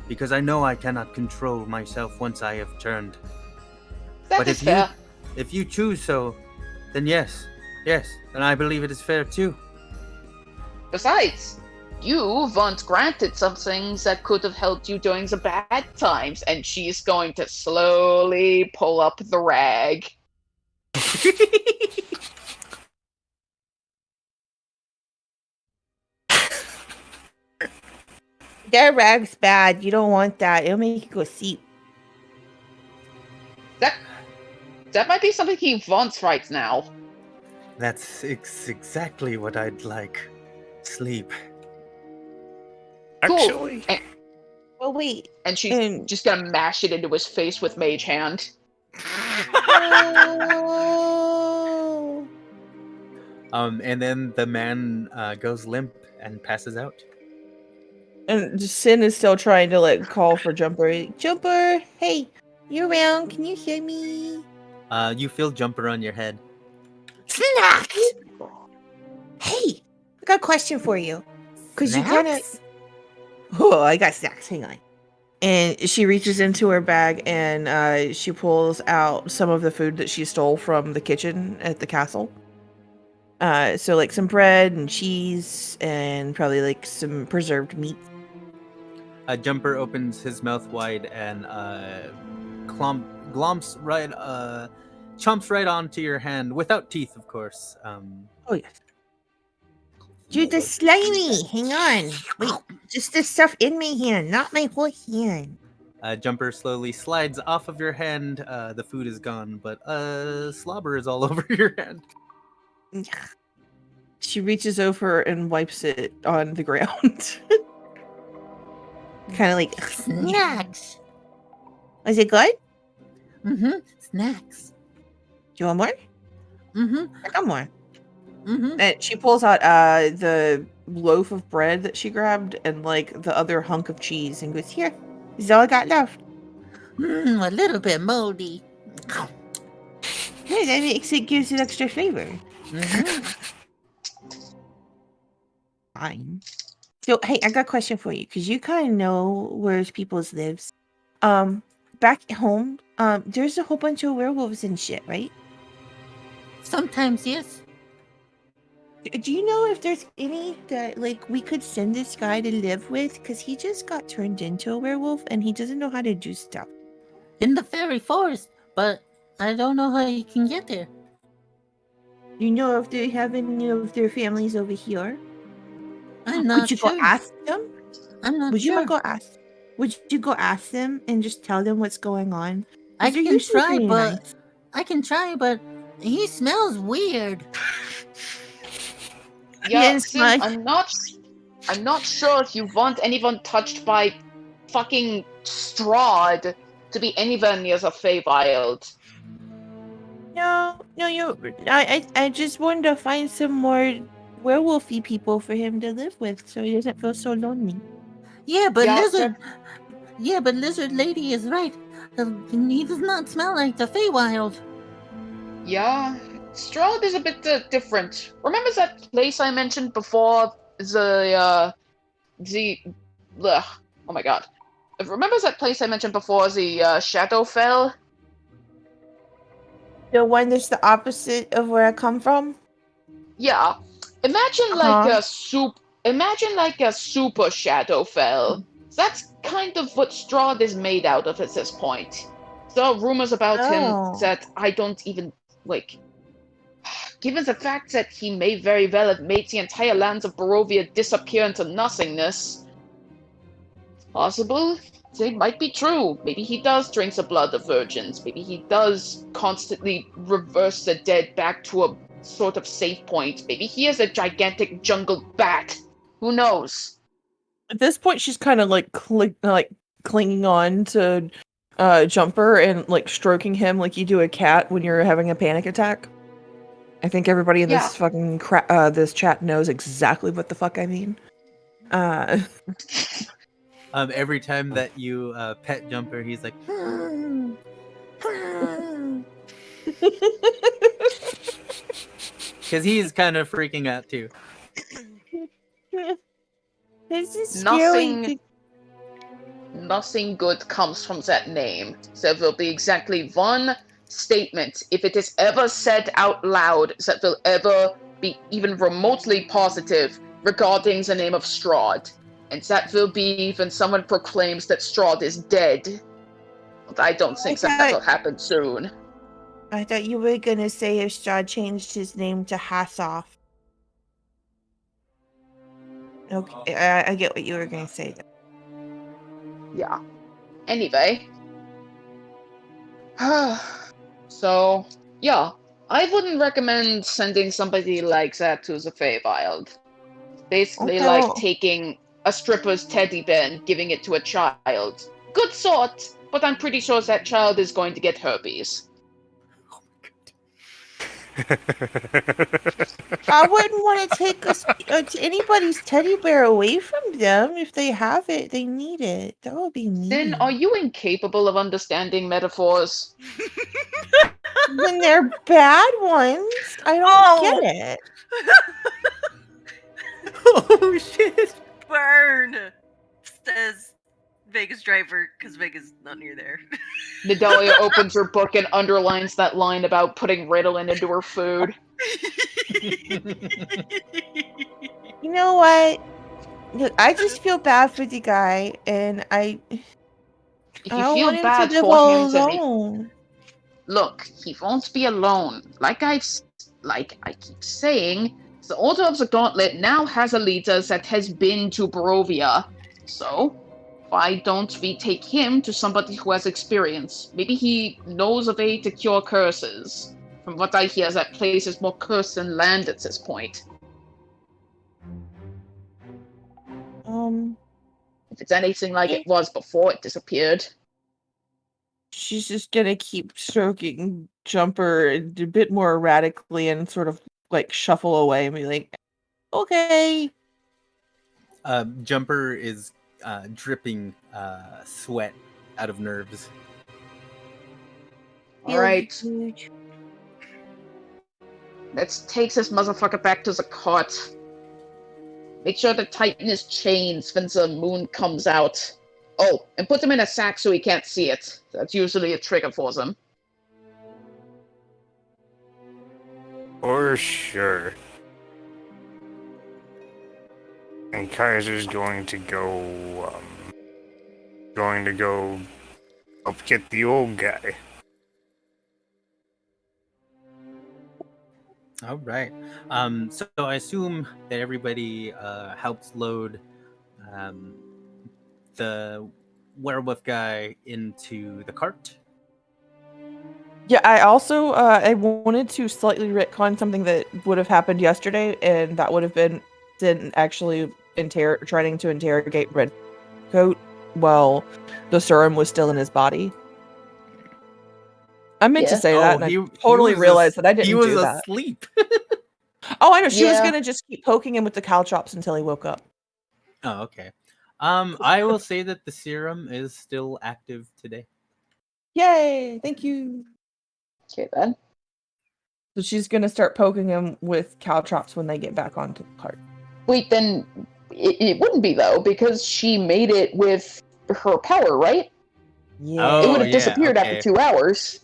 because I know I cannot control myself once I have turned. That But is if fair. If you choose so, then yes, then I believe it is fair too. Besides, you once granted some things that could have helped you during the bad times, and she's going to slowly pull up the rag. That rag's bad. You don't want that. It'll make you go seep. That might be something he wants right now. That's exactly what I'd like. Sleep. Cool. Actually, Well, wait. And she's And- just gonna mash it into his face with Mage Hand. Oh. And then the man goes limp and passes out. And Sin is still trying to like call for Jumper. Jumper, hey, you around? Can you hear me? You feel Jumper on your head. Snacks! Hey, I got a question for you. Cause you kind of. Snacks? Oh, I got snacks. Hang on. And she reaches into her bag and she pulls out some of the food that she stole from the kitchen at the castle. So like some bread and cheese and probably like some preserved meat. Jumper opens his mouth wide and chomps right onto your hand without teeth, of course. Oh yes. You're the slimy. Hang on. Wait, just the stuff in my hand, not my whole hand. Jumper slowly slides off of your hand. The food is gone, but slobber is all over your hand. She reaches over and wipes it on the ground. Kind of like, Snacks. is it good? Mm-hmm. Snacks. Do you want more? Mm-hmm. I got more. Mm-hmm. And she pulls out the loaf of bread that she grabbed and like the other hunk of cheese and goes, "Here, this is all I got left." A little bit moldy. Hey, that makes it gives it extra flavor. Fine. So hey, I got a question for you because you kind of know where people's lives. Back at home, there's a whole bunch of werewolves and shit, right? Sometimes, yes. Do you know if there's any that like we could send this guy to live with? Because he just got turned into a werewolf and he doesn't know how to do stuff. In the fairy forest, but I don't know how you can get there. You know if they have any of their families over here? I'm not Would you sure. go ask them? I'm not Would sure. you go ask? Would you go ask them and just tell them what's going on? 'Cause I they're can usually try, pretty but nice. I can try, but he smells weird. Yeah, Yes, Sim, Mike. I'm not sure if you want anyone touched by fucking Strahd to be anywhere near the Feywild. No, I just wanted to find some more werewolfy people for him to live with, so he doesn't feel so lonely. Yeah, but Yeah, lizard. Yeah, but lizard lady is right. He does not smell like the Feywild. Yeah, Strahd is a bit different. Remember that place I mentioned before? Oh my god. Remember that place I mentioned before, the Shadowfell? The one that's the opposite of where I come from? Yeah. Imagine Uh-huh. Imagine like a super Shadowfell. That's kind of what Strahd is made out of at this point. There are rumors about Oh. him that I don't even like. Given the fact that he may very well have made the entire lands of Barovia disappear into nothingness, it's possible they might be true. Maybe he does drink the blood of virgins. Maybe he does constantly reverse the dead back to a sort of safe point. Maybe he is a gigantic jungle bat. Who knows? At this point, she's kind of like clinging on to Jumper and like stroking him like you do a cat when you're having a panic attack. I think everybody in Yeah. this fucking this chat knows exactly what the fuck I mean. Every time that you pet Jumper, he's like, because he's kind of freaking out too. This is Nothing- scary. Nothing good comes from that name. There will be exactly one statement, if it is ever said out loud, that will ever be even remotely positive regarding the name of Strahd. And that will be when someone proclaims that Strahd is dead. But I don't think that will happen soon. I thought you were gonna say if Strahd changed his name to Hassoff. Okay, I get what you were gonna say. Yeah. Anyway. So, yeah. I wouldn't recommend sending somebody like that to the Feywild. Basically Okay, like well- taking a stripper's teddy bear and giving it to a child. Good thought, but I'm pretty sure that child is going to get herpes. I wouldn't want to take anybody's teddy bear away from them. If they have it, they need it. That would be mean. Then are you incapable of understanding metaphors? When they're bad ones, I don't Oh! get it. Oh shit! Burn, says Vegas driver, because Vegas is not near there. Nidalia opens her book and underlines that line about putting Ritalin into her food. You know what? Look, I just feel bad for the guy, and I If I you don't feel want him bad to live for all him to make alone. look, he won't be alone. Like I keep saying, the Order of the Gauntlet now has a leader that has been to Barovia. So, why don't we take him to somebody who has experience? Maybe he knows a way to cure curses. From what I hear, that place is more cursed than land at this point. If it's anything like it was before it disappeared. She's just gonna keep stroking Jumper a bit more erratically and sort of like shuffle away and be like, okay. Jumper is dripping sweat out of nerves. Alright, Huge. let's take this motherfucker back to the cart. Make sure to tighten his chains when the moon comes out. Oh, and put them in a sack so he can't see it. That's usually a trigger for them. For sure. And Kaiser's going to go help get the old guy. All right. So I assume that everybody helps load the werewolf guy into the cart. Yeah, I also I wanted to slightly retcon something that would have happened yesterday, and that would have been Sin actually trying to interrogate Redcoat while the serum was still in his body. I meant to Yeah. say that, and I totally realized that I didn't He was do that. asleep. Oh, I know. She was Yeah. gonna just keep poking him with the caltrops until he woke up. Oh, okay. I will say that the serum is still active today. Yay! Thank you. Okay, then. So she's gonna start poking him with caltrops when they get back onto the cart. Wait, then it wouldn't be, though, because she made it with her power, right? Yeah. It Oh, would have yeah, disappeared okay. after 2 hours.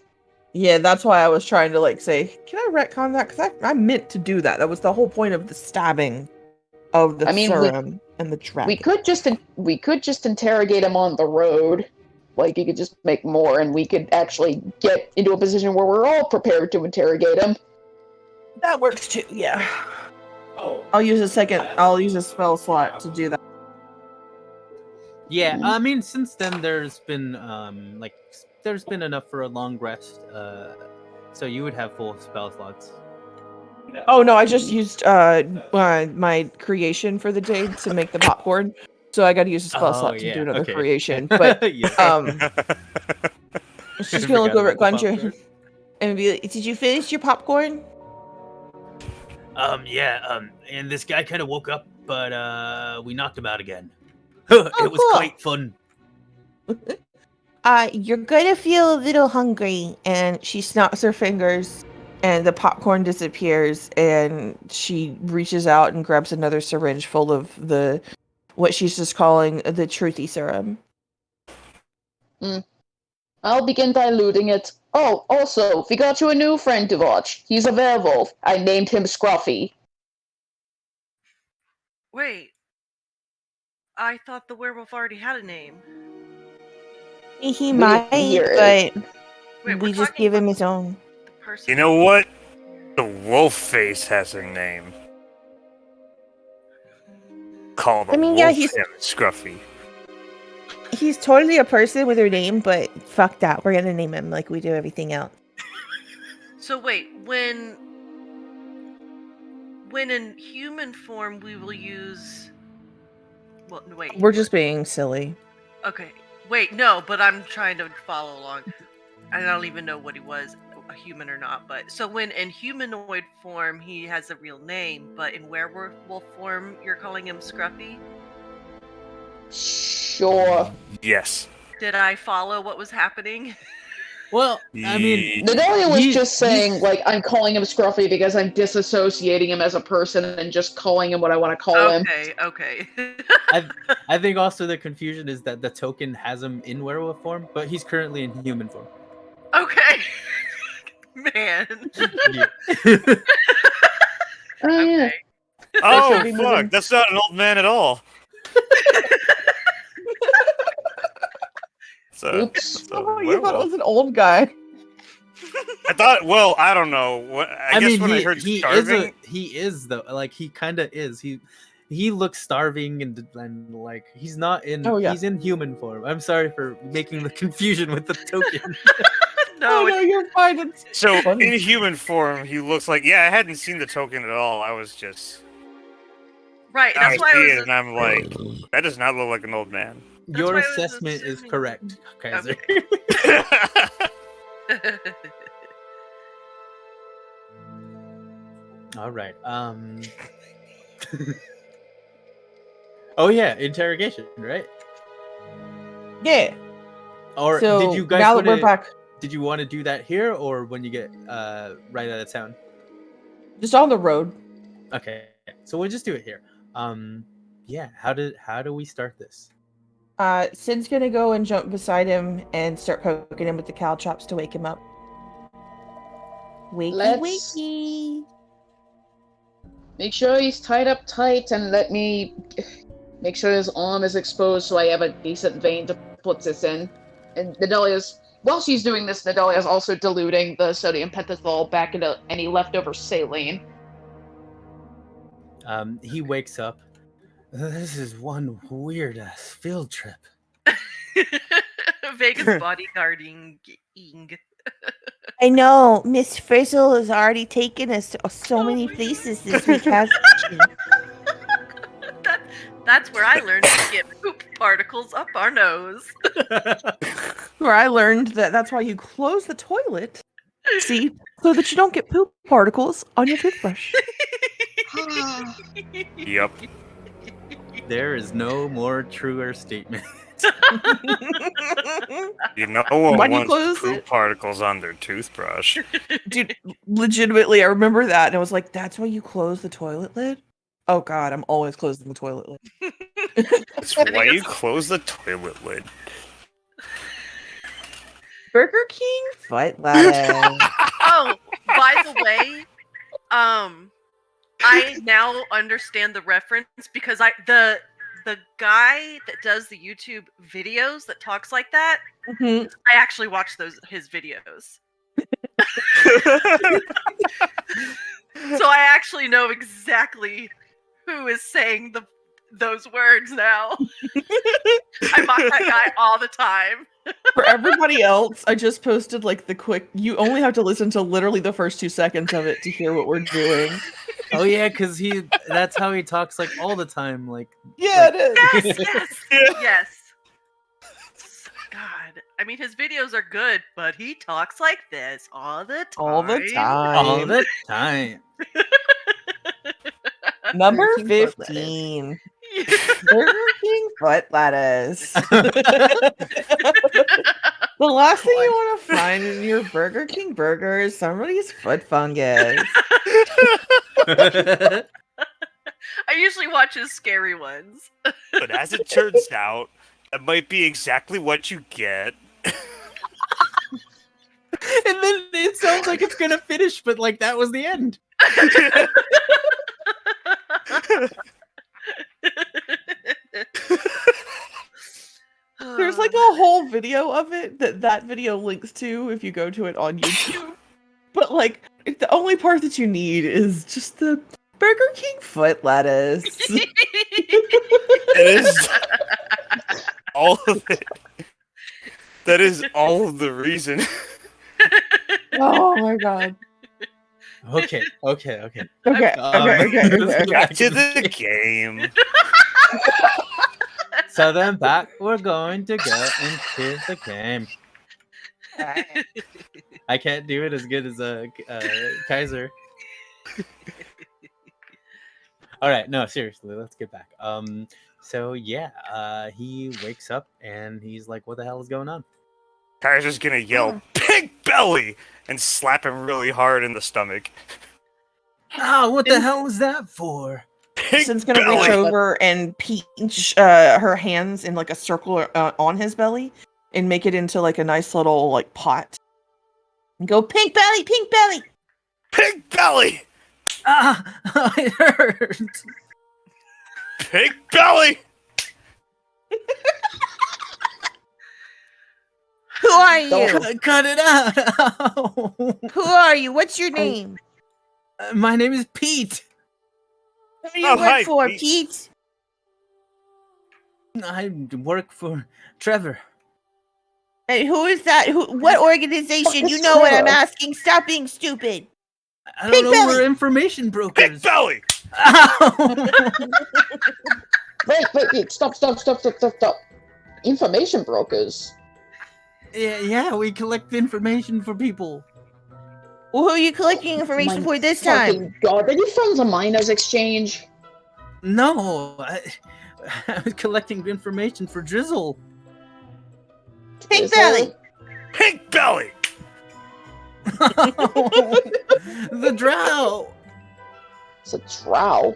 Yeah, that's why I was trying to like say, can I retcon that? Because I meant to do that. That was the whole point of the stabbing of the I mean, serum and the dragon. we could just interrogate him on the road. Like, you could just make more, and we could actually get into a position where we're all prepared to interrogate him. That works too. Yeah. I'll use a spell slot to do that. Yeah, I mean, since then there's been there's been enough for a long rest. So you would have full spell slots. Oh no, I just used my creation for the day to make the popcorn. So I got to use a spell slot to do another creation. But Yeah. she's gonna look over at Forgot about the Gunter popcorn. and be like, "Did you finish your popcorn?" And this guy kind of woke up, but we knocked him out again. It was cool. quite fun. You're gonna feel a little hungry, And she snaps her fingers, and the popcorn disappears. And she reaches out and grabs another syringe full of what she's just calling the truthy serum. I'll begin diluting it. Oh, also, we got you a new friend to watch. He's a werewolf. I named him Scruffy. Wait. I thought the werewolf already had a name. he might, Weird. but Wait, we we're just talking give him about his own. the person. You know what? The wolf face has a name. Call the I mean, wolf yeah, he's- him Scruffy. He's totally a person with her name, but fuck that. We're gonna name him like we do everything else. So wait, when in human form we will use. Well, wait. We're just being silly. Okay. Wait, no, but I'm trying to follow along. I don't even know what he was, a human or not. But so when in humanoid form he has a real name, but in werewolf form you're calling him Scruffy. Sure. Yes. Did I follow what was happening? Well, I mean, Nadelia was He- just saying, like, I'm calling him Scruffy because I'm disassociating him as a person and just calling him what I want to call him. Okay. I think also the confusion is that the token has him in werewolf form, but he's currently in human form. Okay. Man. Yeah. Oh, yeah. Okay. Oh, should be fuck. moving. That's not an old man at all. So, Oops. Oh, you thought it was an old guy. I thought. Well, I don't know. I guess mean, when I heard starving, he is though. Like he kind of is. He looks starving and like he's not in. Oh, yeah. He's in human form. I'm sorry for making the confusion with the token. No, Oh no, you're fine. It's so funny. in human form, he looks like. Yeah, I hadn't seen the token at all. I was just. right. I That's why see I it, was. and I'm like, that does not look like an old man. Your why I was assessment is assuming- correct, Kaiser. All right. Oh yeah, interrogation, right? Yeah. Or So did you guys now that we're wanna- back, Did you want to do that here or when you get right out of town? just on the road. Okay, so we'll just do it here. Yeah. How do we start this? Sid's gonna go and jump beside him and start poking him with the cow chops to wake him up. Wakey, Let's- wakey. Make sure he's tied up tight and let me make sure his arm is exposed so I have a decent vein to put this in. And Nadalia's, while she's doing this, Nadalia's also diluting the sodium pentothal back into any leftover saline. He wakes up. This is one weird ass field trip. Vegas bodyguarding. I know Miss Frizzle has already taken us to so many places this week, hasn't she? That's where I learned to get poop particles up our nose. Where I learned that that's why you close the toilet, see, so that you don't get poop particles on your toothbrush. Yep. There is no more truer statement. No one Why do you wants close poop it? particles on their toothbrush. Dude, legitimately, I remember that, and I was like, "That's why you close the toilet lid." Oh God, I'm always closing the toilet lid. That's why you close the toilet lid. Burger King foot lettuce. Oh, by the way, I now understand the reference because the guy that does the YouTube videos that talks like that, Mhm. I actually watch his videos. So I actually know exactly who is saying those words now. I mock that guy all the time. For everybody else, I just posted like the quick. You only have to listen to literally the first 2 seconds of it to hear what we're doing. Oh yeah, because that's how he talks like all the time. Like Yeah, Like- it is. Yes. God, I mean, his videos are good, but he talks like this all the time. All the all time. the time. Number Burger King foot 15. Burger King foot lettuce. The last thing you want to find in your Burger King burger is somebody's foot fungus. I usually watch his scary ones. But as it turns out, that might be exactly what you get. And then it sounds like it's gonna finish, but like that was the end. There's like a whole video of it that video links to if you go to it on YouTube. But like the only part that you need is just the Burger King foot lettuce. It is all of it. That is all of the reason. Oh my god. Okay. Okay, Um, okay, okay. Back to the game. So then back we're going to go into the game. I can't do it as good as Kaiser. All right, no, seriously, let's get back. So yeah, he wakes up and he's like, "What the hell is going on?" Kaiser's gonna yell, "Pig belly!" and slap him really hard in the stomach. Ah, what the hell is that for? Pig Sin's gonna reach belly! over and pinch her hands in like a circle on his belly and make it into like a nice little like pot. And go pink belly, pink belly. Pig belly! Ah, it hurts. Pig belly! Who are you? Cut it out! Who are you? What's your name? My name is Pete. Who do you Oh, work hi, for, Pete. Pete? I work for Trevor. And who is that? What organization? You is know what I'm Trevor? asking. Stop being stupid. I don't Pink know. Belly. We're information Big brokers. belly! Ow! Wait, stop. Information brokers. yeah, we collect information for people. Well, who are you collecting information My for this time? fucking God, are you from the Miners Exchange? No, I was collecting information for Drizzle. Pink Drizzle? Belly. Pink belly! The drow. It's a drow.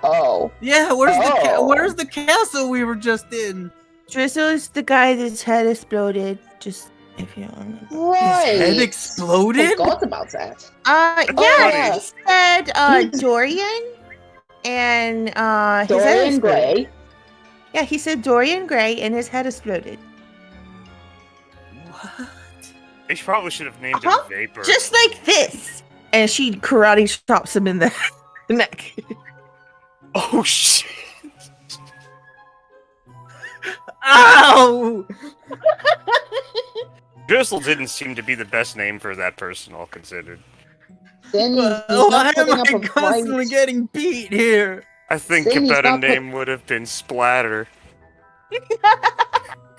Oh. Yeah, Oh. where's the castle we were just in? Drizzle is the guy that's head exploded. Just if you don't remember. Right. His head exploded? Forgot about that. Yeah, Oh. he said Dorian and his head Dorian exploded. Gray. Yeah, he said Dorian Gray and his head exploded. What? They probably should have named Uh-huh. him Vapor. Just like this. And she karate chops him in the neck. Oh shit! Ow! Drizzle didn't seem to be the best name for that person, all considered. Then he's Why not am putting I up a constantly fight. getting beat here? I think Then a he's better not put- name would have been Splatter.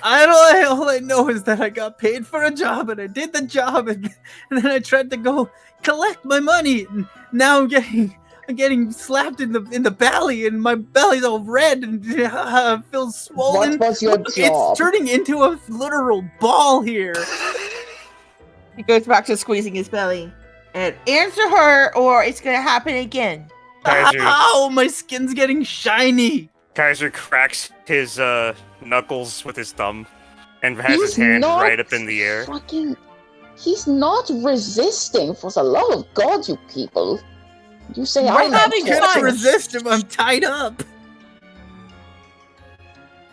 All I know is that I got paid for a job and I did the job and then I tried to go collect my money and now I'm getting slapped in the belly and my belly's all red and feels swollen. What was your job? It's turning into a literal ball here. He goes back to squeezing his belly. And answer her or it's gonna happen again. Kaiser, Ow, my skin's getting shiny. Kaiser cracks his knuckles with his thumb and has his He's hand not right up in the air. Fucking. He's not resisting, for the love of God, you people. You say We're I'm not having I can't fun. resist if I'm tied up.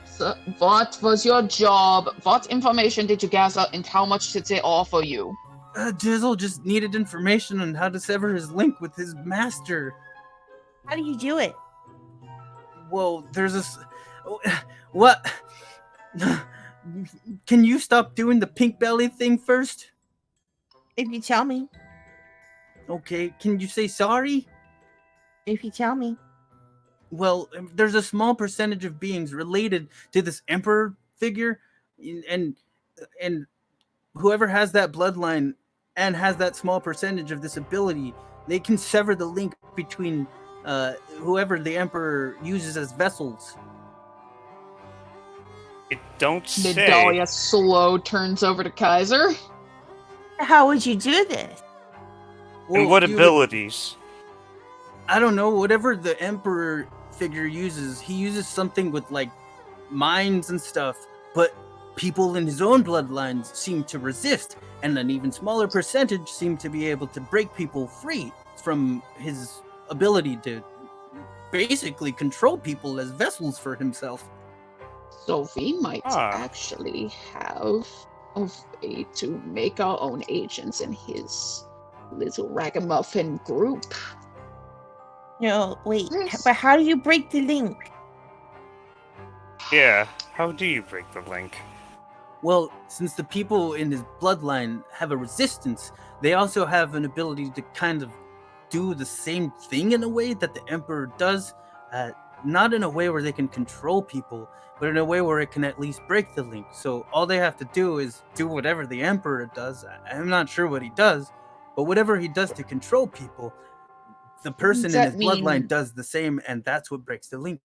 So, what was your job? What information did you gather, and how much did they offer you? Dizzle just needed information on how to sever his link with his master. How do you do it? Well, there's this. What? Can you stop doing the pink belly thing first? If you tell me. Okay, can you say sorry? If you tell me. Well, there's a small percentage of beings related to this emperor figure, and whoever has that bloodline and has that small percentage of this ability, they can sever the link between whoever the emperor uses as vessels. It don't say. Nidalia slow turns over to Kaiser. How would you do this? And Well, what you- abilities? I don't know, whatever the emperor figure uses, he uses something with like minds and stuff, but people in his own bloodlines seem to resist, and an even smaller percentage seem to be able to break people free from his ability to basically control people as vessels for himself. So we might Ah. actually have a way to make our own agents in his little ragamuffin group. No, wait. Yes. But how do you break the link? Yeah, how do you break the link? Well, since the people in his bloodline have a resistance, they also have an ability to kind of do the same thing in a way that the Emperor does. Not in a way where they can control people, but in a way where it can at least break the link. So all they have to do is do whatever the Emperor does. I'm not sure what he does, but whatever he does to control people, the person in that his bloodline mean- does the same, and that's what breaks the link.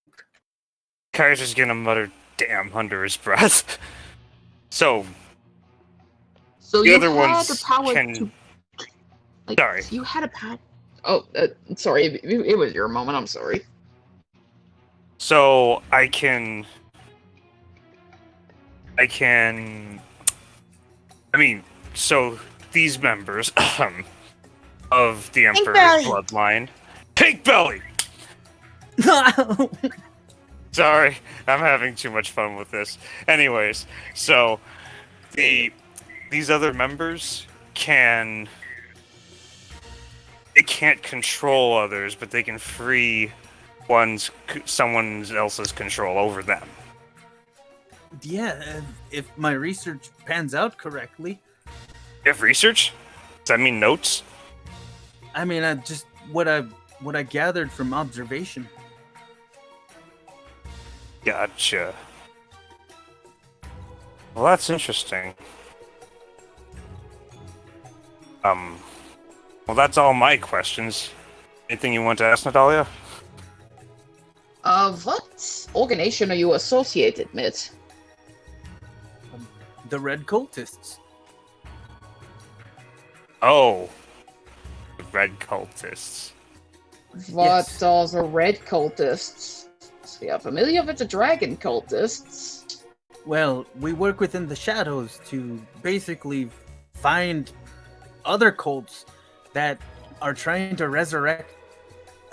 Kaiser's gonna mutter "damn" under his breath. So, So The you other had ones the power can- to. Like, Sorry. You had a power. Oh, sorry. It was your moment. I'm sorry. so I can. So these members of the Pink Emperor's Belly. bloodline, Pink Belly. Sorry, I'm having too much fun with this. Anyways, so these other members can't control others, but they can free someone else's control over them. Yeah, if my research pans out correctly. You have research? Does that mean notes? I mean, just what I gathered from observation. Gotcha. Well, that's interesting. Well, that's all my questions. Anything you want to ask, Natalia? What organization are you associated with? The Red Cultists. Oh. The Red Cultists. What Yes. are the Red Cultists? We are familiar with the Dragon Cultists. Well, we work within the shadows to basically find other cults that are trying to resurrect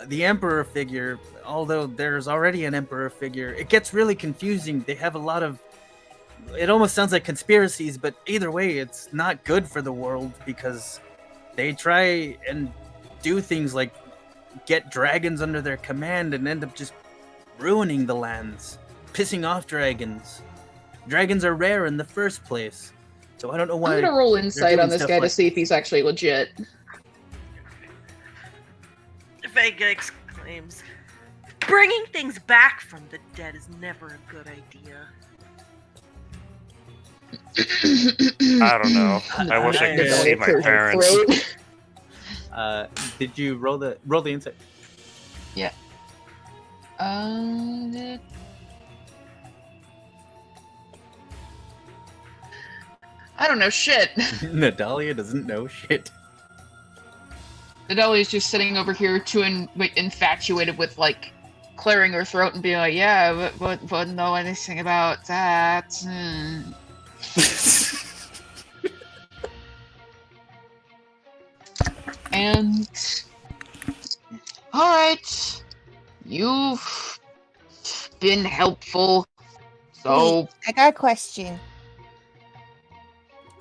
the Emperor figure, although there's already an Emperor figure. It gets really confusing. They have a lot of... It almost sounds like conspiracies, but either way, it's not good for the world because they try and do things like get dragons under their command and end up just ruining the lands, pissing off dragons. Dragons are rare in the first place, so I don't know why. I'm gonna roll insight doing on this stuff guy to like see if he's actually legit. Vega exclaims, "Bringing things back from the dead is never a good idea." I don't know. I wish I could see my parents. Did you roll the insight? I don't know shit. Natalia doesn't know shit. Nadalia's just sitting over here too infatuated with like clearing her throat and being like, yeah, wouldn't know anything about that. And alright, you've been helpful. So Wait, I got a question.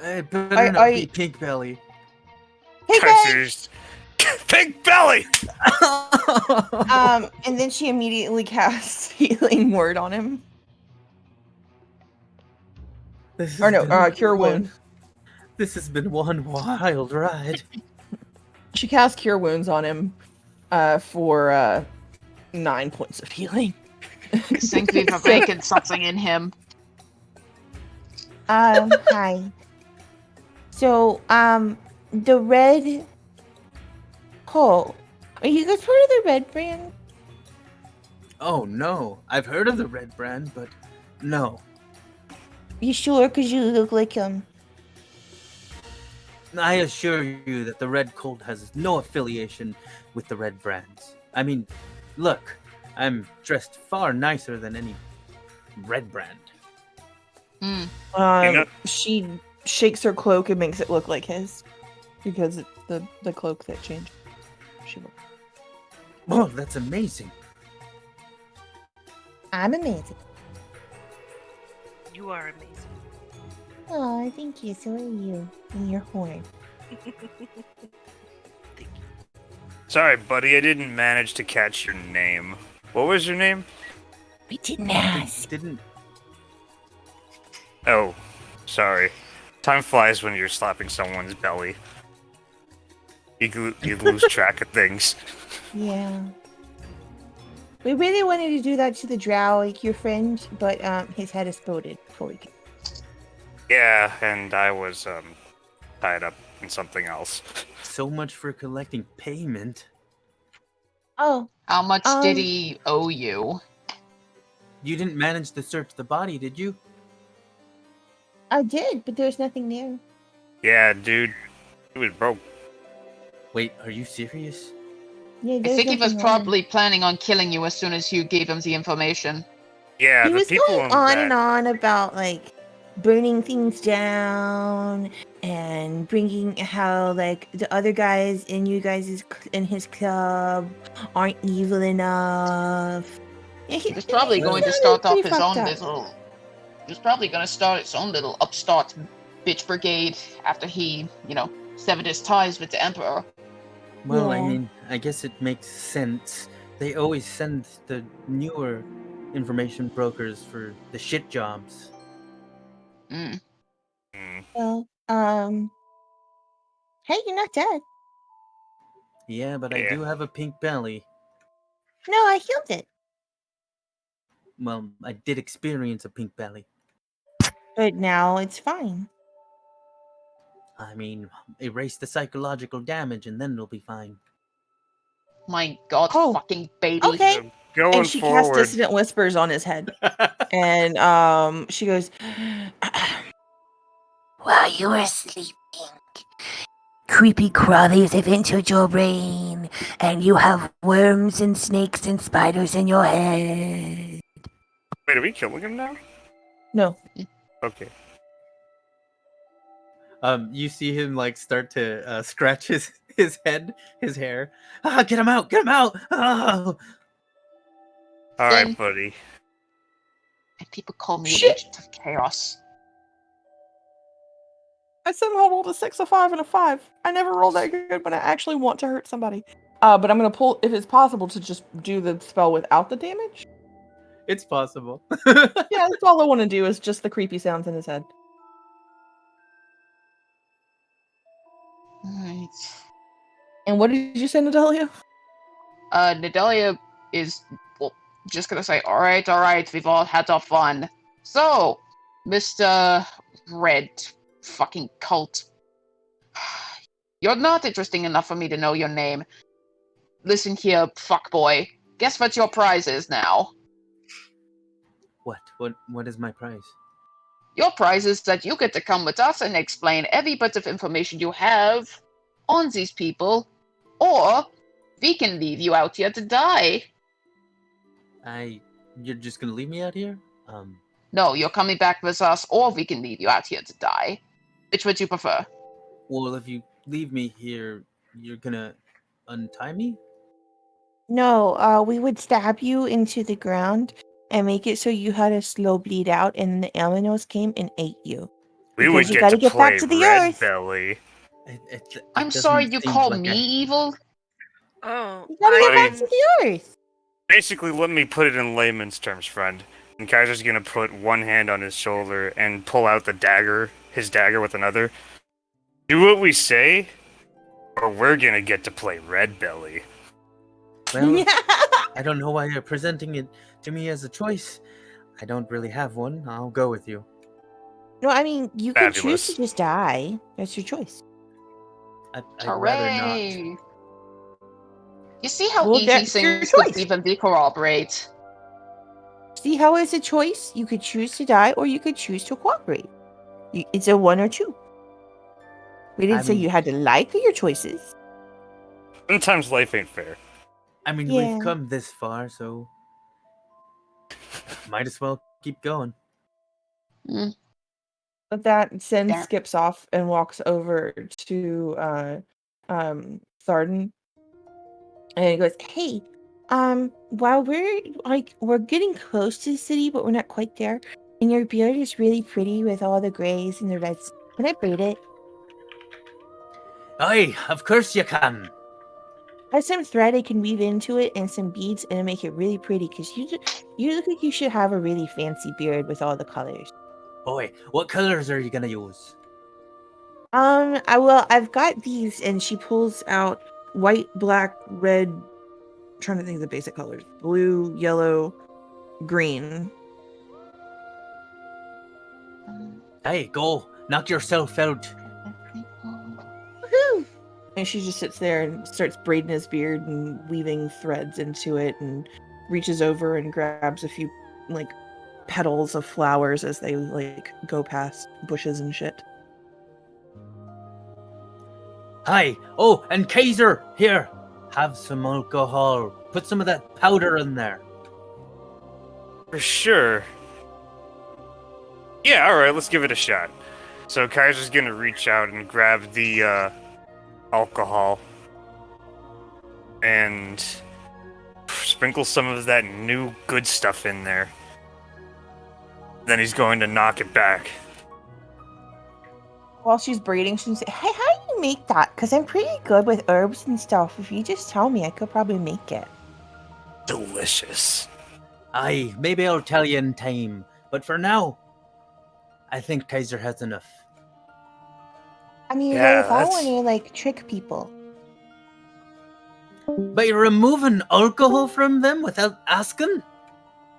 It better Are not you- be Pink Belly. Hey guys! Confused. Pink belly! And then she immediately casts Healing Word on him. This Or has no, been Cure one- Wound. This has been one wild ride. She casts Cure Wounds on him for 9 points of healing. I think we've awakened something in him. Hi. So, the Red Cult. Are you guys part of the Red brand? Oh no, I've heard of the Red brand, but no. You sure? Cause you look like I assure you that the Red Cult has no affiliation with the Red brands. I mean, look, I'm dressed far nicer than any Red brand. Hmm. know- She shakes her cloak and makes it look like his. Because it's the cloak that changed. She looked. Oh, that's amazing. I'm amazing. You are amazing. Oh, thank you. So are you. And your horn. Thank you. Sorry, buddy, I didn't manage to catch your name. What was your name? We didn't ask. Didn't Oh, sorry. Time flies when you're slapping someone's belly. You lose track of things. Yeah. We really wanted to do that to the drow, like your friend, but his head exploded before we could. Yeah, and I was tied up in something else. so much for collecting payment. Oh, How much did Um, he owe you? You didn't manage to search the body, did you? I did, but there's nothing there. Yeah, dude, he was broke. Wait, are you serious? Yeah, I there's think he was nothing there. probably planning on killing you as soon as you gave him the information. Yeah, He the was people going in on that. and on about like burning things down and bringing how like the other guys in you guys in his club aren't evil enough He's probably He going to sounded start up pretty his fucked own up. little. He's probably going to start his own little upstart bitch brigade after he, severed his ties with the Emperor. Well, I Yeah. mean, I guess it makes sense. They always send the newer information brokers for the shit jobs. Mm. Well, hey, you're not dead. Yeah, but I Yeah. do have a pink belly. No, I healed it. Well, I did experience a pink belly. But now it's fine. I mean, erase the psychological damage and then it'll be fine. My God, Oh, fucking baby. Okay. Going And she casts forward, dissonant whispers on his head. And she goes, While you were sleeping, creepy crawlies have entered your brain, and you have worms and snakes and spiders in your head. wait, are we killing him now? no. Okay. You see him like start to scratch his head, his hair. Ah, get him out! Get him out! Oh! All Then- right, buddy. And people call me Shit. an agent of chaos. I somehow rolled a 6, a 5, and a 5. I never rolled that good, but I actually want to hurt somebody. But I'm gonna pull, if it's possible, to just do the spell without the damage. It's possible. Yeah, that's all I want to do is just the creepy sounds in his head. Alright. And what did you say, Nadalia? Nadalia is, well, just gonna say, alright, we've all had our fun. So, Mr. Red fucking cult. You're not interesting enough for me to know your name. Listen here, fuckboy. Guess what your prize is now? What is my prize? Your prize is that you get to come with us and explain every bit of information you have on these people, or we can leave you out here to die. You're just gonna leave me out here? No, you're coming back with us, or we can leave you out here to die. Which would you prefer? Well, if you leave me here, you're gonna untie me? No, we would stab you into the ground and make it so you had a slow bleed out, and the Aminos came and ate you. We Because would you get gotta to get back play to the Red earth. Belly. I'm sorry you called me evil? Oh, You gotta get I- back to the earth. Basically, let me put it in layman's terms, friend. And Kaiser's gonna put one hand on his shoulder and pull out his dagger with another. Do what we say, or we're gonna get to play Red Belly. Well, I don't know why you're presenting it to me as a choice. I don't really have one. I'll go with you. No, I mean, you can choose Fabulous. to just die. That's your choice. I'd rather not. Hooray! You see how Well, easy that's your things could choice. even be corroborate. See how it's a choice? You could choose to die or you could choose to cooperate. It's a one or two. We didn't I say mean- you had to like your choices. Sometimes life ain't fair. I mean, Yeah. we've come this far, so might as well keep going. But that Sen Yeah. skips off and walks over to Tharden. And he goes, "Hey, while we're getting close to the city, but we're not quite there. And your beard is really pretty with all the grays and the reds. Can I braid it? Aye, of course you can. I have some thread I can weave into it and some beads and make it really pretty because you look like you should have a really fancy beard with all the colors. Boy, what colors are you gonna use? I've got these," and she pulls out white, black, red. Trying to think of the basic colors: blue, yellow, green. Hey, go, knock yourself out. Woohoo! And she just sits there and starts braiding his beard and weaving threads into it, and reaches over and grabs a few like petals of flowers as they like go past bushes and shit. Hi. Oh, and Kaiser, here, have some alcohol. Put some of that powder in there. For sure. Yeah, alright, let's give it a shot. So Kaiser's gonna reach out and grab the alcohol and sprinkle some of that new good stuff in there. Then he's going to knock it back. While she's braiding, she's say, "Hey, how do you make that? Because I'm pretty good with herbs and stuff. If you just tell me, I could probably make it." Delicious. Aye, maybe I'll tell you in time. But for now, I think Kaiser has enough. I mean, Yeah, what if I that's- want to like trick people? By removing alcohol from them without asking?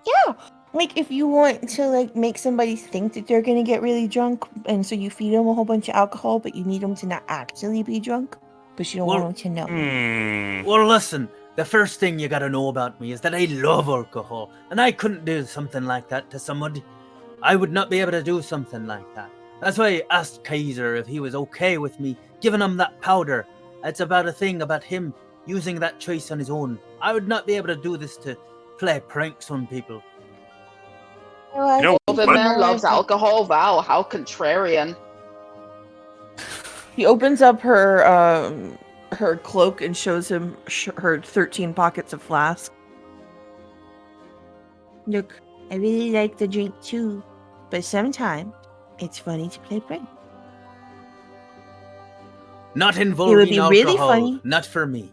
Yeah, like if you want to like make somebody think that they're gonna get really drunk, and so you feed them a whole bunch of alcohol, but you need them to not actually be drunk, but you don't Well, want them to know. Well, listen, the first thing you gotta know about me is that I love alcohol, and I couldn't do something like that to somebody. I would not be able to do something like that. That's why I asked Kaiser if he was okay with me giving him that powder. It's about a thing about him using that choice on his own. I would not be able to do this to play pranks on people. Well, I You know, think The But- man more loves like- alcohol. Wow, how contrarian. He opens up her cloak and shows him her 13 pockets of flask. Look, I really like the drink too, but sometimes it's funny to play prank. Not involving be alcohol. really funny. Not for me.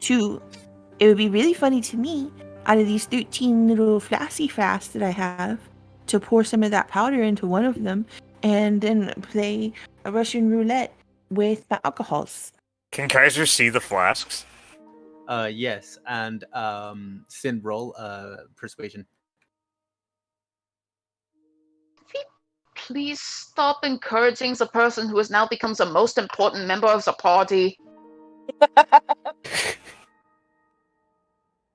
It would be really funny to me, out of these 13 little flasky flasks that I have, to pour some of that powder into one of them and then play a Russian roulette with my alcohols. Can Kaiser see the flasks? Yes, and Sin roll persuasion. Please stop encouraging the person who has now become the most important member of the party.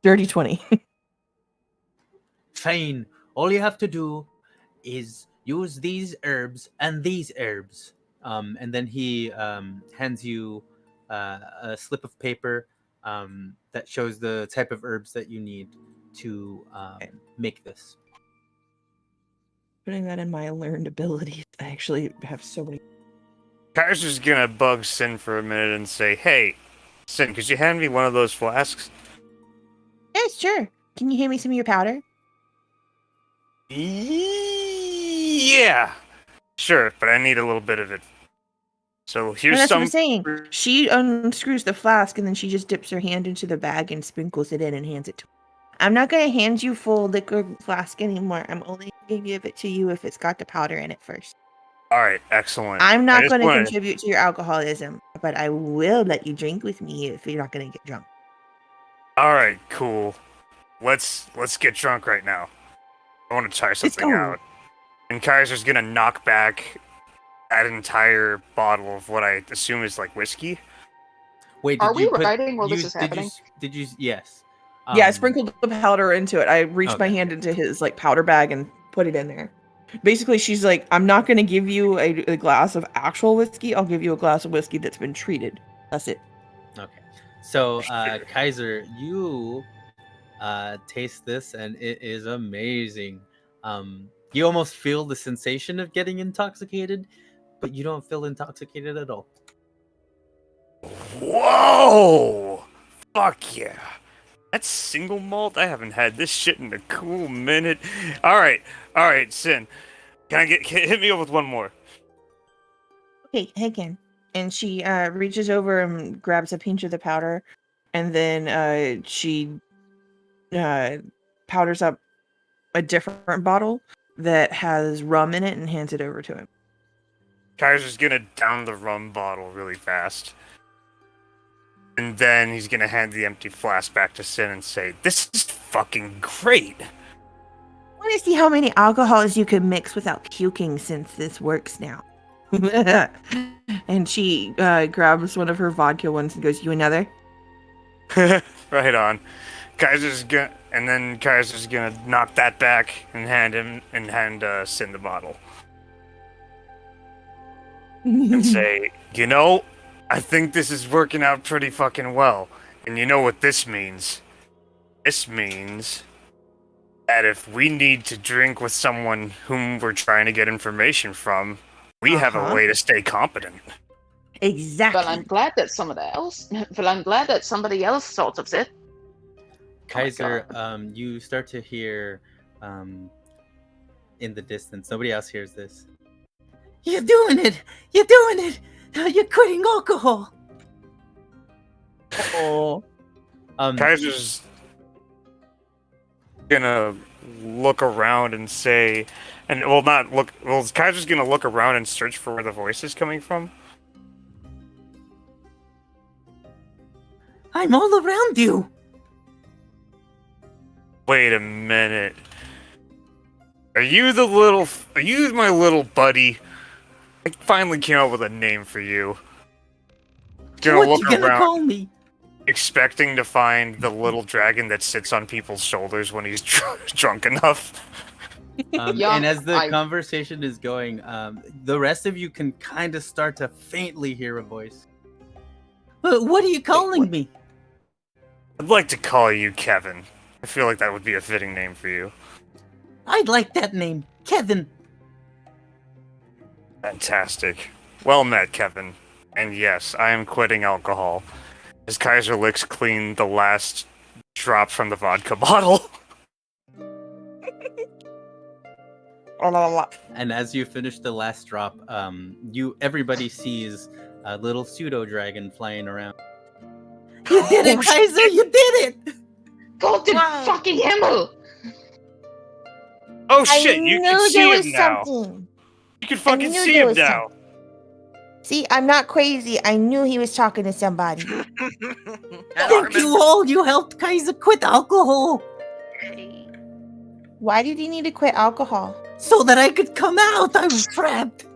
Dirty 20. Fine. All you have to do is use these herbs and these herbs. And then he hands you a slip of paper that shows the type of herbs that you need to make this. Putting that in my learned abilities. I actually have so many. Kaiser's gonna bug Sin for a minute and say, "Hey, Sin, could you hand me one of those flasks?" Yeah, sure. Can you hand me some of your powder? Yeah, sure, but I need a little bit of it. So And here's that's what some. I'm saying. She unscrews the flask and then she just dips her hand into the bag and sprinkles it in and hands it to me. I'm not going to hand you full liquor flask anymore. I'm only going to give it to you if it's got the powder in it first. All right, excellent. I'm I not just going to wanted- contribute to your alcoholism, but I will let you drink with me if you're not going to get drunk. All right, cool. Let's get drunk right now. I want to try something go. out. And Kaiser's gonna knock back that entire bottle of what I assume is like whiskey. Wait, Are did we you put, writing while this you- is happening? Did you? Yes. Yeah, I sprinkled the powder into it. I reached my Okay. hand into his like powder bag and put it in there. Basically, she's like, "I'm not going to give you a glass of actual whiskey. I'll give you a glass of whiskey that's been treated. That's it." Okay. So, Kaiser, you taste this, and it is amazing. You almost feel the sensation of getting intoxicated, but you don't feel intoxicated at all. Whoa! Fuck yeah! That's single malt. I haven't had this shit in a cool minute. All right, Sin. Can hit me up with one more? Okay, again. And she reaches over and grabs a pinch of the powder, and then she powders up a different bottle that has rum in it and hands it over to him. Kaiser's gonna down the rum bottle really fast. And then he's gonna hand the empty flask back to Sin and say, "This is fucking great." I want to see how many alcohols you can mix without puking since this works now. And she grabs one of her vodka ones and goes, "You another?" Right on. Kaiser's gonna knock that back and hand Sin the bottle and say, "You know, I think this is working out pretty fucking well. And you know what this means? This means that if we need to drink with someone whom we're trying to get information from, we have a Uh-huh. way to stay competent." Exactly. Well, I'm glad that somebody else thought of it. Kaiser, God. you start to hear in the distance. Nobody else hears this. You're doing it! You're doing it! You're quitting alcohol! Oh. Kaiser's gonna look around and say, Kaiser's gonna look around and search for where the voice is coming from. I'm all around you! Wait a minute. Are you my little buddy? I finally came up with a name for you. Gonna What look you gonna around, call me? expecting to find the little dragon that sits on people's shoulders when he's drunk enough. Yeah, and as the I- conversation is going, the rest of you can kind of start to faintly hear a voice. What are you calling me? I'd like to call you Kevin. I feel like that would be a fitting name for you. I'd like that name, Kevin. Fantastic. Well met, Kevin. And yes, I am quitting alcohol. As Kaiser licks clean the last drop from the vodka bottle. And as you finish the last drop, everybody sees a little pseudo dragon flying around. You did it, Kaiser! You did it! Golden Wow. fucking Himmel! Oh shit, I you knew can there see was him now. something. You can fucking knew see there him was now. See, I'm not crazy. I knew he was talking to somebody. Thank you all! You helped Kaiser quit alcohol! Why did he need to quit alcohol? So that I could come out! I was trapped!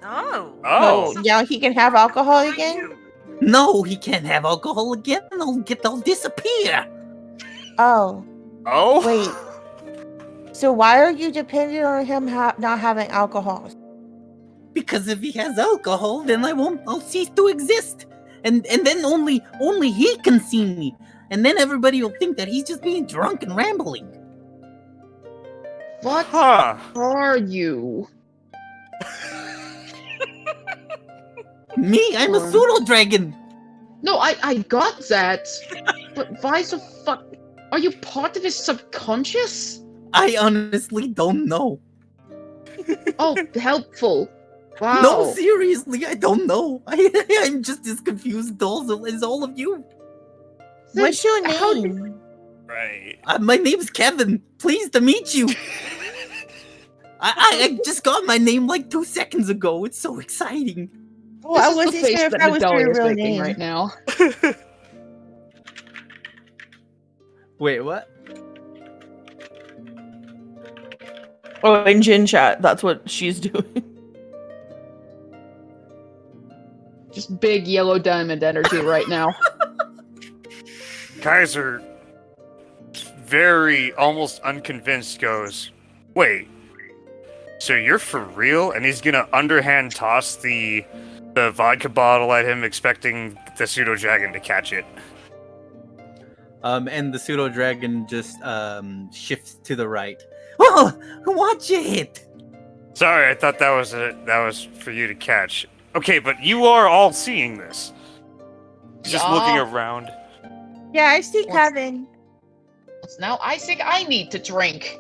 Oh. Oh. So now he can have alcohol again? No, he can't have alcohol again. They'll disappear. Oh, Oh? wait. So why are you dependent on him not having alcohol? Because if he has alcohol, then I'll cease to exist. And then only he can see me. And then everybody will think that he's just being drunk and rambling. What Huh. are you? Me? I'm a pseudo dragon. No, I got that. But why the fuck? Are you part of his subconscious? I honestly don't know. Oh, helpful. Wow. No, seriously, I don't know. I'm just as confused as all of you. What's your How- name? Right. My name's Kevin. Pleased to meet you. I just got my name like 2 seconds ago. It's so exciting. Well, I This is the wasn't face sure if that that was Natalia your is real making name. right now. Wait, what? Oh, in Jin chat, that's what she's doing. Just big yellow diamond energy right now. Kaiser, very almost unconvinced, goes, wait, so you're for real? And he's gonna underhand toss the vodka bottle at him, expecting the pseudo dragon to catch it. And the pseudo dragon just shifts to the right. Oh, watch it. Sorry, I thought that was for you to catch. Okay, but you are all seeing this. Just looking Yeah. around. Yeah, I see What's- Kevin. Now I think I need to drink.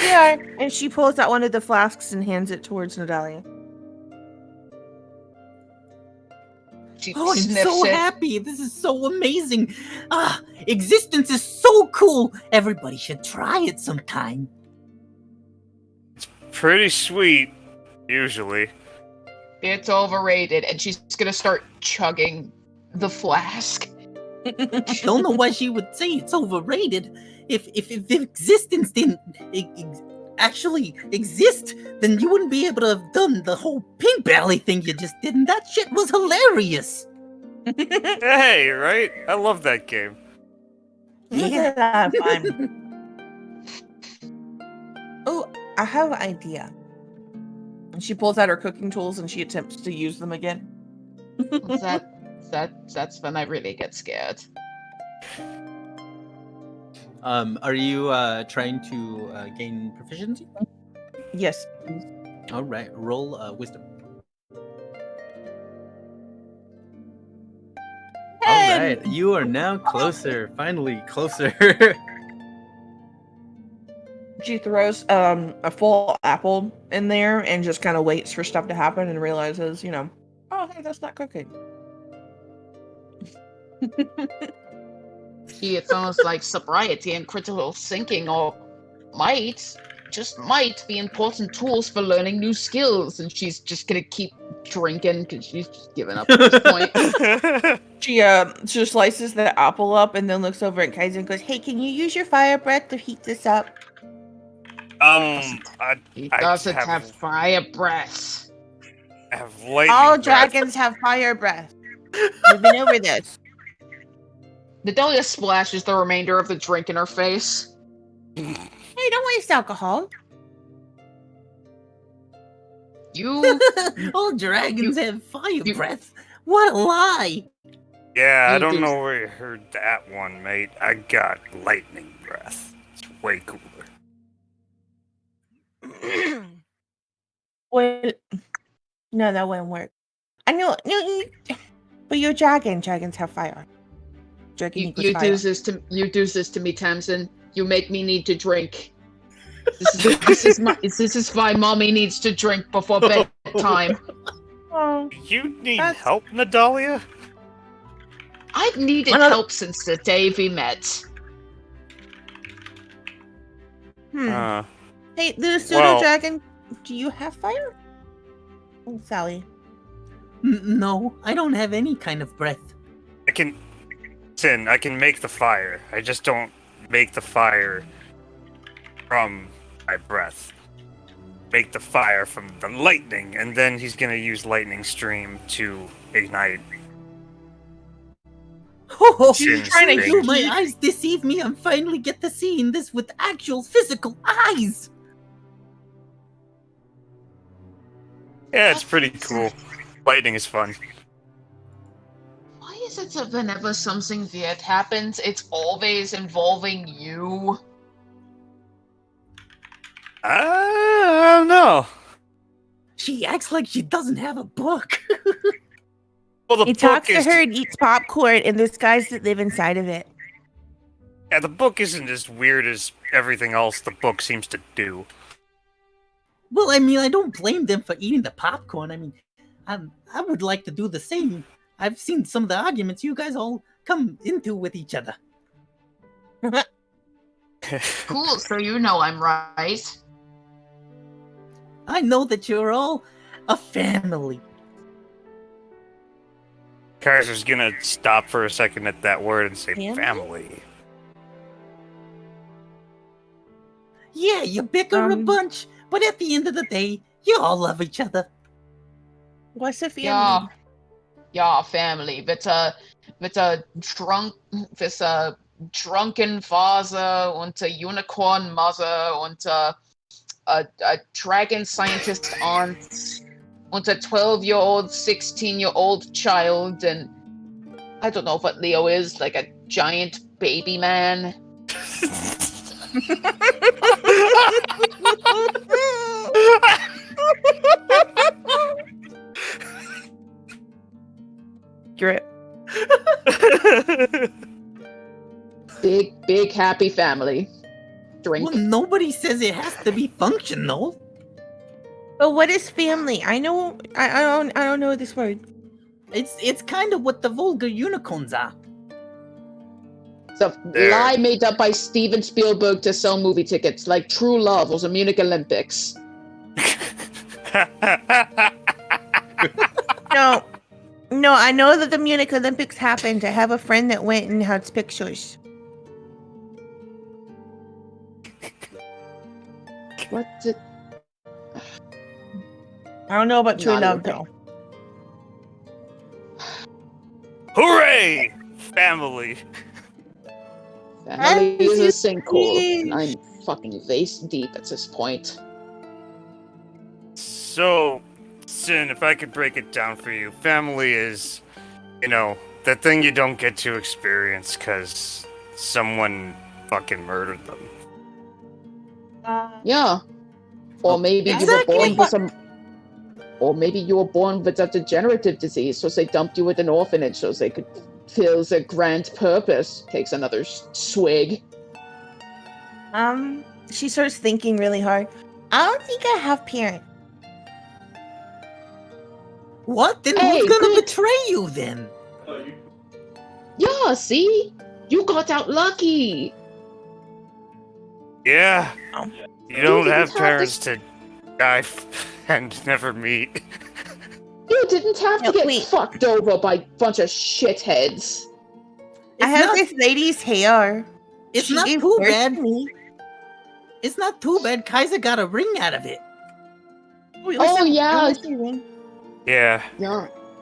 Yeah, and she pulls out one of the flasks and hands it towards Natalia. She Oh, I'm sniffs so it. happy. This is so amazing. Existence is so cool. Everybody should try it sometime. Pretty sweet, usually. It's overrated, and she's gonna start chugging the flask. I don't know why she would say it's overrated. If existence didn't actually exist, then you wouldn't be able to have done the whole pink ballet thing you just did, and that shit was hilarious. Hey, right? I love that game. Yeah, Oh, I have an idea. And she pulls out her cooking tools and she attempts to use them again. That's when I really get scared. Are you trying to gain proficiency? Yes. All right, roll wisdom. Hey! right, you are now closer. Finally, closer. She throws a full apple in there and just kind of waits for stuff to happen and realizes, oh hey, that's not cooking. See, it sounds like sobriety and critical thinking just might be important tools for learning new skills. And she's just gonna keep drinking because she's just given up at this point. She slices the apple up and then looks over at Kaiser and goes, "Hey, can you use your fire breath to heat this up?" He doesn't have fire breath. I have lightning All breath. dragons have fire breath. We've been over this. Nadelia splashes the remainder of the drink in her face. Hey, don't waste alcohol. You All dragons have fire you- breath. What a lie! Yeah, I You don't do- know where you heard that one, mate. I got lightning breath. It's way cooler. What? No, that wouldn't work. I know, but you're a dragon. Dragons have fire. Dragon equals you fire. do this to me, Tamsin. You make me need to drink. This is why mommy needs to drink before bedtime. Oh, You need That's- help, Nadalia? I've needed Another- help since the day we met. Hey, little pseudo well- dragon, do you have fire? Oh, Sally. No, I don't have any kind of breath. I can make the fire. I just don't make the fire from my breath. Make the fire from the lightning, and then he's gonna use lightning stream to ignite. Oh, She's trying to you, my eyes deceive me. I'm finally get to seeing this with actual physical eyes. Yeah, it's pretty cool. Lightning is fun. Why is it that whenever something weird happens, it's always involving you? I don't know. She acts like she doesn't have a book. Well, the He book talks to is her and eats popcorn and this guys that live inside of it. yeah, the book isn't as weird as everything else the book seems to do. Well, I mean, I don't blame them for eating the popcorn. I mean, I would like to do the same. I've seen some of the arguments you guys all come into with each other. Cool, so you know I'm right. I know that you're all a family. Kaiser's gonna stop for a second at that word and say Family? family. Yeah, you bicker a Um, bunch, but at the end of the day, you all love each other. What's a family? Yeah, family. With a drunken father und a unicorn mother und a dragon scientist aunt and a 12-year-old, 16-year-old child, and I don't know what Leo is, like a giant baby man. Grip. Big happy family. Drink. Well, nobody says it has to be functional. But what is family? I know. I don't know this word. It's kind of what the vulgar unicorns are. It's a There. lie made up by Steven Spielberg to sell movie tickets, like True Love or the Munich Olympics. No, I know that the Munich Olympics happened. I have a friend that went and had pictures. What did... I don't know about true Not love okay. though. Hooray! Family. Family is a sinkhole. Please. And I'm fucking waist deep at this point. So, Sin, if I could break it down for you, family is, the thing you don't get to experience because someone fucking murdered them. Yeah. Or maybe Exactly. you were born with some... Or maybe you were born with a degenerative disease, so they dumped you at an orphanage so they could fills a grand purpose. Takes another swig. She starts thinking really hard. I don't think I have parents. What? Then Hey, who's gonna good. betray you then? Yeah, see? You got out lucky. Yeah. Oh. You don't didn't have have parents to die and never meet. You didn't have to No, get wait. fucked over by a bunch of shitheads. I have this lady's hair. It's She not gave too birth bad. to me. It's not too bad. Kaiser got a ring out of it. It was Oh, a- it yeah. was a ring. Yeah.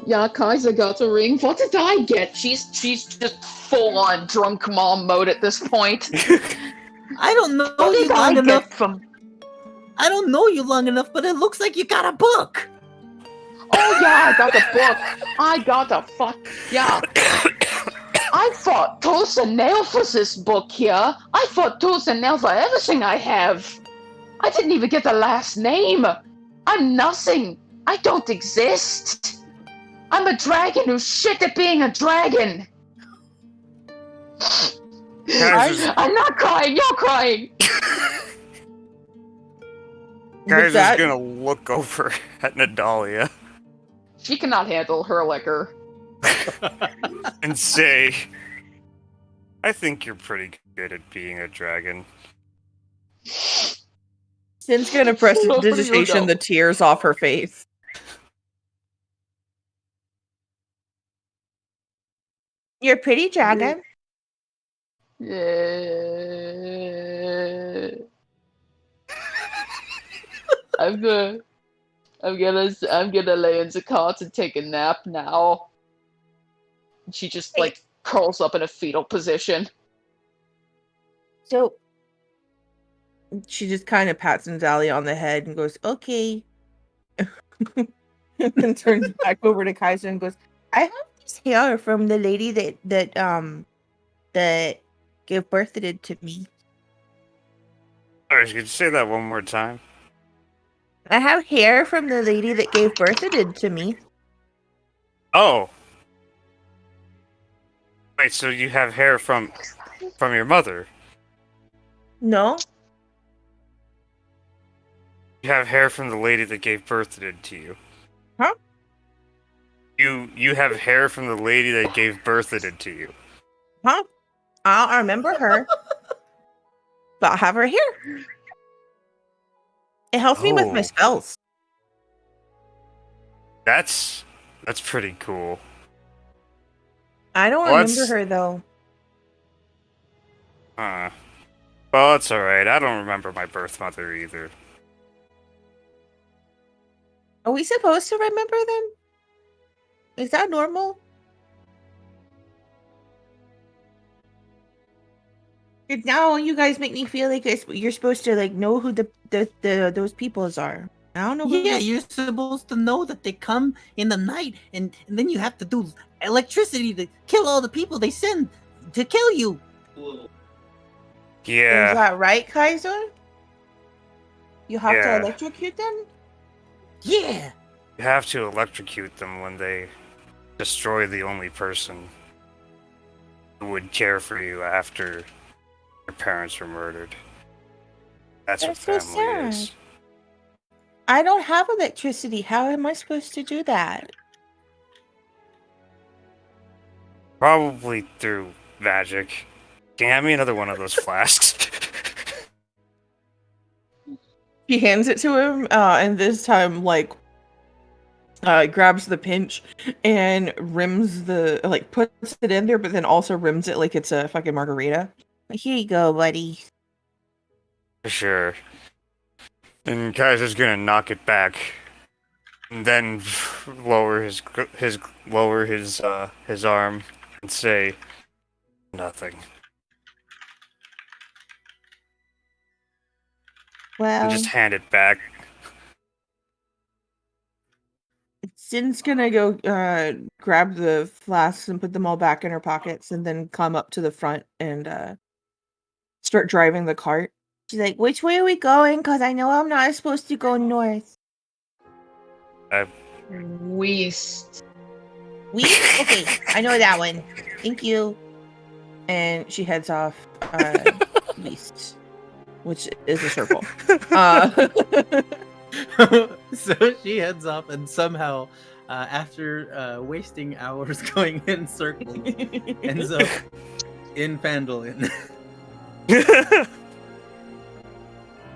Yeah, Kaiser got a ring. What did I get? She's just full on drunk mom mode at this point. I don't know What you did I long get enough. from? I don't know you long enough, but it looks like you got a book. Oh yeah, I got the book. I got the fuck. Yeah. I fought tooth and nail for this book here. I fought tooth and nail for everything I have. I didn't even get the last name. I'm nothing. I don't exist. I'm a dragon who's shit at being a dragon. Kaiser's, I'm not crying. You're crying. Kaiser's that- gonna look over at Nadalia She cannot handle her liquor. and say, I think you're pretty good at being a dragon. Sin's gonna What do you prestidigitation know? the tears off her face. You're a pretty dragon. Yeah. I'm gonna lay in the cot and take a nap now. She just like curls up in a fetal position. So She just kind of pats Natalia on the head and goes, "Okay," and then turns back over to Kaiser and goes, I have this hair from the lady that gave birth to me. Sorry, could you say that one more time? I have hair from the lady that gave birth to me. Oh. Wait, so you have hair from your mother? No, You have hair from the lady that gave birth to you? Huh? You have hair from the lady that gave birth to you? huh? I don't remember her, but I have her hair. It helps me with my Oh. spells. That's pretty cool. I don't Well, remember that's- her though. Well, it's alright. I don't remember my birth mother either. Are we supposed to remember them? Is that normal? 'Cause now you guys make me feel like you're supposed to like know who the those peoples are. I don't know. Who Yeah, this- you're supposed to know that they come in the night, and then you have to do electricity to kill all the people they send to kill you. Is Yeah. that right, Kaiser? You have Yeah. to electrocute them? Yeah. You have to electrocute them when they destroy the only person who would care for you after your parents were murdered. That's what That's so family is. sad. I don't have electricity. How am I supposed to do that? Probably through magic. Can you hand me another one of those flasks? She hands it to him, and this time, like, grabs the pinch and rims puts it in there, but then also rims it like it's a fucking margarita. Here you go, buddy. For sure. And Kaiser's gonna knock it back, and then lower his arm and say nothing. Well, And just hand it back. Sin's gonna go grab the flasks and put them all back in her pockets, and then come up to the front and start driving the cart. she's like, which way are we going? Because I know I'm not supposed to go north. Weast. We? Okay, I know that one. Thank you. And she heads off east, which is a circle. So she heads off, and somehow, after wasting hours going in circles, ends up in Phandalin.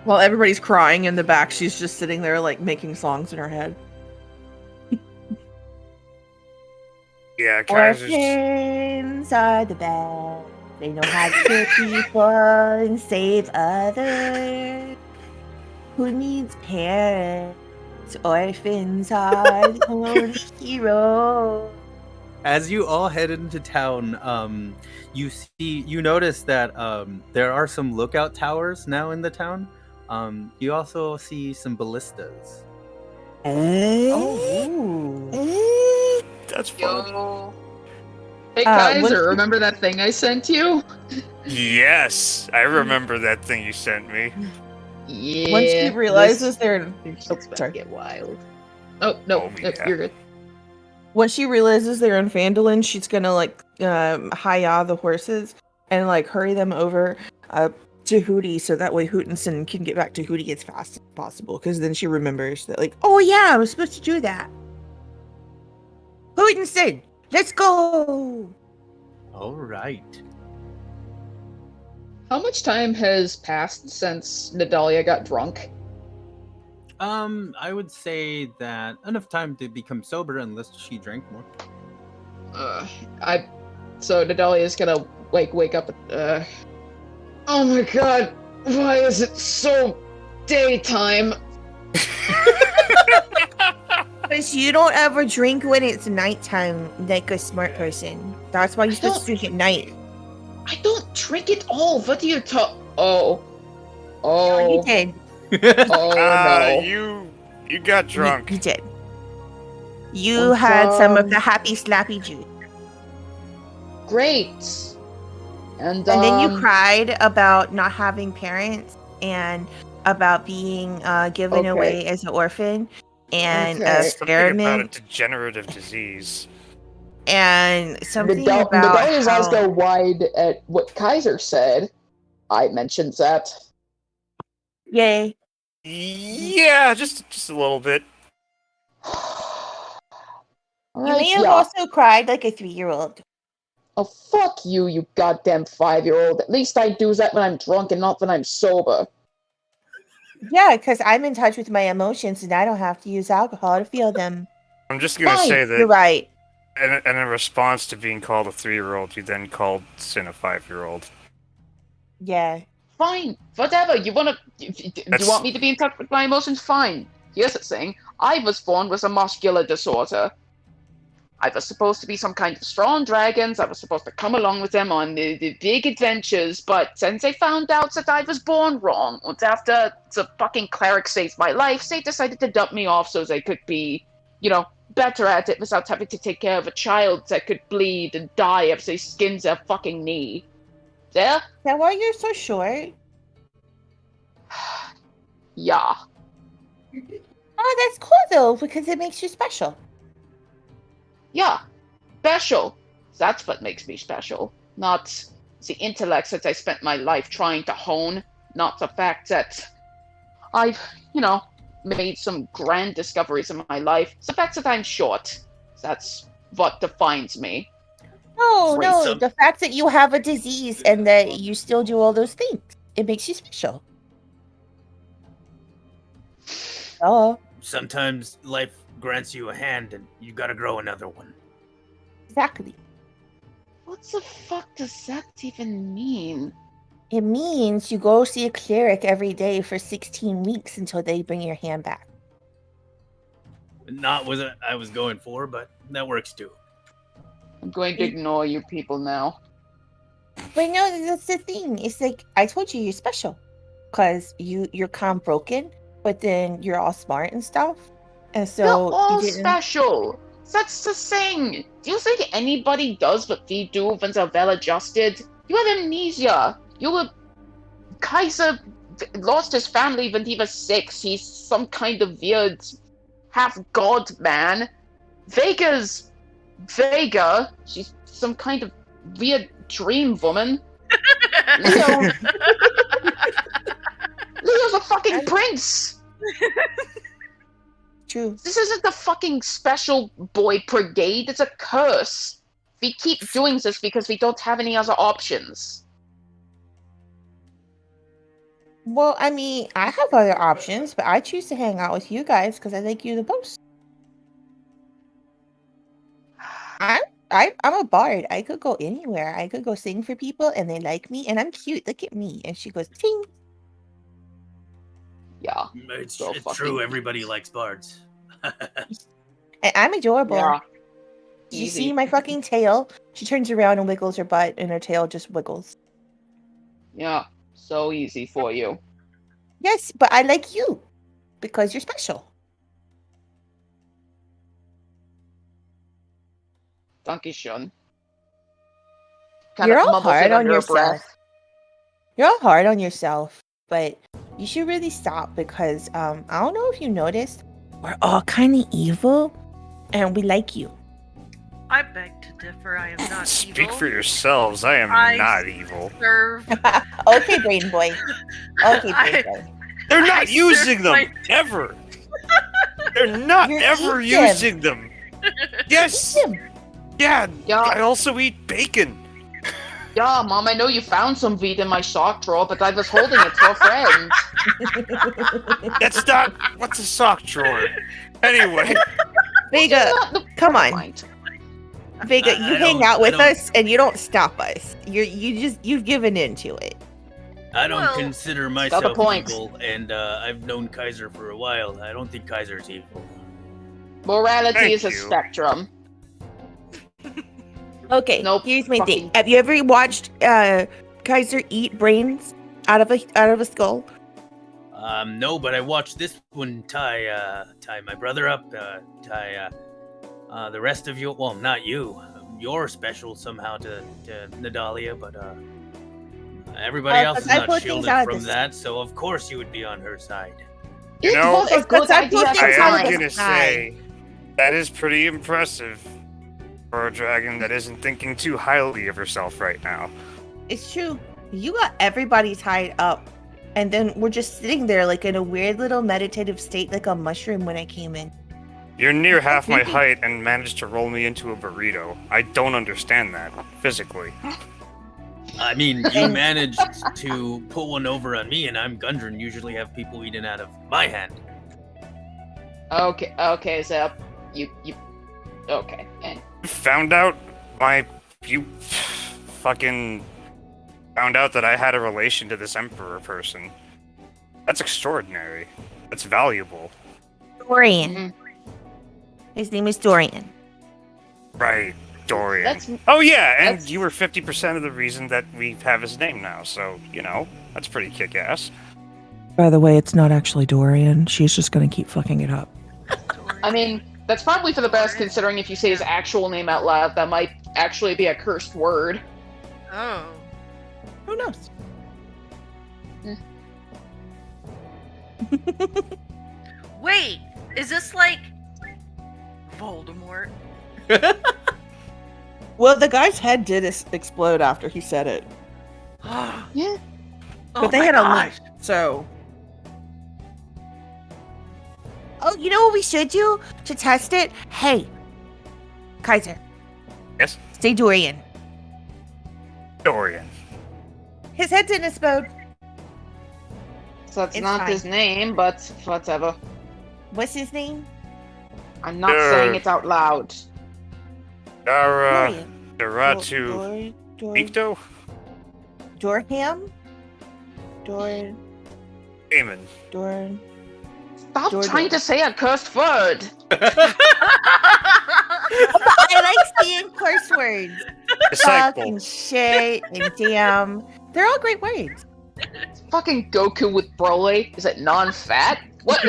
While everybody's crying in the back, she's just sitting there, like, making songs in her head. Yeah, Kaiser's... Orphans are the best. They know how to kill people and save others. Who needs parents? Orphans are the only heroes. As you all head into town, you notice that there are some lookout towers now in the town. You also see some ballistas. Oh. That's fun. Yo. Hey once Kaiser, you- remember that thing I sent you? Yes, I remember that thing you sent me. Yeah. Once she realizes they're It's oh, about to sorry. get wild. Oh no, Oh, no, yeah. you're good. Once she realizes they're in Phandalin, she's gonna like hi-ya the horses and like hurry them over to Hootie so that way Hootenson can get back to Hootie as fast as possible. Because then she remembers that like, Oh yeah, I was supposed to do that. Hootenson, let's go. All right. How much time has passed since Nadalia got drunk? I would say that enough time to become sober, unless she drank more. So Nadalia's gonna wake up. Oh my god, why is it so daytime? Because you don't ever drink when it's nighttime like a smart person. That's why you're supposed to drink at night. I don't drink it all. What do you talk? Oh, Oh, you did. oh no. You got drunk. You did. You had some of the happy slappy juice. Great. And And then you cried about not having parents and about being given Okay. away as an orphan and Okay. Something about a experiment degenerative disease. and something about Nadalia's eyes how... go wide at what Kaiser said. I mentioned that. Yay. Yeah, just a little bit. You Alright, may have yeah. also cried like a 3-year-old. Oh, fuck you, you goddamn 5-year-old. At least I do that when I'm drunk and not when I'm sober. Yeah, because I'm in touch with my emotions and I don't have to use alcohol to feel them. I'm just gonna Fine, say You're that right. in response to being called a 3-year-old, you then called Sin a 5-year-old. Yeah. Fine, whatever. You wanna... You want me to be in touch with my emotions? Fine. Here's the thing. I was born with a muscular disorder. I was supposed to be some kind of strong dragons. I was supposed to come along with them on the big adventures, but since they found out that I was born wrong, and after the fucking cleric saved my life, they decided to dump me off so they could be, better at it without having to take care of a child that could bleed and die if they skinned their fucking knee. There? Is that why you're so short? Yeah. Oh, that's cool though, because it makes you special. Yeah. Special. That's what makes me special. Not the intellect that I spent my life trying to hone. Not the fact that I've, made some grand discoveries in my life. It's the fact that I'm short. That's what defines me. No, no, Threesome. the fact that you have a disease and that you still do all those things, it makes you special. Oh, Sometimes life grants you a hand and you gotta grow another one. exactly. What the fuck does that even mean? It means you go see a cleric every day for 16 weeks until they bring your hand back. Not what I was going for, but that works too. I'm going to ignore you people now. But no, that's the thing. It's like I told you, you're special, cause you're kind of broken, but then you're all smart and stuff, and so You're all you didn't. special. That's the thing. Do you think anybody does what we do when they're well adjusted? You have amnesia. Kaiser lost his family when he was 6. He's some kind of weird half-god man. Vega. She's some kind of via Dream Woman. Leo. Leo's a fucking prince. True. This isn't the fucking special boy brigade. It's a curse. We keep doing this because we don't have any other options. Well, I mean, I have other options, but I choose to hang out with you guys because I like you the most. I'm a bard. I could go anywhere. I could go sing for people and they like me and I'm cute. Look at me. And she goes, ting. Yeah. It's, So it's fucking true. cute. Everybody likes bards. And I'm adorable. Yeah. Do you Easy. see my fucking tail? She turns around and wiggles her butt and her tail just wiggles. Yeah. So easy for you. Yes, but I like you because you're special. Dankeschön. You're all mumbles hard it on under her yourself. breath. You're all hard on yourself, but you should really stop because I don't know if you noticed, we're all kind of evil and we like you. I beg to differ. I am not Speak evil. for yourselves. I am I not evil. Serve. Okay, brain boy. Okay, brain I- boy. They're I not using serve them my- ever. They're not You ever eat them. using them. Yes. Eat them. Yeah. Yeah. I also eat bacon. Yeah, Mom, I know you found some weed in my sock drawer, but I was holding it for a friend. That's not. What's a sock drawer? Anyway. Vega, Not the- come never on. mind. Vega, I you hang don't- out I with don't- us and you don't stop us. You've given in to it. I don't Well, consider got the myself point. evil, and I've known Kaiser for a while. I don't think Kaiser's evil. Morality Thank is a you. spectrum. Okay, Nope, here's my thing. fucking- Have you ever watched Kaiser eat brains out of a skull? No, but I watched this one tie my brother up, tie the rest of you. Well, not you. You're special somehow to Nadalia, but everybody else is I not pulled things shielded out of from this- that. So of course you would be on her side. You It know- was a It's good because I idea. put at I the things out am of time. this- gonna say that is pretty impressive for a dragon that isn't thinking too highly of herself right now. It's true. You got everybody tied up, and then we're just sitting there like in a weird little meditative state, like a mushroom when I came in. You're near half my Creepy. height and managed to roll me into a burrito. I don't understand that physically. I mean, you And- managed to pull one over on me, and I'm Gundren. Usually have people eaten out of my hand. Okay, Zep. You, okay. And Found out you fucking found out that I had a relation to this emperor person. That's extraordinary. That's valuable. Dorian. Mhm. His name is Dorian. Right, Dorian. that's Oh yeah, and that's- you were 50% of the reason that we have his name now, so, you know, that's pretty kick-ass. By the way, it's not actually Dorian. She's just gonna keep fucking it up. I mean, that's probably for the best, considering if you say his actual name out loud, that might actually be a cursed word. Oh. Who knows? Wait, is this like Voldemort? Well, the guy's head did explode after he said it, Yeah. but they had a link, so Oh, you know what we should do to test it? Hey, Kaiser. Yes? Say Dorian. Dorian. His head didn't explode. So that's It's not fine. his name, but whatever. What's his name? I'm not saying it out loud. Dara... Dorian. Daratu... Ikto? Dorham? Dor... Damon. Stop Jordan. trying to say a cursed word. I like saying curse words. Fuck Disciple. and shit and damn. They're all great words. Fucking Goku with Broly. Is it non-fat? What?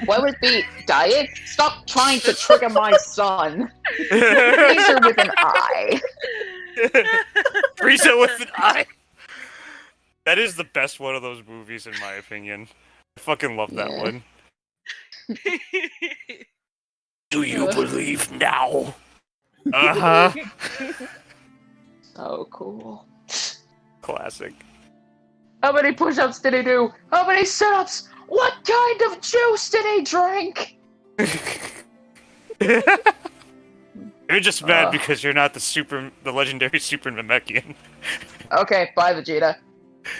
What would it be? Diet? Stop trying to trigger my son. Freezer with an eye. Frieza with an eye. That is the best one of those movies, in my opinion. I fucking love that Yeah. one. Do you believe now? Uh huh. Oh, cool. Classic. How many push-ups did he do? How many sit-ups? What kind of juice did he drink? You're just mad Ugh. because you're not the legendary Super Namekian. Okay, bye, Vegeta.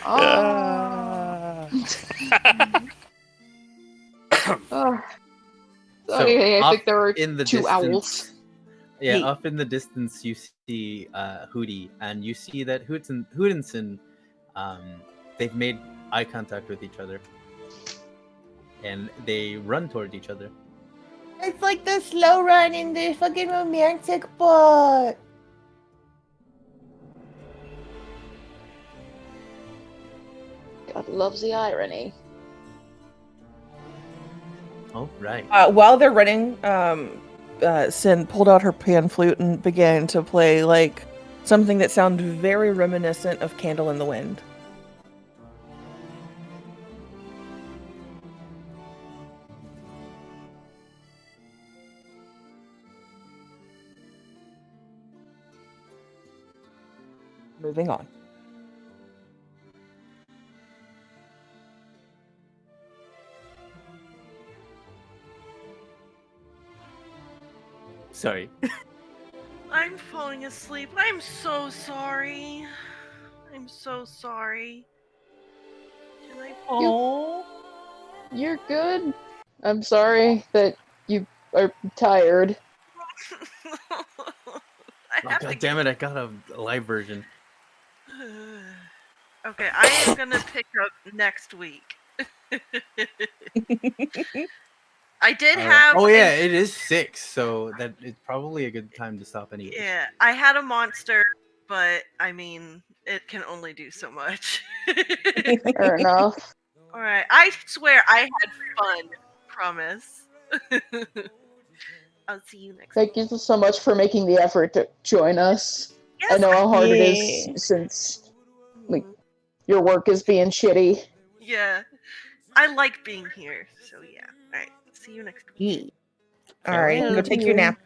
Ah. Oh. So, Okay, I off think there are in the two distance- owls. Yeah, Hey. up in the distance you see Hootie, and you see that Hootinson, they've made eye contact with each other, and they run toward each other. It's like the slow run in the fucking romantic book. God loves the irony. Oh, right. While they're running, Sin pulled out her pan flute and began to play like something that sounded very reminiscent of Candle in the Wind. Moving on. Sorry. I'm falling asleep. I'm so sorry. I'm so sorry. Can I? Oh, You're good. I'm sorry that you are tired. I Oh, have God to. damn it! I got a live version. Okay, I am gonna pick up next week. I did All right. have. Oh a- yeah, it is 6, so that it's probably a good time to stop anyway. Yeah, I had a monster, but I mean, it can only do so much. Fair enough. Alright, I swear I had fun. Promise. I'll see you next Thank you so much for making the effort to join us. I Yes, know how hard it Yeah. is since your work is being shitty. Yeah. I like being here, so yeah. Alright, see you next week. Yeah. All right, go take your nap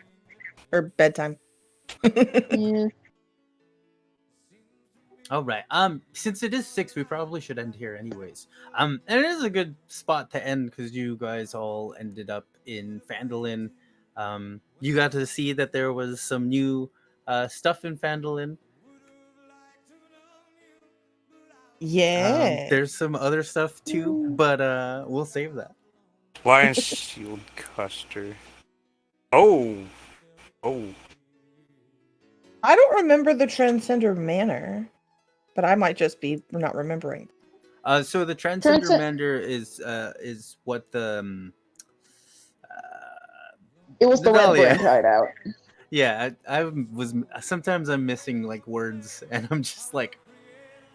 or bedtime. Yeah. All right. Since it is 6, we probably should end here anyways. And it is a good spot to end because you guys all ended up in Phandalin. You got to see that there was some new stuff in Phandalin. Yeah. There's some other stuff too, but we'll save that. Lion Shield Custer. Oh. I don't remember the Transcender Manor, but I might just be not remembering. So the Transcender Mander is what the It was the red Natalia. brand hideout. Yeah, I was sometimes I'm missing like words, and I'm just like,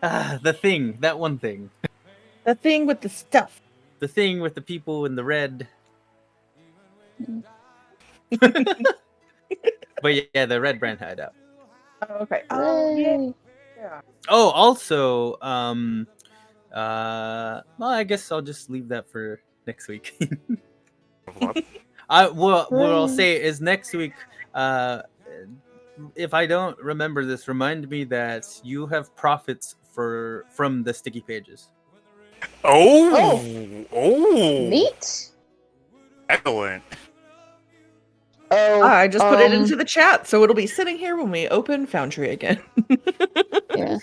that one thing, The thing with the stuff. the thing with the people in the red. But yeah, the red brand hideout. Oh, okay. Oh, yeah. Yay. Oh, also, well, I guess I'll just leave that for next week. What I'll say is next week, if I don't remember this, remind me that you have profits from the sticky pages. Oh. Neat. Excellent. Oh, I just put it into the chat, so it'll be sitting here when we open Foundry again. Yeah.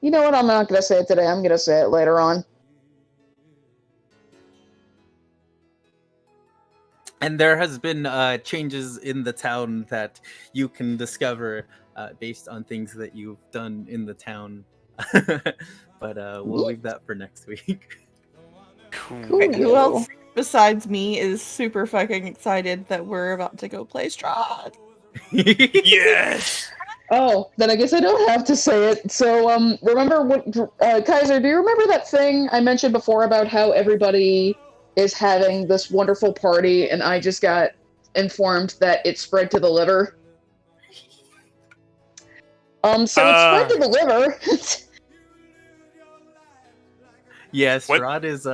You know what? I'm not gonna say it today. I'm gonna say it later on. And there has been changes in the town that you can discover based on things that you've done in the town. But we'll leave that for next week. Cool. Who else besides me is super fucking excited that we're about to go play Strahd? Yes. Oh, then I guess I don't have to say it. So, remember what, Kaiser, do you remember that thing I mentioned before about how everybody is having this wonderful party and I just got informed that it spread to the liver? So it spread to the liver. Yes, What? Strahd is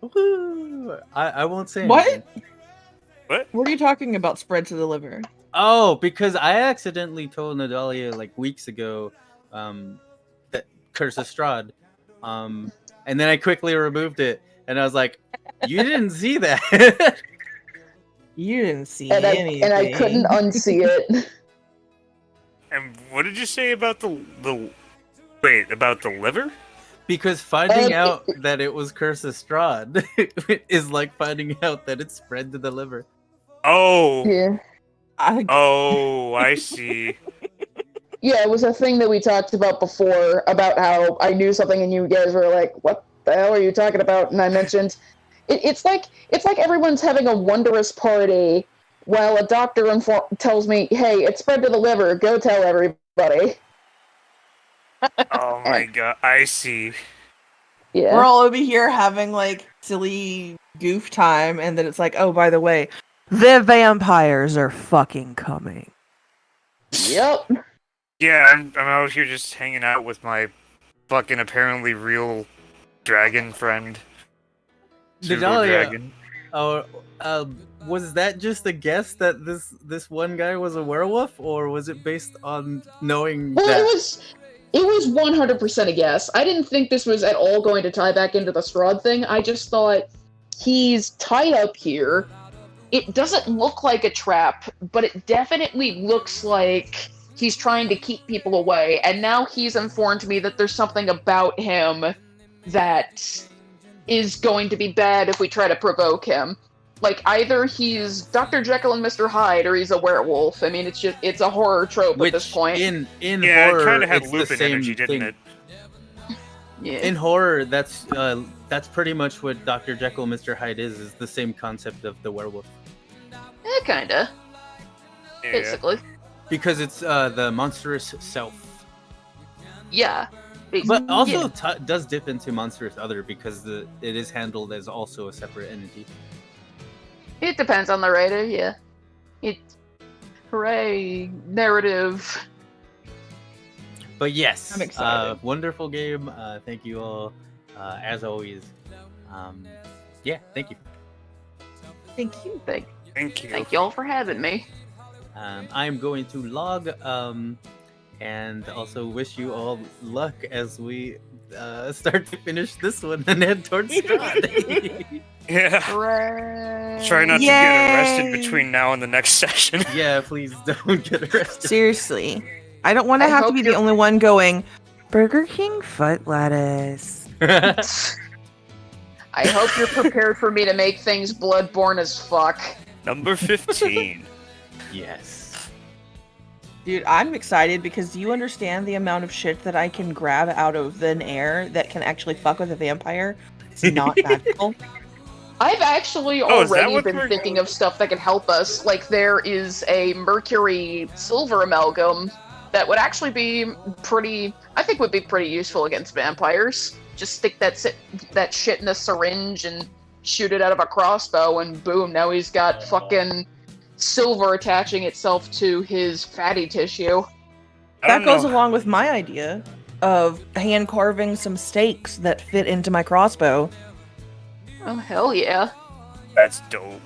Woo! I won't say What? anything. What are you talking about? Spread to the liver? Oh, because I accidentally told Nadalia like weeks ago that Curse of Strahd. And then I quickly removed it, and I was like, "You didn't see that." You didn't see And anything. I couldn't unsee it. And what did you say about the wait, about the liver? Because finding Um, out that it was Curse of Strahd is like finding out that it spread to the liver. Oh, Yeah. oh, I see. Yeah, it was a thing that we talked about before about how I knew something and you guys were like, "What the hell are you talking about?" And I mentioned it's like everyone's having a wondrous party while a doctor tells me, "Hey, it spread to the liver. Go tell everybody." Oh my god, I see. Yeah. We're all over here having like silly goof time, and then it's like, oh, by the way, the vampires are fucking coming. Yep. Yeah, I'm out here just hanging out with my fucking apparently real dragon friend. Pseudo Nadalia, dragon. oh, was that just a guess that this one guy was a werewolf, or was it based on knowing Well, that? it was 100% a guess. I didn't think this was at all going to tie back into the Strahd thing. I just thought he's tied up here. It doesn't look like a trap, but it definitely looks like he's trying to keep people away. And now he's informed me that there's something about him that is going to be bad if we try to provoke him. Like, either he's Dr. Jekyll and Mr. Hyde, or he's a werewolf. I mean, it's a horror trope at this point. in Yeah, horror, it kind of had it's the Lupin same energy, didn't thing. it? Yeah. In horror, that's pretty much what Dr. Jekyll and Mr. Hyde is the same concept of the werewolf. Kinda, Yeah. basically. Because it's the monstrous self. Yeah. But also Yeah. does dip into monstrous other because it is handled as also a separate entity. It depends on the writer, yeah. Hooray, narrative. But yes, I'm excited. wonderful game. Thank you all, as always. Yeah, thank you. Thank you. Thank you. Thank y'all for having me. I'm going to log, and also wish you all luck as we start to finish this one and head towards Strahd. Yeah. Hooray. Try not to get Yay. arrested between now and the next session. Yeah, please don't get arrested. Seriously. I don't want to I have to hope be the you're- only one going, Burger King foot lettuce. I hope you're prepared for me to make things bloodborne as fuck. Number 15. Yes. Dude, I'm excited because do you understand the amount of shit that I can grab out of thin air that can actually fuck with a vampire? It's not magical. I've actually Oh, is that already what been we're- thinking of stuff that can help us. Like, there is a mercury silver amalgam that would actually be I think would be pretty useful against vampires. Just stick that shit in a syringe and shoot it out of a crossbow, and boom, now he's got fucking silver attaching itself to his fatty tissue. I That don't goes know. along with my idea of hand carving some stakes that fit into my crossbow. Oh, hell yeah. That's dope.